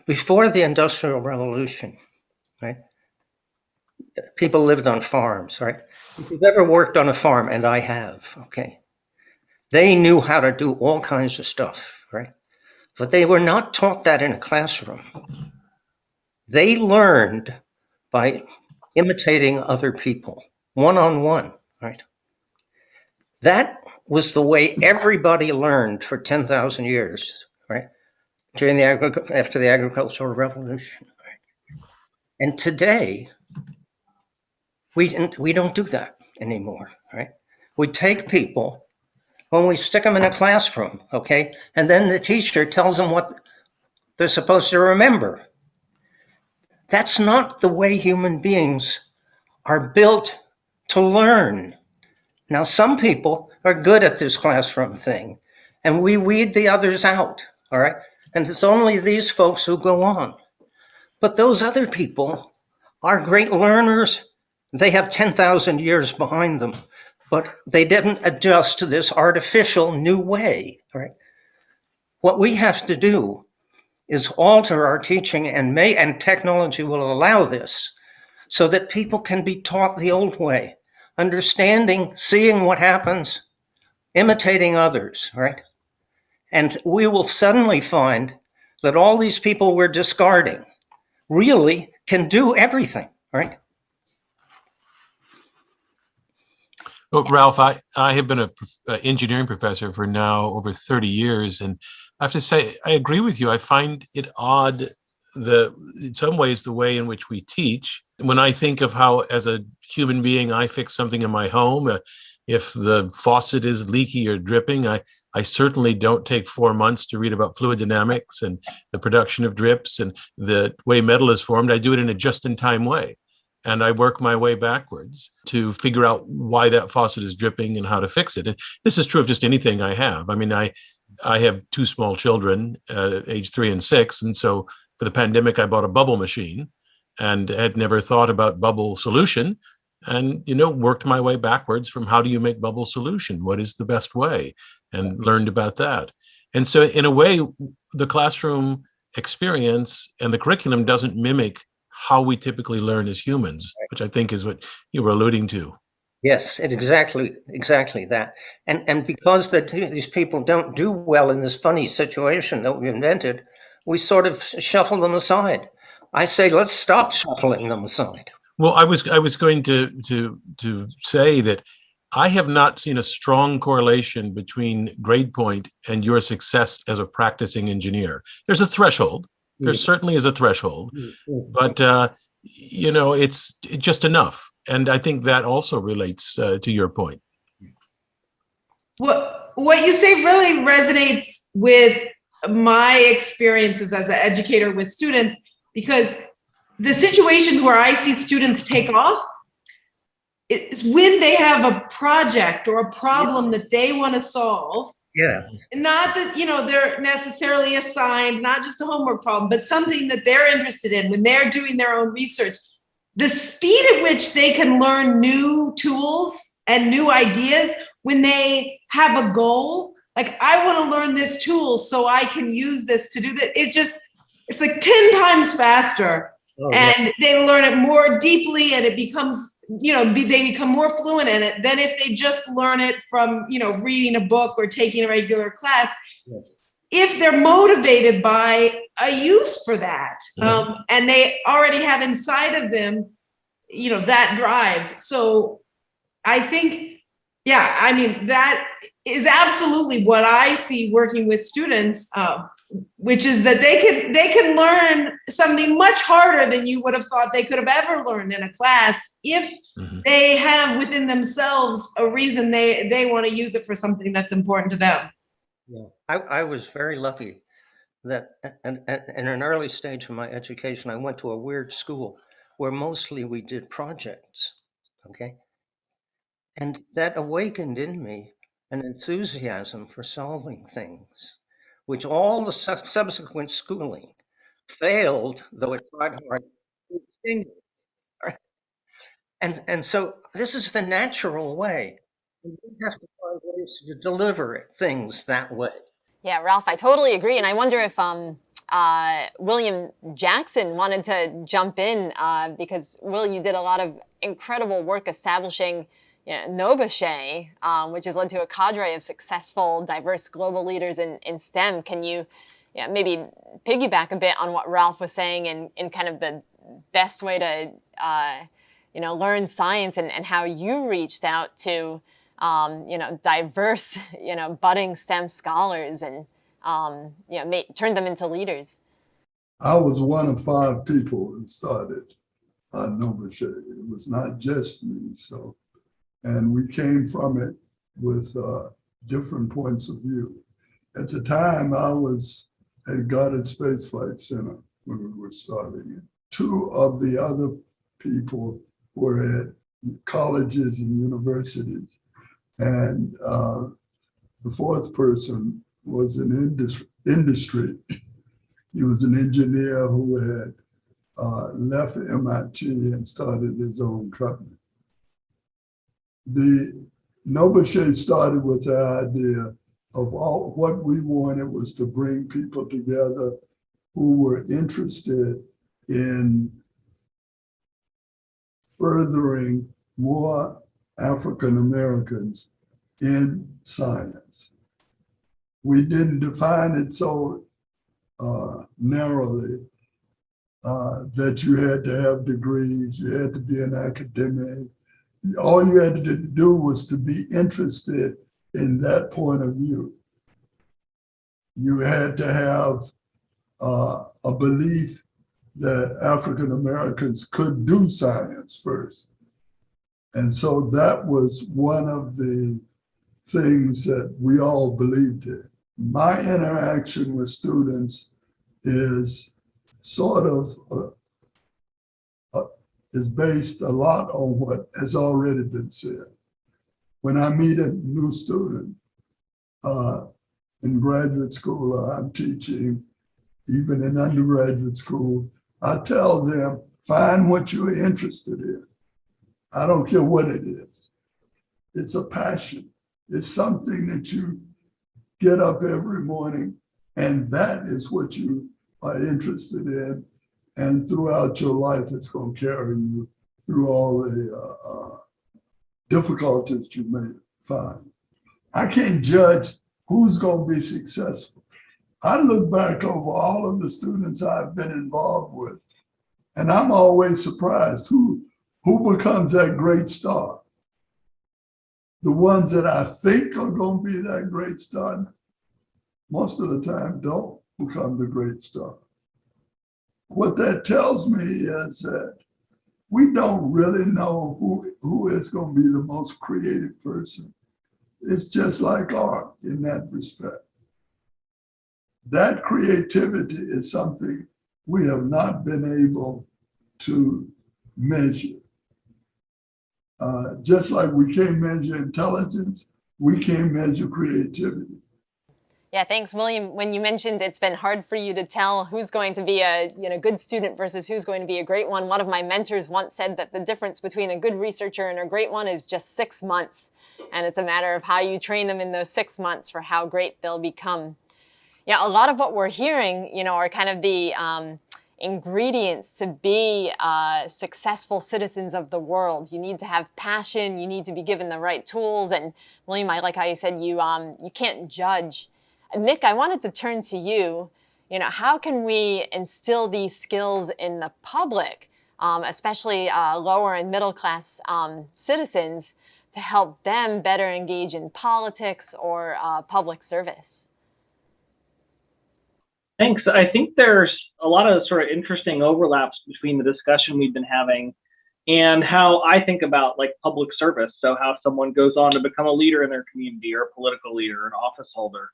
Before the Industrial Revolution, right? People lived on farms, right? If you've ever worked on a farm, and I have, okay, they knew how to do all kinds of stuff, right? But they were not taught that in a classroom. They learned by imitating other people, one-on-one, right? That was the way everybody learned for 10,000 years, right? After the Agricultural Revolution. Right? And today, we don't do that anymore, right? We take people when we stick them in a classroom, okay? And then the teacher tells them what they're supposed to remember. That's not the way human beings are built to learn. Now, some people are good at this classroom thing, and we weed the others out, all right? And it's only these folks who go on. But those other people are great learners. They have 10,000 years behind them, but they didn't adjust to this artificial new way, right? What we have to do is alter our teaching, and technology will allow this, so that people can be taught the old way, understanding, seeing what happens, imitating others, right? And we will suddenly find that all these people we're discarding really can do everything, right? Well, Ralph, I have been an engineering professor for now over 30 years, and I have to say, I agree with you. I find it odd, in some ways, the way in which we teach. When I think of how, as a human being, I fix something in my home, if the faucet is leaky or dripping, I certainly don't take 4 months to read about fluid dynamics and the production of drips and the way metal is formed. I do it in a just-in-time way. And I work my way backwards to figure out why that faucet is dripping and how to fix it. And this is true of just anything I have. I mean, I have 2 small children, age 3 and 6. And so for the pandemic, I bought a bubble machine and had never thought about bubble solution, and, worked my way backwards from how do you make bubble solution? What is the best way? And learned about that. And so in a way, the classroom experience and the curriculum doesn't mimic how we typically learn as humans, which I think is what you were alluding to. Yes, it's exactly that. And because these people don't do well in this funny situation that we invented, we sort of shuffle them aside. I say, let's stop shuffling them aside. Well, I was going to say that I have not seen a strong correlation between grade point and your success as a practicing engineer. There's a threshold. There certainly is a threshold, but it's just enough. And I think that also relates to your point. What you say really resonates with my experiences as an educator with students, because the situations where I see students take off is when they have a project or a problem that they want to solve. Yeah. Not that, they're necessarily assigned, not just a homework problem, but something that they're interested in when they're doing their own research. The speed at which they can learn new tools and new ideas when they have a goal, like, I want to learn this tool so I can use this to do that. It's like 10 times faster. Oh, and they learn it more deeply, and it becomes, they become more fluent in it than if they just learn it from, reading a book or taking a regular class. Yes. If they're motivated by a use for that, and they already have inside of them, that drive. So I think, that is absolutely what I see working with students, which is that they can learn something much harder than you would have thought they could have ever learned in a class if they have within themselves a reason they want to use it for something that's important to them. Yeah. I was very lucky that in an early stage of my education, I went to a weird school where mostly we did projects, okay? And that awakened in me an enthusiasm for solving things, which all the subsequent schooling failed, though it tried hard to extinguish. Right? And so this is the natural way. We have to find ways to deliver things that way. Yeah, Ralph, I totally agree. And I wonder if William Jackson wanted to jump in because, Will, you did a lot of incredible work establishing NOBUSHE, which has led to a cadre of successful, diverse global leaders in STEM. Can you maybe piggyback a bit on what Ralph was saying in kind of the best way to learn science and how you reached out to diverse budding STEM scholars and turned them into leaders? I was one of 5 people who started NOBUSHE. It was not just me. And we came from it with different points of view. At the time, I was at Goddard Space Flight Center when we were starting it. 2 of the other people were at colleges and universities. And the 4th person was in industry. He was an engineer who had left MIT and started his own company. The NOBUSHE started with the idea of what we wanted was to bring people together who were interested in furthering more African Americans in science. We didn't define it so narrowly that you had to have degrees, you had to be an academic. All you had to do was to be interested in that point of view. You had to have a belief that African Americans could do science first. And so that was one of the things that we all believed in. My interaction with students is sort of is based a lot on what has already been said. When I meet a new student in graduate school, or I'm teaching, even in undergraduate school, I tell them, find what you're interested in. I don't care what it is. It's a passion. It's something that you get up every morning, and that is what you are interested in. And throughout your life, it's going to carry you through all the difficulties you may find. I can't judge who's going to be successful. I look back over all of the students I've been involved with, and I'm always surprised who becomes that great star. The ones that I think are going to be that great star, most of the time don't become the great star. What that tells me is that we don't really know who is going to be the most creative person. It's just like art in that respect. That creativity is something we have not been able to measure. Just like we can't measure intelligence, we can't measure creativity. Yeah, thanks, William. When you mentioned it's been hard for you to tell who's going to be a good student versus who's going to be a great one, one of my mentors once said that the difference between a good researcher and a great one is just 6 months. And it's a matter of how you train them in those 6 months for how great they'll become. Yeah, a lot of what we're hearing, are kind of the ingredients to be successful citizens of the world. You need to have passion. You need to be given the right tools. And William, I like how you said you can't judge. Nick, I wanted to turn to you. How can we instill these skills in the public, especially lower and middle class citizens, to help them better engage in politics or public service? Thanks. I think there's a lot of sort of interesting overlaps between the discussion we've been having and how I think about public service. So how someone goes on to become a leader in their community or a political leader, an office holder.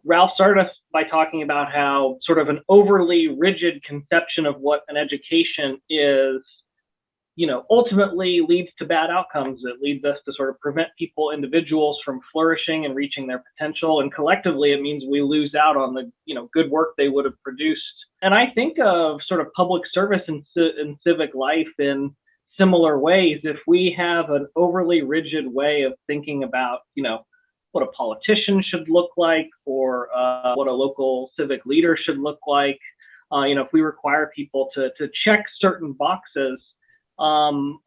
Ralph started us by talking about how sort of an overly rigid conception of what an education is, ultimately leads to bad outcomes. It leads us to sort of prevent individuals from flourishing and reaching their potential. And collectively, it means we lose out on the, good work they would have produced. And I think of sort of public service and civic life in similar ways. If we have an overly rigid way of thinking about, what a politician should look like, or what a local civic leader should look like. If we require people to check certain boxes, on,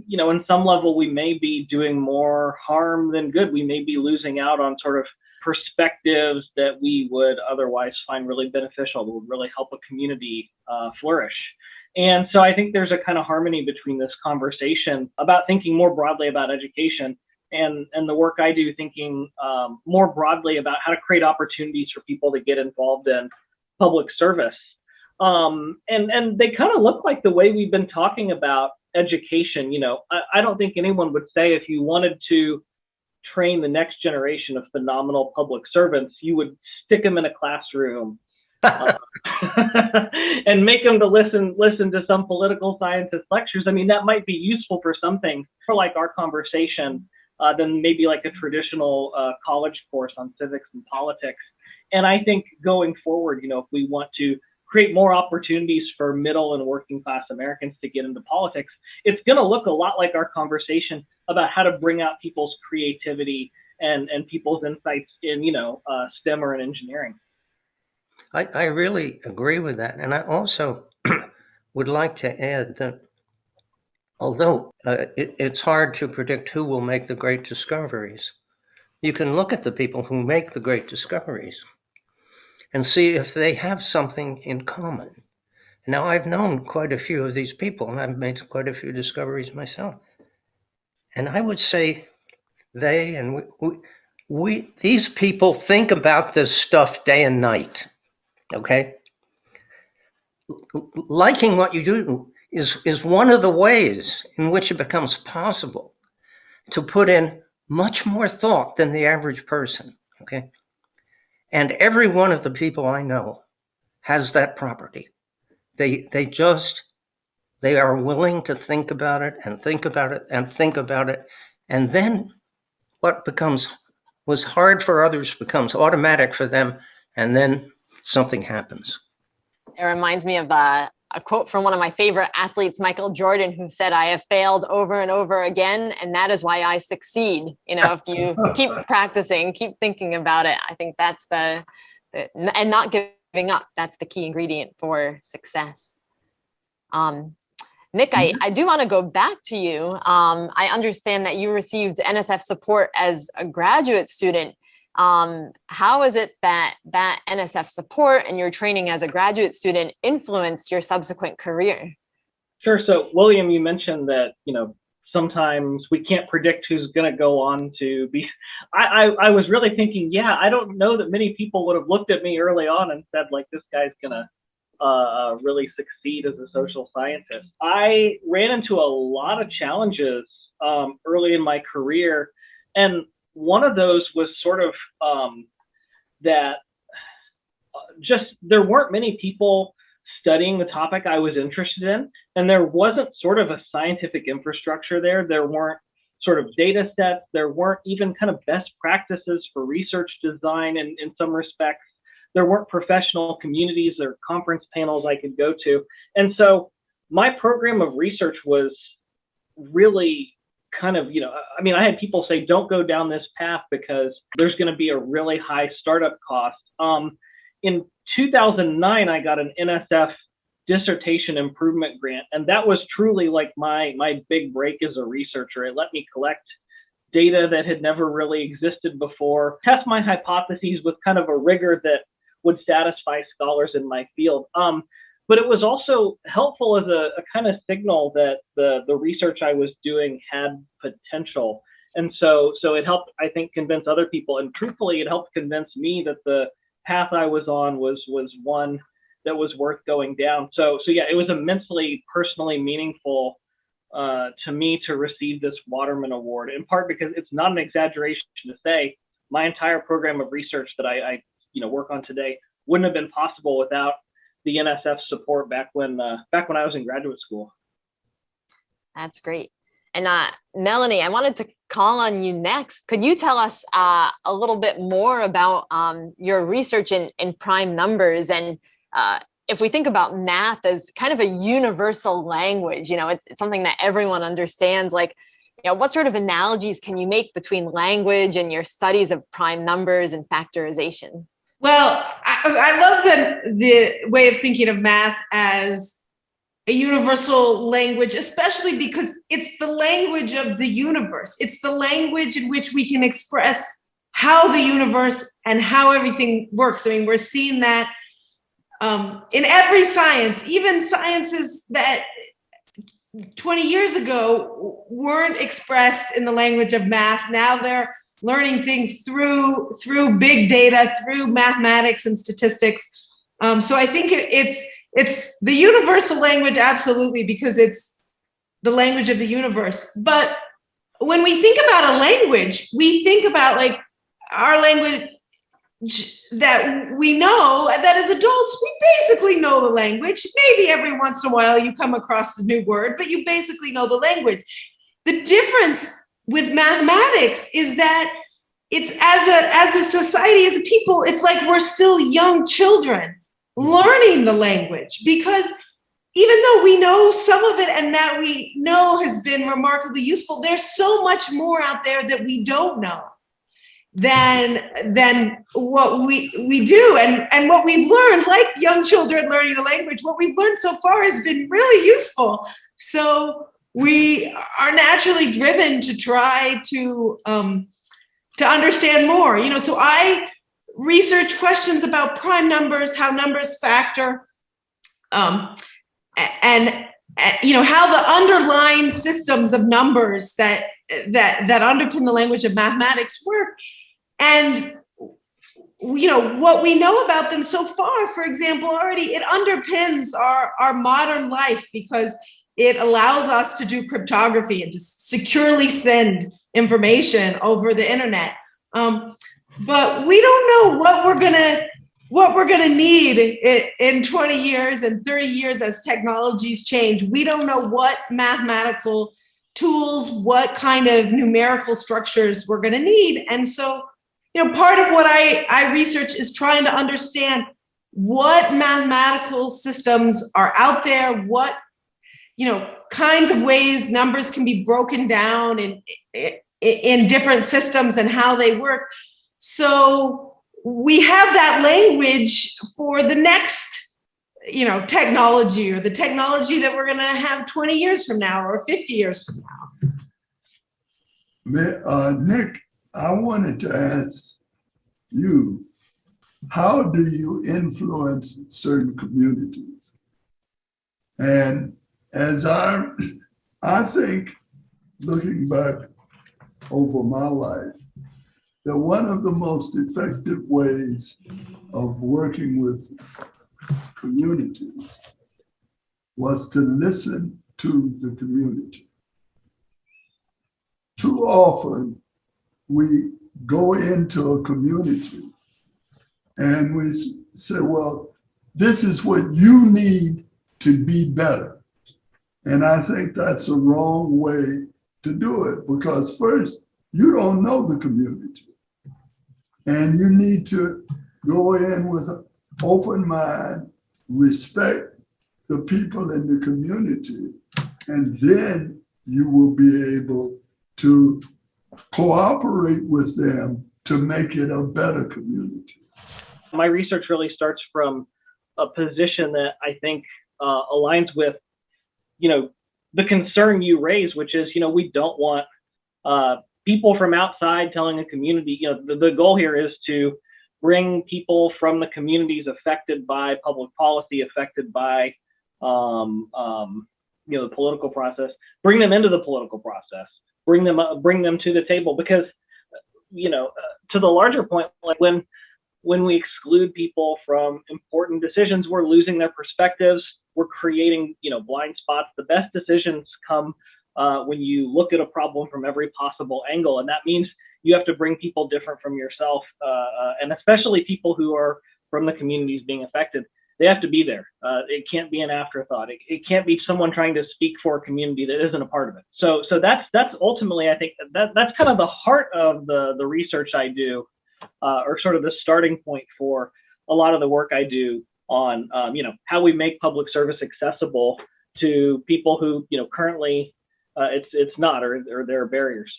in some level, we may be doing more harm than good. We may be losing out on sort of perspectives that we would otherwise find really beneficial, that would really help a community flourish. And so I think there's a kind of harmony between this conversation about thinking more broadly about education and the work I do thinking more broadly about how to create opportunities for people to get involved in public service. And they kind of look like the way we've been talking about education. I don't think anyone would say if you wanted to train the next generation of phenomenal public servants, you would stick them in a classroom and make them to listen to some political scientist lectures. I mean, that might be useful for some things, for like our conversation, than maybe like a traditional college course on civics and politics. And I think going forward, if we want to create more opportunities for middle and working class Americans to get into politics, it's going to look a lot like our conversation about how to bring out people's creativity and people's insights in, STEM or in engineering. I really agree with that. And I also would like to add that although it's hard to predict who will make the great discoveries, you can look at the people who make the great discoveries and see if they have something in common. Now, I've known quite a few of these people, and I've made quite a few discoveries myself. And I would say they and these people think about this stuff day and night, okay? Liking what you do is one of the ways in which it becomes possible to put in much more thought than the average person, okay? And every one of the people I know has that property. They are willing to think about it and think about it and think about it. And then what was hard for others becomes automatic for them. And then something happens. It reminds me of a quote from one of my favorite athletes, Michael Jordan, who said, "I have failed over and over again, and that is why I succeed." If you keep practicing, keep thinking about it, I think that's and not giving up. That's the key ingredient for success. Nick, I do want to go back to you. I understand that you received NSF support as a graduate student. How is it that NSF support and your training as a graduate student influenced your subsequent career? Sure. So, William, you mentioned that, sometimes we can't predict who's going to go on to be. I was really thinking, I don't know that many people would have looked at me early on and said, like, this guy's going to really succeed as a social scientist. I ran into a lot of challenges early in my career. And one of those was sort of that there weren't many people studying the topic I was interested in, and there wasn't sort of a scientific infrastructure there. There weren't sort of data sets. There weren't even kind of best practices for research design in some respects. There weren't professional communities or conference panels I could go to. And so my program of research was really kind of, I had people say, don't go down this path because there's going to be a really high startup cost. In 2009, I got an NSF dissertation improvement grant, and that was truly like my big break as a researcher. It let me collect data that had never really existed before, test my hypotheses with kind of a rigor that would satisfy scholars in my field. But it was also helpful as a kind of signal that the research I was doing had potential. And so it helped, I think, convince other people. And truthfully, it helped convince me that the path I was on was one that was worth going down. So yeah, it was immensely personally meaningful to me to receive this Waterman Award, in part because it's not an exaggeration to say my entire program of research that I work on today wouldn't have been possible without the NSF support back when I was in graduate school. That's great. And Melanie, I wanted to call on you next. Could you tell us a little bit more about your research in prime numbers? And if we think about math as kind of a universal language, it's something that everyone understands. Like, what sort of analogies can you make between language and your studies of prime numbers and factorization? Well, I love the way of thinking of math as a universal language, especially because it's the language of the universe. It's the language in which we can express how the universe and how everything works. I mean, we're seeing that in every science, even sciences that 20 years ago weren't expressed in the language of math. Now they're learning things through big data, through mathematics and statistics. So I think it's the universal language, absolutely, because it's the language of the universe. But when we think about a language, we think about like our language that we know, that as adults, we basically know the language. Maybe every once in a while you come across a new word, but you basically know the language. The difference with mathematics is that it's as a society, as a people, it's like we're still young children learning the language, because even though we know some of it and that we know has been remarkably useful, there's so much more out there that we don't know than what we do. And what we've learned, like young children learning a language, what we've learned so far has been really useful. So we are naturally driven to try to understand more. So I research questions about prime numbers, how numbers factor, and how the underlying systems of numbers that underpin the language of mathematics work. And what we know about them so far, for example, already, it underpins our modern life because it allows us to do cryptography and to securely send information over the internet. But we don't know what we're gonna need in 20 years and 30 years as technologies change. We don't know what mathematical tools, what kind of numerical structures we're gonna need. And so, part of what I research is trying to understand what mathematical systems are out there, what kinds of ways numbers can be broken down in different systems and how they work. So we have that language for the next, technology, or the technology that we're going to have 20 years from now or 50 years from now. Nick, I wanted to ask you, how do you influence certain communities? And as I think, looking back over my life, that one of the most effective ways of working with communities was to listen to the community. Too often, we go into a community and we say, well, this is what you need to be better. And I think that's a wrong way to do it, because first, you don't know the community. And you need to go in with an open mind, respect the people in the community, and then you will be able to cooperate with them to make it a better community. My research really starts from a position that I think aligns with, the concern you raise, which is, we don't want people from outside telling a community, the goal here is to bring people from the communities affected by public policy, affected by, the political process, bring them into the political process, bring them to the table, because, to the larger point, like when we exclude people from important decisions, we're losing their perspectives. We're creating, blind spots. The best decisions come when you look at a problem from every possible angle. And that means you have to bring people different from yourself, and especially people who are from the communities being affected. They have to be there. It can't be an afterthought. It can't be someone trying to speak for a community that isn't a part of it. So that's ultimately, I think that's kind of the heart of the research I do, or sort of the starting point for a lot of the work I do on, how we make public service accessible to people who, currently it's not, or there are barriers.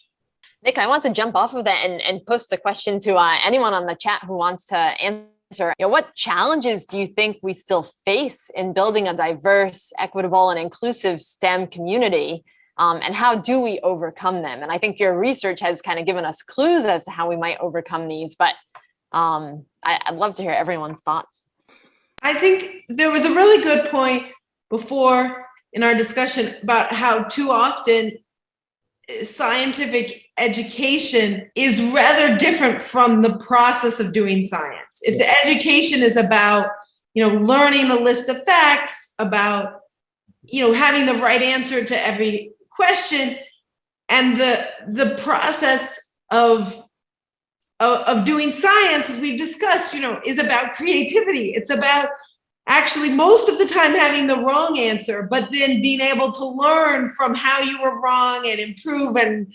Nick, I want to jump off of that and post a question to anyone on the chat who wants to answer. What challenges do you think we still face in building a diverse, equitable, and inclusive STEM community? And how do we overcome them? And I think your research has kind of given us clues as to how we might overcome these, but I'd love to hear everyone's thoughts. I think there was a really good point before in our discussion about how too often scientific education is rather different from the process of doing science. If the education is about, learning a list of facts, about, having the right answer to every question, and the process of doing science, as we've discussed, is about creativity. It's about actually most of the time having the wrong answer, but then being able to learn from how you were wrong and improve and,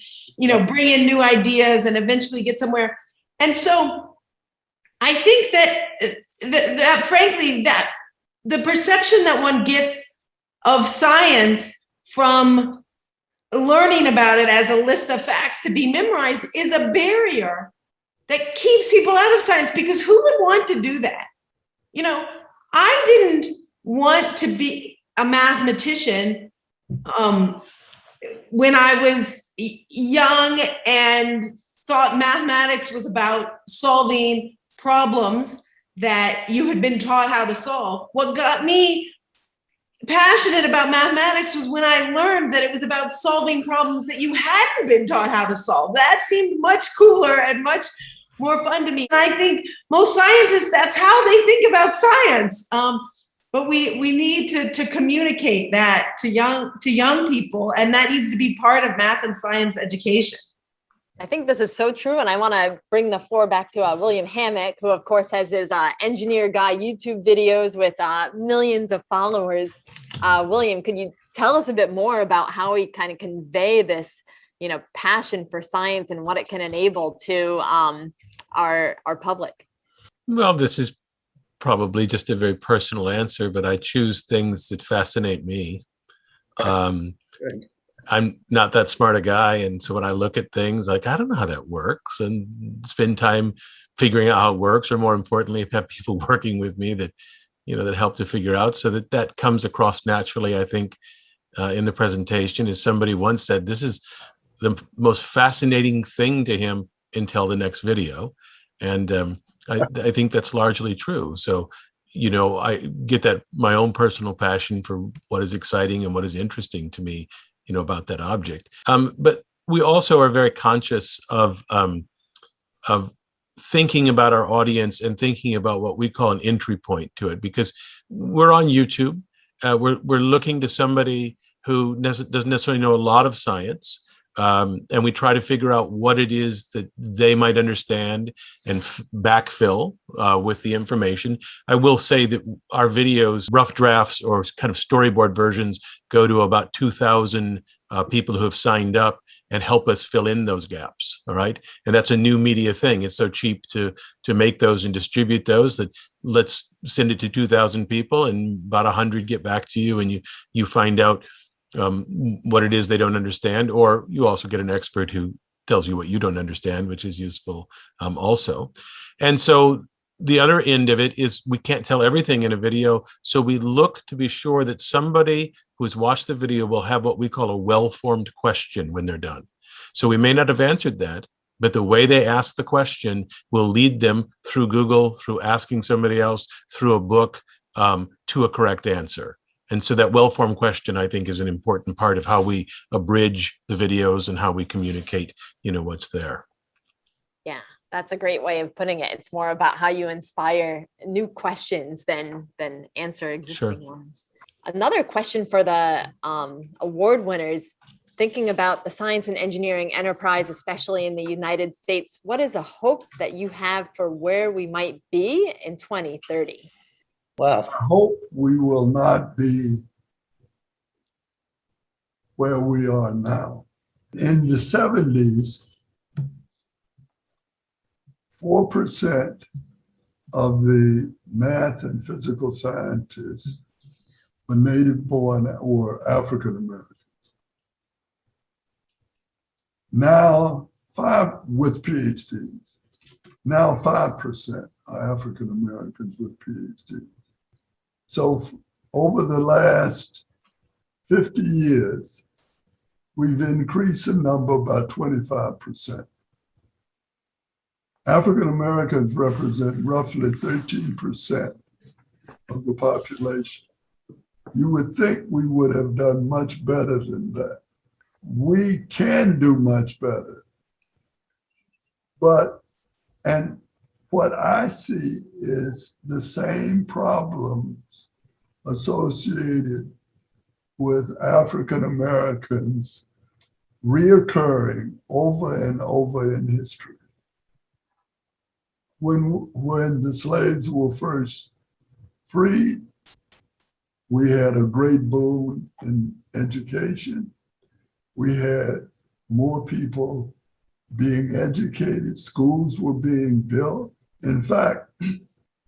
bring in new ideas and eventually get somewhere. And so I think that frankly, that the perception that one gets of science from learning about it as a list of facts to be memorized is a barrier that keeps people out of science, because who would want to do that? I didn't want to be a mathematician when I was young and thought mathematics was about solving problems that you had been taught how to solve. What got me passionate about mathematics was when I learned that it was about solving problems that you hadn't been taught how to solve. That seemed much cooler and much more fun to me. And I think most scientists, that's how they think about science. But we need to communicate that to young people, and that needs to be part of math and science education. I think this is so true, and I want to bring the floor back to William Hammock, who of course has his Engineer Guy YouTube videos with millions of followers. William, could you tell us a bit more about how we kind of convey this, passion for science and what it can enable to our public? Well, this is probably just a very personal answer, but I choose things that fascinate me. I'm not that smart a guy, and so when I look at things, like, I don't know how that works, and spend time figuring out how it works, or more importantly, have people working with me that, that help to figure out, so that comes across naturally, I think, in the presentation. As somebody once said, this is the most fascinating thing to him until the next video. And I think that's largely true. So, I get that my own personal passion for what is exciting and what is interesting to me, about that object. But we also are very conscious of thinking about our audience and thinking about what we call an entry point to it, because we're on YouTube. We're looking to somebody who doesn't necessarily know a lot of science. And we try to figure out what it is that they might understand and backfill with the information. I will say that our videos, rough drafts or kind of storyboard versions, go to about 2,000 people who have signed up and help us fill in those gaps. All right. And that's a new media thing. It's so cheap to make those and distribute those that let's send it to 2,000 people and about 100 get back to you, and you find out what it is they don't understand, or you also get an expert who tells you what you don't understand, which is useful also. And so the other end of it is we can't tell everything in a video, so we look to be sure that somebody who has watched the video will have what we call a well-formed question when they're done. So we may not have answered that, but the way they ask the question will lead them through Google, through asking somebody else, through a book, to a correct answer. And so that well-formed question, I think, is an important part of how we abridge the videos and how we communicate, what's there. Yeah, that's a great way of putting it. It's more about how you inspire new questions than answer existing ones. Another question for the award winners, thinking about the science and engineering enterprise, especially in the United States, what is a hope that you have for where we might be in 2030? Wow. I hope we will not be where we are now. In the 70s, 4% of the math and physical scientists were native born or African Americans. Now, 5 with PhDs. Now 5% are African Americans with PhDs. So over the last 50 years, we've increased the number by 25%. African Americans represent roughly 13% of the population. You would think we would have done much better than that. We can do much better. And what I see is the same problems associated with African Americans reoccurring over and over in history. When the slaves were first freed, we had a great boom in education. We had more people being educated, schools were being built. In fact,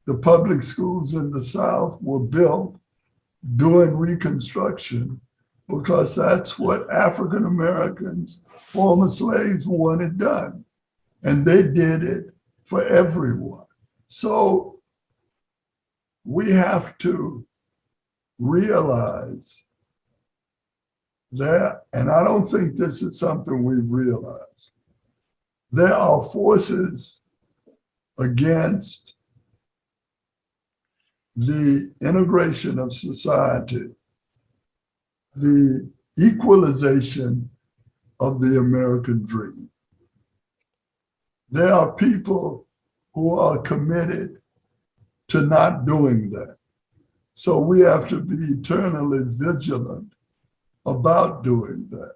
the public schools in the South were built during Reconstruction because that's what African Americans, former slaves, wanted done. And they did it for everyone. So we have to realize that, and I don't think this is something we've realized, there are forces against the integration of society, the equalization of the American dream. There are people who are committed to not doing that. So we have to be eternally vigilant about doing that.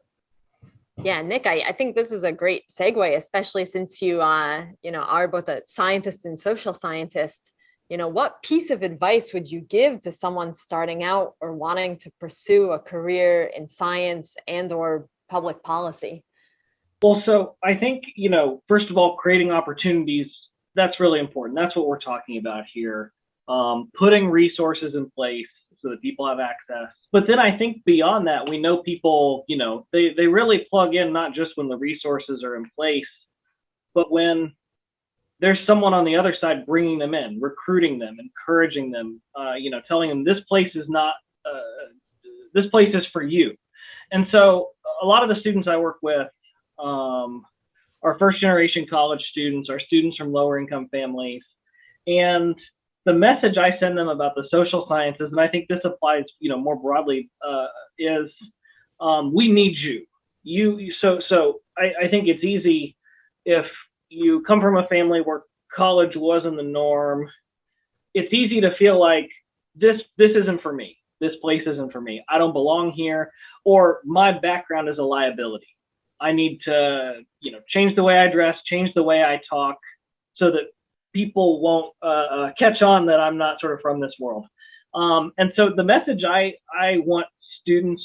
Yeah, Nick, I think this is a great segue, especially since you, are both a scientist and social scientist. What piece of advice would you give to someone starting out or wanting to pursue a career in science and or public policy? Well, so I think, first of all, creating opportunities, that's really important. That's what we're talking about here. Putting resources in place so that people have access. But then I think beyond that, we know people, they really plug in not just when the resources are in place, but when there's someone on the other side bringing them in, recruiting them, encouraging them, telling them this place is not, this place is for you. And so a lot of the students I work with are first generation college students, are students from lower income families. And the message I send them about the social sciences, and I think this applies, more broadly, is we need you. So I think it's easy if you come from a family where college wasn't the norm. It's easy to feel like this isn't for me. This place isn't for me. I don't belong here, or my background is a liability. I need to, change the way I dress, change the way I talk, so that people won't catch on that I'm not sort of from this world. And so the message I want students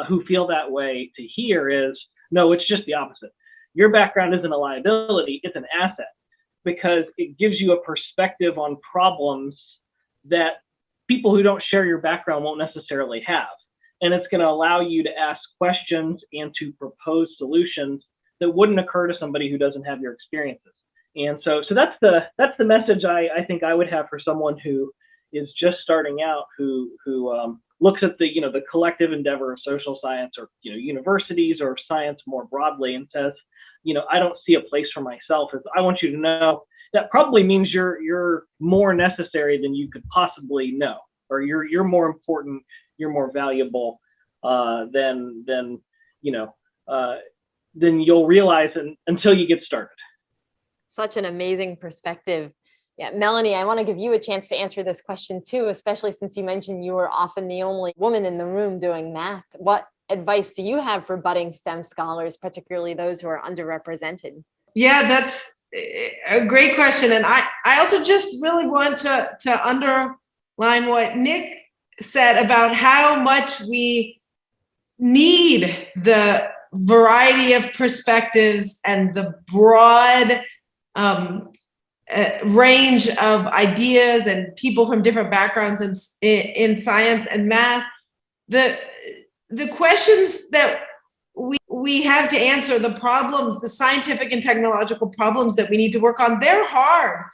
who feel that way to hear is, no, it's just the opposite. Your background isn't a liability, it's an asset, because it gives you a perspective on problems that people who don't share your background won't necessarily have. And it's going to allow you to ask questions and to propose solutions that wouldn't occur to somebody who doesn't have your experiences. And so that's the message I think I would have for someone who is just starting out, who looks at the collective endeavor of social science, or universities or science more broadly, and says, I don't see a place for myself. I want you to know that probably means you're more necessary than you could possibly know, or you're more important, you're more valuable than you'll realize until you get started. Such an amazing perspective. Yeah, Melanie, I want to give you a chance to answer this question too, especially since you mentioned you were often the only woman in the room doing math. What advice do you have for budding STEM scholars, particularly those who are underrepresented? Yeah, that's a great question. And I also just really want to underline what Nick said about how much we need the variety of perspectives and the broad range of ideas and people from different backgrounds in science and math. The questions that we have to answer the problems, the scientific and technological problems that we need to work on. They're hard.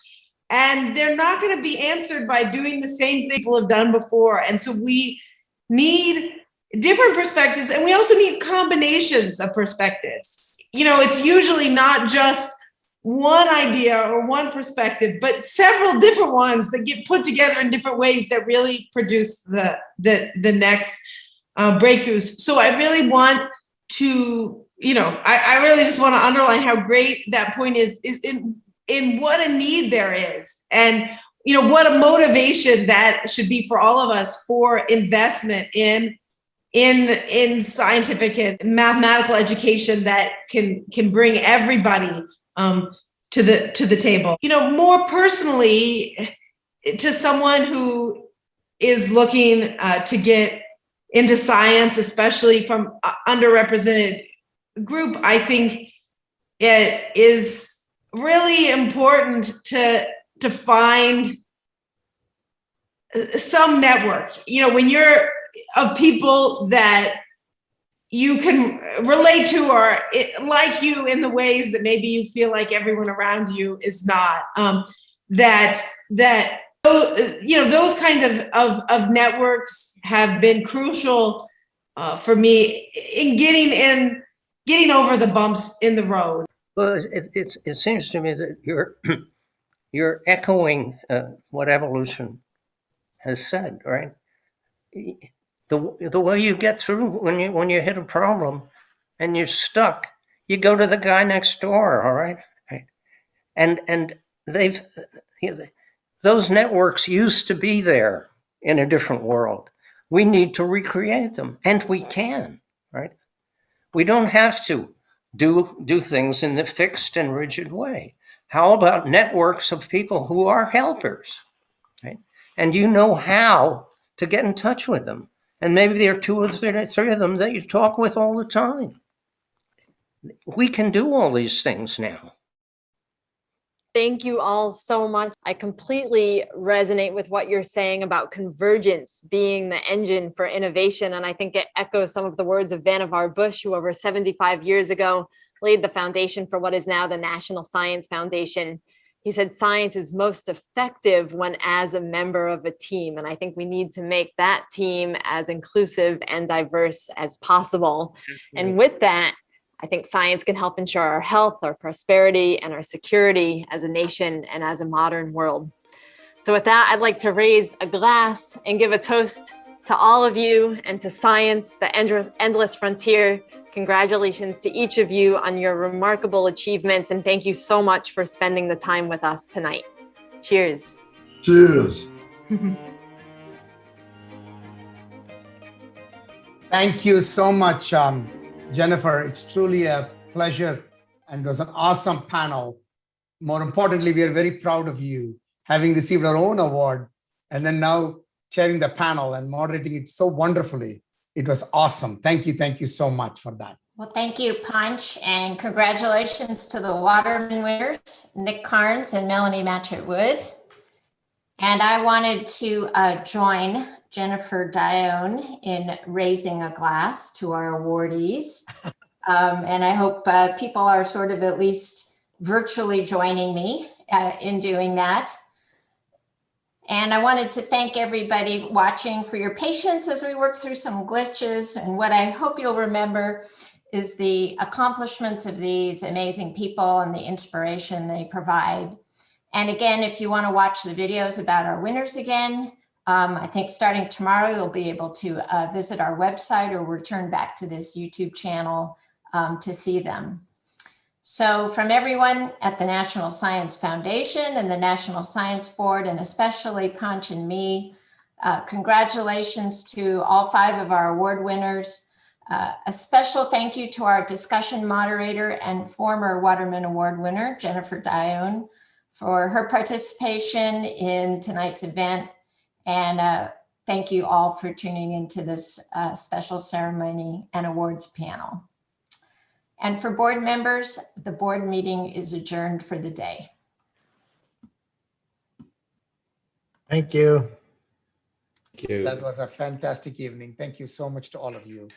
And they're not going to be answered by doing the same thing people have done before. And so we need different perspectives, and we also need combinations of perspectives. You know, it's usually not just one idea or one perspective, but several different ones that get put together in different ways that really produce the next breakthroughs. So I really want to, you know, I really just want to underline how great that point is in what a need there is, and you know what a motivation that should be for all of us for investment in scientific and mathematical education that can bring everybody to the table. You know, more personally, to someone who is looking to get into science, especially from underrepresented group, I think it is really important to find some network, you know, when you're of people that you can relate to or like you in the ways that maybe you feel like everyone around you is not, that you know, those kinds of networks have been crucial for me in getting over the bumps in the road. Well, it seems to me that you're echoing what evolution has said, right? The way you get through when you hit a problem and you're stuck, you go to the guy next door, all right? And those networks used to be there in a different world. We need to recreate them, and we can, right? We don't have to do things in the fixed and rigid way. How about networks of people who are helpers, right? And you know how to get in touch with them. And maybe there are 2 or 3 of them that you talk with all the time. We can do all these things now. Thank you all so much. I completely resonate with what you're saying about convergence being the engine for innovation. And I think it echoes some of the words of Vannevar Bush, who over 75 years ago laid the foundation for what is now the National Science Foundation. He said, science is most effective when as a member of a team. And I think we need to make that team as inclusive and diverse as possible. And with that, I think science can help ensure our health, our prosperity, and our security as a nation and as a modern world. So with that, I'd like to raise a glass and give a toast to all of you and to science, the endless frontier. Congratulations to each of you on your remarkable achievements, and thank you so much for spending the time with us tonight. Cheers. Cheers. Thank you so much, Jennifer. It's truly a pleasure, and it was an awesome panel. More importantly, we are very proud of you, having received our own award and then now chairing the panel and moderating it so wonderfully. It was awesome. Thank you so much for that. Well, thank you, Punch, and congratulations to the Waterman winners, Nick Carnes and Melanie Matchett-Wood. And I wanted to join Jennifer Dione in raising a glass to our awardees. And I hope people are sort of at least virtually joining me in doing that. And I wanted to thank everybody watching for your patience as we work through some glitches. And what I hope you'll remember is the accomplishments of these amazing people and the inspiration they provide. And again, if you want to watch the videos about our winners again, I think starting tomorrow, you'll be able to visit our website or return back to this YouTube channel to see them. So from everyone at the National Science Foundation and the National Science Board, and especially Punch and me, congratulations to all 5 of our award winners. A special thank you to our discussion moderator and former Waterman Award winner, Jennifer Dione, for her participation in tonight's event. And thank you all for tuning into this special ceremony and awards panel. And for board members, the board meeting is adjourned for the day. Thank you. Thank you. That was a fantastic evening. Thank you so much to all of you.